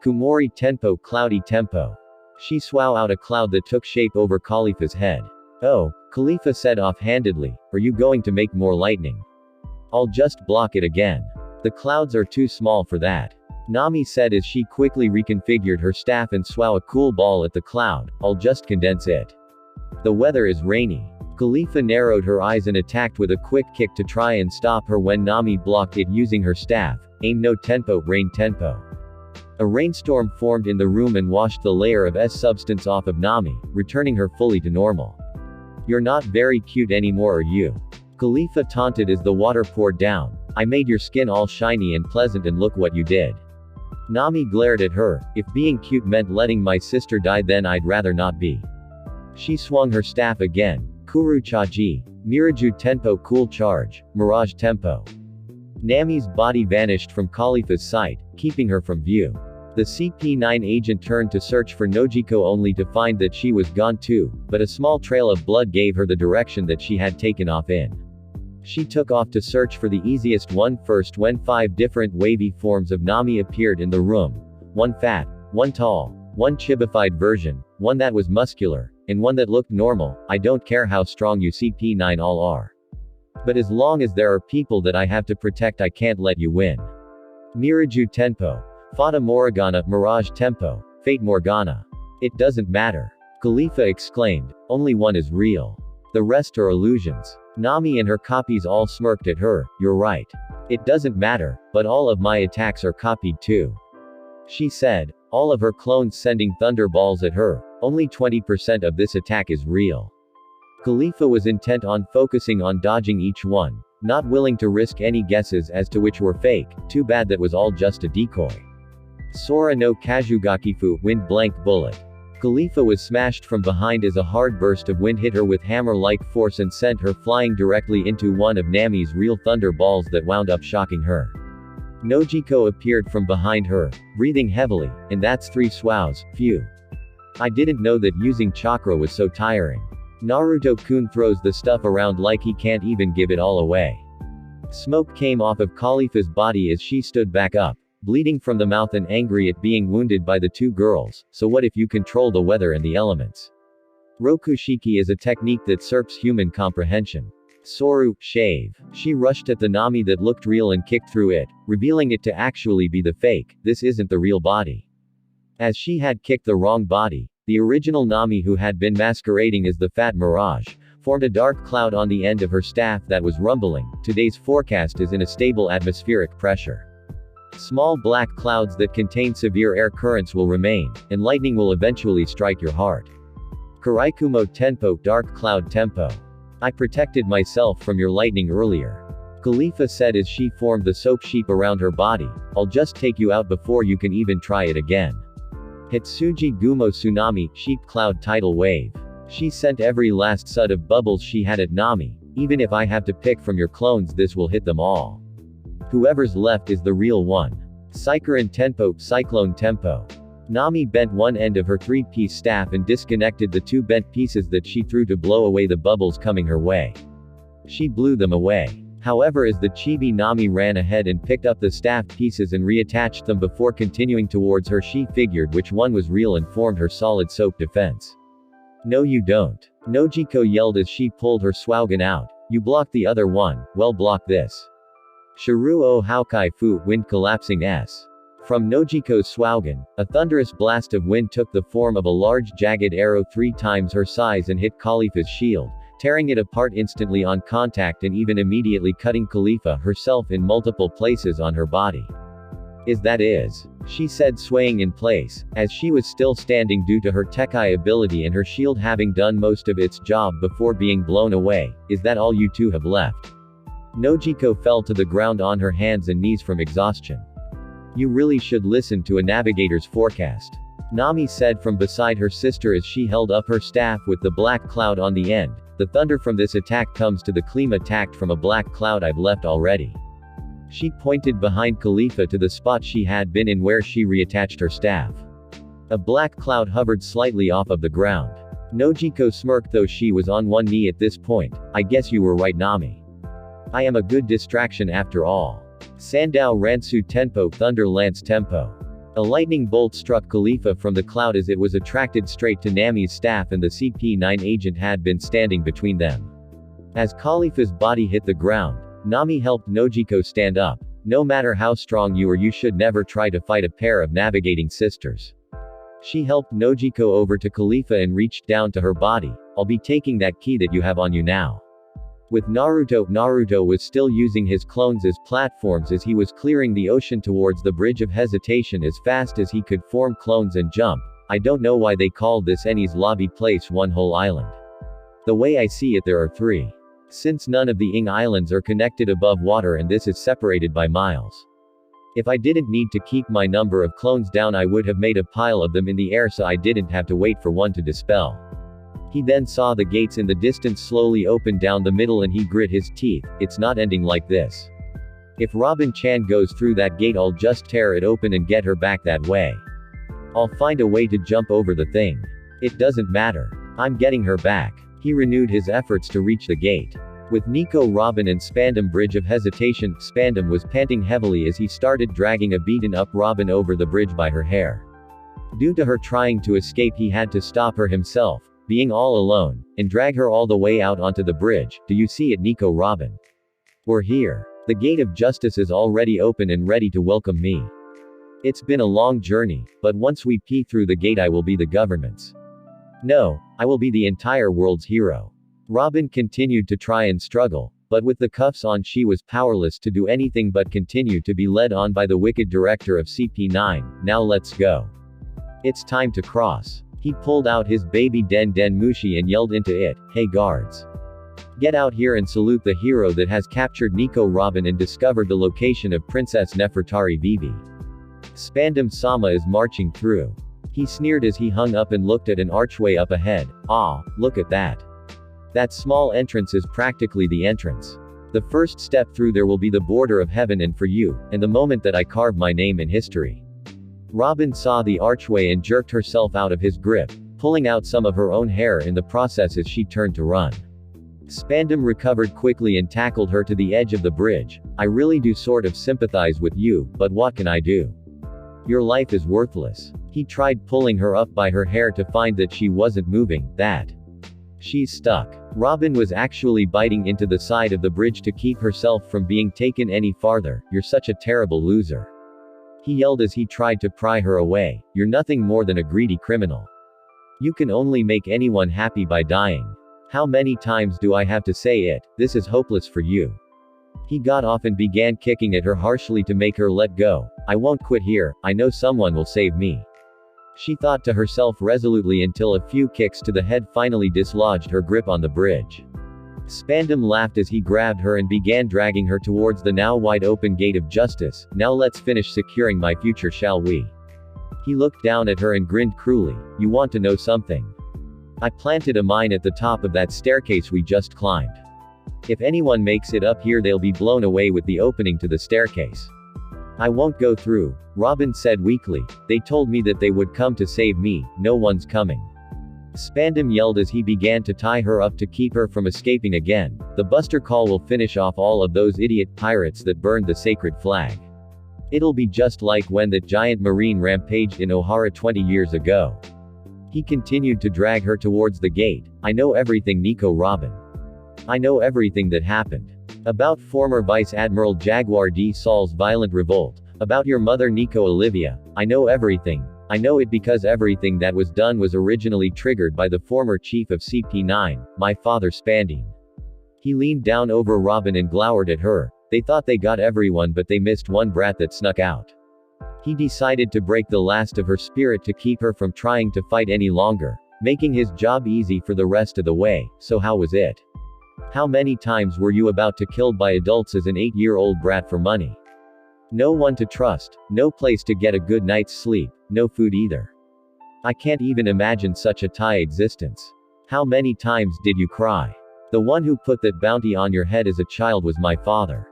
Kumori Tenpo, cloudy tempo. She swau out a cloud that took shape over Khalifa's head. Oh, Khalifa said offhandedly, are you going to make more lightning? I'll just block it again. The clouds are too small for that. Nami said as she quickly reconfigured her staff and swau a cool ball at the cloud. I'll just condense it. The weather is rainy. Khalifa narrowed her eyes and attacked with a quick kick to try and stop her when Nami blocked it using her staff. Aim no tempo, rain tempo. A rainstorm formed in the room and washed the layer of substance off of Nami, returning her fully to normal. You're not very cute anymore, are you? Khalifa taunted as the water poured down. I made your skin all shiny and pleasant and look what you did. Nami glared at her. If being cute meant letting my sister die, then I'd rather not be. She swung her staff again. Kuru Chaji. Miraju Tenpo Cool Charge. Mirage Tempo. Nami's body vanished from Khalifa's sight, keeping her from view. The CP9 agent turned to search for Nojiko only to find that she was gone too, but a small trail of blood gave her the direction that she had taken off in. She took off to search for the easiest one first when 5 different wavy forms of Nami appeared in the room. One fat, one tall, one chibified version, one that was muscular, and one that looked normal. I don't care how strong you CP9 all are. But as long as there are people that I have to protect, I can't let you win. Miraju Tenpo. Fata Morgana, Mirage Tempo, Fate Morgana. It doesn't matter. Khalifa exclaimed. Only one is real. The rest are illusions. Nami and her copies all smirked at her. You're right. It doesn't matter, but all of my attacks are copied too. She said. All of her clones sending thunderballs at her. Only 20% of this attack is real. Khalifa was intent on focusing on dodging each one, not willing to risk any guesses as to which were fake. Too bad that was all just a decoy. Sora no Kazugakifu, wind blank bullet. Khalifa was smashed from behind as a hard burst of wind hit her with hammer-like force and sent her flying directly into one of Nami's real thunder balls that wound up shocking her. Nojiko appeared from behind her, breathing heavily, and that's 3 swows, phew. I didn't know that using chakra was so tiring. Naruto-kun throws the stuff around like he can't even give it all away. Smoke came off of Khalifa's body as she stood back up, bleeding from the mouth and angry at being wounded by the 2 girls. So what if you control the weather and the elements? Rokushiki is a technique that surps human comprehension. Soru, shave. She rushed at the Nami that looked real and kicked through it, revealing it to actually be the fake. This isn't the real body. As she had kicked the wrong body, the original Nami, who had been masquerading as the fat Mirage, formed a dark cloud on the end of her staff that was rumbling. Today's forecast is in a stable atmospheric pressure. Small black clouds that contain severe air currents will remain, and lightning will eventually strike your heart. Karaikumo Tenpo, Dark Cloud Tempo. I protected myself from your lightning earlier. Khalifa said as she formed the soap sheep around her body. I'll just take you out before you can even try it again. Hitsuji Gumo Tsunami, Sheep Cloud Tidal Wave. She sent every last sud of bubbles she had at Nami. Even if I have to pick from your clones, this will hit them all. Whoever's left is the real one. Psychoran Tenpo, Cyclone Tempo. Nami bent one end of her 3-piece staff and disconnected the 2 bent pieces that she threw to blow away the bubbles coming her way. She blew them away. However, as the chibi Nami ran ahead and picked up the staff pieces and reattached them before continuing towards her, she figured which one was real and formed her solid soap defense. No you don't. Nojiko yelled as she pulled her swaugen out. You blocked the other one, well block this. Shiru o Haukai Fu, wind collapsing S. From Nojiko's swaugen, a thunderous blast of wind took the form of a large jagged arrow 3 times her size and hit Khalifa's shield, tearing it apart instantly on contact and even immediately cutting Khalifa herself in multiple places on her body. Is that is? She said, swaying in place, as she was still standing due to her Tekai ability and her shield having done most of its job before being blown away. Is that all you 2 have left? Nojiko fell to the ground on her hands and knees from exhaustion. You really should listen to a navigator's forecast. Nami said from beside her sister as she held up her staff with the black cloud on the end. The thunder from this attack comes to the Klima attacked from a black cloud I've left already. She pointed behind Khalifa to the spot she had been in where she reattached her staff. A black cloud hovered slightly off of the ground. Nojiko smirked, though she was on one knee at this point. I guess you were right, Nami. I am a good distraction after all. Sandao Ransu Tenpo, Thunder Lance Tempo. A lightning bolt struck Khalifa from the cloud as it was attracted straight to Nami's staff, and the CP9 agent had been standing between them. As Khalifa's body hit the ground, Nami helped Nojiko stand up. No matter how strong you are, you should never try to fight a pair of navigating sisters. She helped Nojiko over to Khalifa and reached down to her body. I'll be taking that key that you have on you now. With Naruto was still using his clones as platforms as he was clearing the ocean towards the Bridge of Hesitation as fast as he could form clones and jump. I don't know why they called this Enies lobby place one whole island. The way I see it, there are 3. Since none of the Ing Islands are connected above water and this is separated by miles. If I didn't need to keep my number of clones down, I would have made a pile of them in the air so I didn't have to wait for one to dispel. He then saw the gates in the distance slowly open down the middle and he grit his teeth. It's not ending like this. If Robin-chan goes through that gate, I'll just tear it open and get her back that way. I'll find a way to jump over the thing. It doesn't matter. I'm getting her back. He renewed his efforts to reach the gate. With Nico, Robin and Spandam bridge of hesitation, Spandam was panting heavily as he started dragging a beaten-up Robin over the bridge by her hair. Due to her trying to escape, he had to stop her himself, being all alone, and drag her all the way out onto the bridge. Do you see it, Nico? Robin? We're here. The gate of justice is already open and ready to welcome me. It's been a long journey, but once we pee through the gate, I will be the government's. No, I will be the entire world's hero. Robin continued to try and struggle, but with the cuffs on she was powerless to do anything but continue to be led on by the wicked director of CP9. Now let's go. It's time to cross. He pulled out his baby Den Den Mushi and yelled into it, "Hey guards. Get out here and salute the hero that has captured Nico, Robin and discovered the location of Princess Nefertari Vivi." Spandam Sama is marching through. He sneered as he hung up and looked at an archway up ahead. Ah, look at that. That small entrance is practically the entrance. The first step through there will be the border of heaven and for you, and the moment that I carve my name in history. Robin saw the archway and jerked herself out of his grip, pulling out some of her own hair in the process as she turned to run. Spandam recovered quickly and tackled her to the edge of the bridge. I really do sort of sympathize with you, but what can I do? Your life is worthless. He tried pulling her up by her hair to find that she wasn't moving, that she's stuck. Robin was actually biting into the side of the bridge to keep herself from being taken any farther. You're such a terrible loser. He yelled as he tried to pry her away. You're nothing more than a greedy criminal. You can only make anyone happy by dying. How many times do I have to say it? This is hopeless for you. He got off and began kicking at her harshly to make her let go. I won't quit here. I know someone will save me. She thought to herself resolutely until a few kicks to the head finally dislodged her grip on the bridge. Spandam laughed as he grabbed her and began dragging her towards the now wide open gate of justice. Now let's finish securing my future, shall we? He looked down at her and grinned cruelly. You want to know something? I planted a mine at the top of that staircase we just climbed. If anyone makes it up here, they'll be blown away with the opening to the staircase. I won't go through, Robin said weakly. They told me that they would come to save me. No one's coming. Spandam yelled as he began to tie her up to keep her from escaping again. The Buster Call will finish off all of those idiot pirates that burned the sacred flag. It'll be just like when that giant marine rampaged in Ohara 20 years ago. He continued to drag her towards the gate. I know everything, Nico. Robin. I know everything that happened. About former Vice Admiral Jaguar D. Saul's violent revolt. About your mother, Nico Olivia. I know everything. I know it because everything that was done was originally triggered by the former chief of CP9, my father Spandine. He leaned down over Robin and glowered at her. They thought they got everyone, but they missed one brat that snuck out. He decided to break the last of her spirit to keep her from trying to fight any longer, making his job easy for the rest of the way. So how was it? How many times were you about to killed by adults as an 8-year-old brat for money? No one to trust, no place to get a good night's sleep, no food either. I can't even imagine such a Thai existence. How many times did you cry? The one who put that bounty on your head as a child was my father.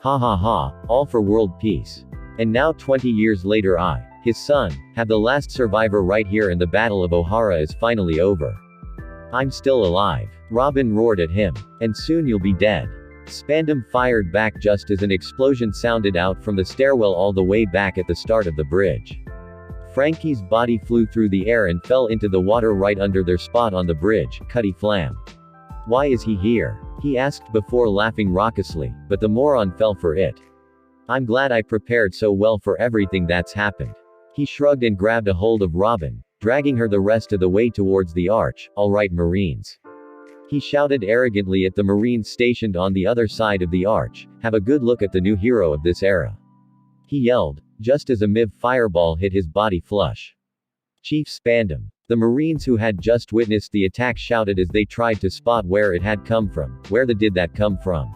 Ha ha ha, all for world peace. And now 20 years later I, his son, have the last survivor right here and the Battle of Ohara is finally over. I'm still alive. Robin roared at him. And soon you'll be dead. Spandam fired back just as an explosion sounded out from the stairwell all the way back at the start of the bridge. Frankie's body flew through the air and fell into the water right under their spot on the bridge. Cutty Flam. Why is he here? He asked before laughing raucously, but the moron fell for it. I'm glad I prepared so well for everything that's happened. He shrugged and grabbed a hold of Robin, dragging her the rest of the way towards the arch. All right, Marines. He shouted arrogantly at the Marines stationed on the other side of the arch. Have a good look at the new hero of this era. He yelled, just as a MIV fireball hit his body flush. Chief Spandam. The Marines who had just witnessed the attack shouted as they tried to spot where it had come from. Where the did that come from?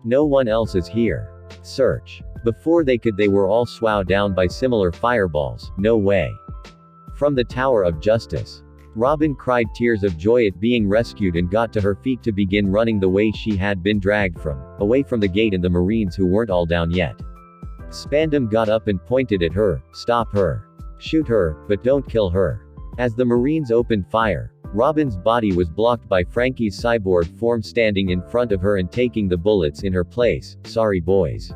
No one else is here. Search. Before they were all swowed down by similar fireballs. No way. From the Tower of Justice. Robin cried tears of joy at being rescued and got to her feet to begin running the way she had been dragged from, away from the gate and the Marines who weren't all down yet. Spandam got up and pointed at her. Stop her. Shoot her, but don't kill her. As the Marines opened fire, Robin's body was blocked by Frankie's cyborg form standing in front of her and taking the bullets in her place. Sorry boys.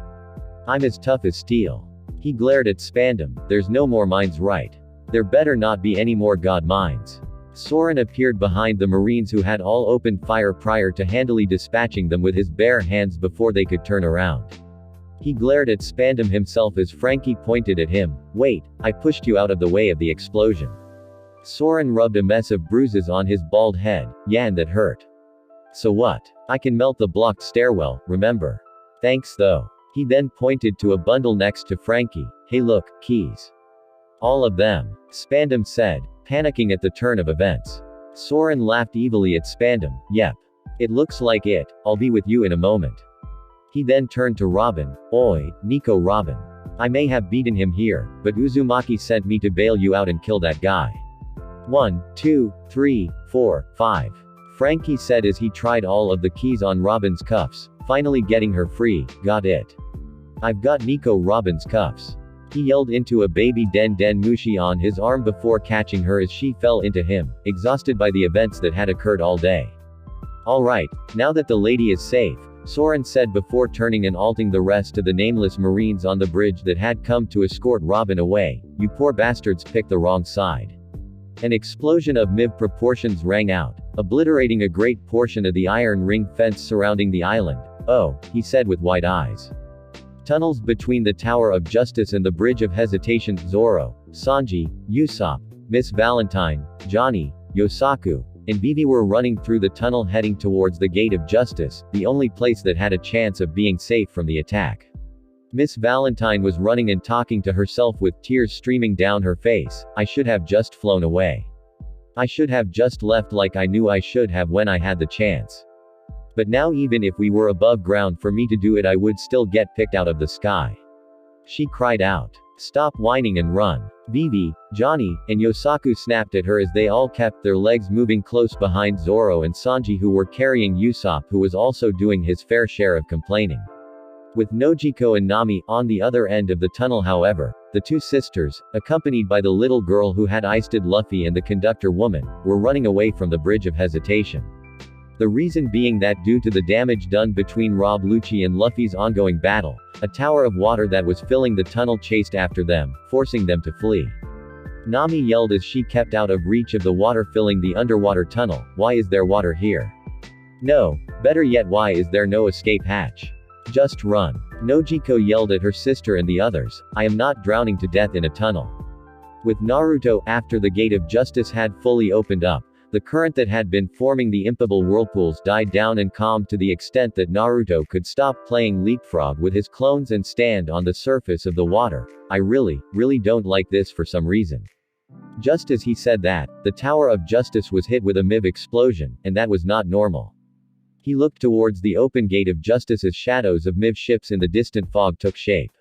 I'm as tough as steel. He glared at Spandam. There's no more mines, right? There better not be any more god mines. Soren appeared behind the Marines who had all opened fire prior to handily dispatching them with his bare hands before they could turn around. He glared at Spandam himself as Frankie pointed at him. Wait, I pushed you out of the way of the explosion. Soren rubbed a mess of bruises on his bald head. Yan, that hurt. So what? I can melt the blocked stairwell, remember? Thanks though. He then pointed to a bundle next to Frankie. Hey look, keys. All of them. Spandam said, panicking at the turn of events. Soren laughed evilly at Spandam. Yep. It looks like it. I'll be with you in a moment. He then turned to Robin. Oi, Nico Robin. I may have beaten him here, but Uzumaki sent me to bail you out and kill that guy. 1, 2, 3, 4, 5. Frankie said as he tried all of the keys on Robin's cuffs, finally getting her free. Got it. I've got Nico Robin's cuffs. He yelled into a baby Den Den Mushi on his arm before catching her as she fell into him, exhausted by the events that had occurred all day. Alright, now that the lady is safe, Soren said before turning and alting the rest of the nameless Marines on the bridge that had come to escort Robin away. You poor bastards picked the wrong side. An explosion of MIV proportions rang out, obliterating a great portion of the iron ring fence surrounding the island. Oh, he said with wide eyes. Tunnels between the Tower of Justice and the Bridge of Hesitation. Zoro, Sanji, Usopp, Miss Valentine, Johnny, Yosaku, and Vivi were running through the tunnel heading towards the Gate of Justice, the only place that had a chance of being safe from the attack. Miss Valentine was running and talking to herself with tears streaming down her face. I should have just flown away. I should have just left like I knew I should have when I had the chance. But now even if we were above ground for me to do it I would still get picked out of the sky. She cried out. Stop whining and run. Vivi, Johnny, and Yosaku snapped at her as they all kept their legs moving close behind Zoro and Sanji who were carrying Usopp who was also doing his fair share of complaining. With Nojiko and Nami on the other end of the tunnel however, the two sisters, accompanied by the little girl who had iced Luffy and the conductor woman, were running away from the Bridge of Hesitation. The reason being that due to the damage done between Rob Lucci and Luffy's ongoing battle, a tower of water that was filling the tunnel chased after them, forcing them to flee. Nami yelled as she kept out of reach of the water filling the underwater tunnel. Why is there water here? No, better yet why is there no escape hatch? Just run. Nojiko yelled at her sister and the others. I am not drowning to death in a tunnel. With Naruto, after the Gate of Justice had fully opened up, the current that had been forming the impable whirlpools died down and calmed to the extent that Naruto could stop playing leapfrog with his clones and stand on the surface of the water. I really don't like this for some reason. Just as he said that, the Tower of Justice was hit with a MIV explosion, and that was not normal. He looked towards the open Gate of Justice as shadows of MIV ships in the distant fog took shape.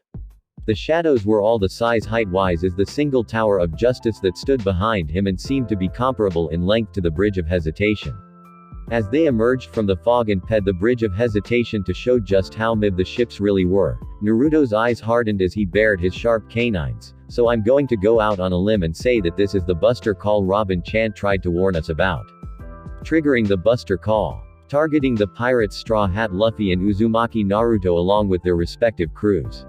The shadows were all the size height-wise as the single Tower of Justice that stood behind him and seemed to be comparable in length to the Bridge of Hesitation. As they emerged from the fog and ped the Bridge of Hesitation to show just how MIV the ships really were, Naruto's eyes hardened as he bared his sharp canines. So I'm going to go out on a limb and say that this is the Buster Call Robin-chan tried to warn us about. Triggering the Buster Call. Targeting the pirates Straw Hat Luffy and Uzumaki Naruto along with their respective crews.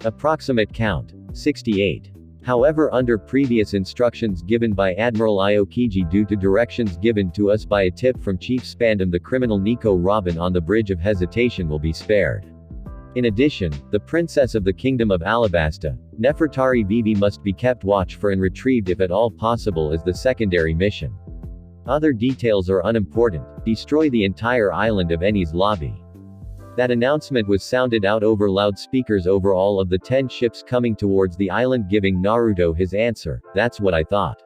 Approximate count, 68. However, under previous instructions given by Admiral Aokiji due to directions given to us by a tip from Chief Spandam, the criminal Nico Robin on the Bridge of Hesitation will be spared. In addition, the Princess of the Kingdom of Alabasta, Nefertari Vivi must be kept watch for and retrieved if at all possible as the secondary mission. Other details are unimportant. Destroy the entire island of Enies Lobby. That announcement was sounded out over loudspeakers over all of the 10 ships coming towards the island, giving Naruto his answer. That's what I thought.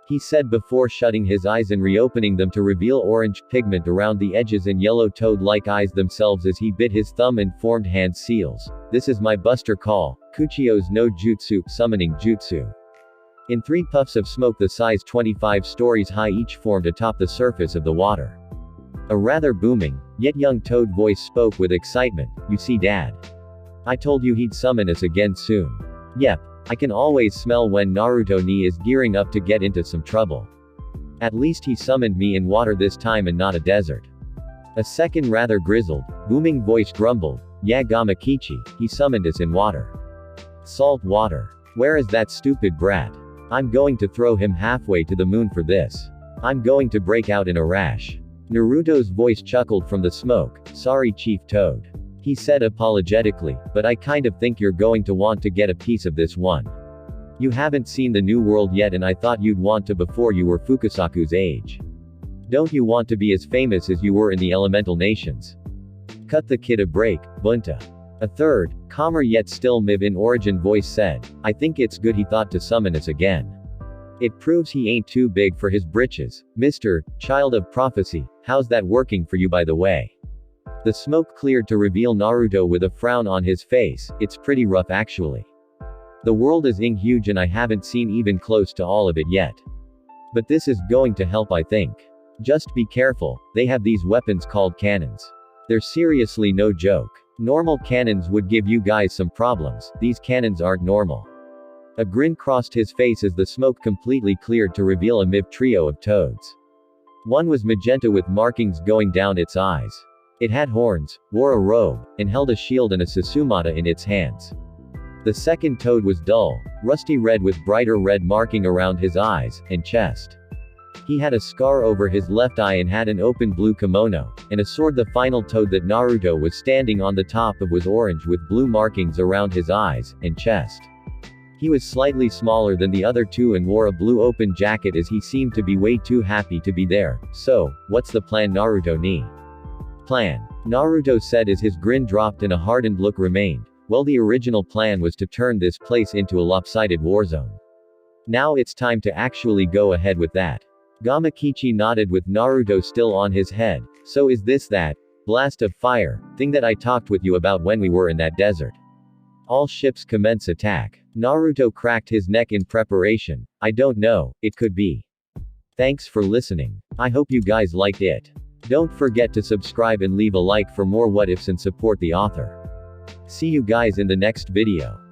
he said before shutting his eyes and reopening them to reveal orange pigment around the edges and yellow toad-like eyes themselves as he bit his thumb and formed hand seals. This is my Buster Call, Kuchio's no Jutsu, summoning Jutsu. In 3 puffs of smoke the size 25 stories high each formed atop the surface of the water. A rather booming, yet young toad voice spoke with excitement. You see Dad? I told you he'd summon us again soon. Yep. I can always smell when Naruto ni is gearing up to get into some trouble. At least he summoned me in water this time and not a desert. A second rather grizzled, booming voice grumbled, yeah Gamakichi, he summoned us in water. Salt water. Where is that stupid brat? I'm going to throw him halfway to the moon for this. I'm going to break out in a rash. Naruto's voice chuckled from the smoke. Sorry Chief Toad. He said apologetically, but I kind of think you're going to want to get a piece of this one. You haven't seen the new world yet and I thought you'd want to before you were Fukusaku's age. Don't you want to be as famous as you were in the elemental nations? Cut the kid a break, Bunta. A third, calmer yet still Mib in origin voice said, I think it's good he thought to summon us again. It proves he ain't too big for his britches, Mr. Child of Prophecy. How's that working for you by the way? The smoke cleared to reveal Naruto with a frown on his face. It's pretty rough actually. The world is huge and I haven't seen even close to all of it yet. But this is going to help I think. Just be careful, they have these weapons called cannons. They're seriously no joke. Normal cannons would give you guys some problems, these cannons aren't normal. A grin crossed his face as the smoke completely cleared to reveal a Mib trio of toads. One was magenta with markings going down its eyes. It had horns, wore a robe, and held a shield and a Susumata in its hands. The second toad was dull, rusty red with brighter red marking around his eyes and chest. He had a scar over his left eye and had an open blue kimono, and a sword. The final toad that Naruto was standing on the top of was orange with blue markings around his eyes and chest. He was slightly smaller than the other two and wore a blue open jacket as he seemed to be way too happy to be there. So, what's the plan Naruto ni? Plan. Naruto said as his grin dropped and a hardened look remained. Well, the original plan was to turn this place into a lopsided warzone. Now it's time to actually go ahead with that. Gamakichi nodded with Naruto still on his head. So is this that blast of fire thing that I talked with you about when we were in that desert? All ships commence attack. Naruto cracked his neck in preparation. I don't know, it could be. Thanks for listening. I hope you guys liked it. Don't forget to subscribe and leave a like for more what ifs and support the author. See you guys in the next video.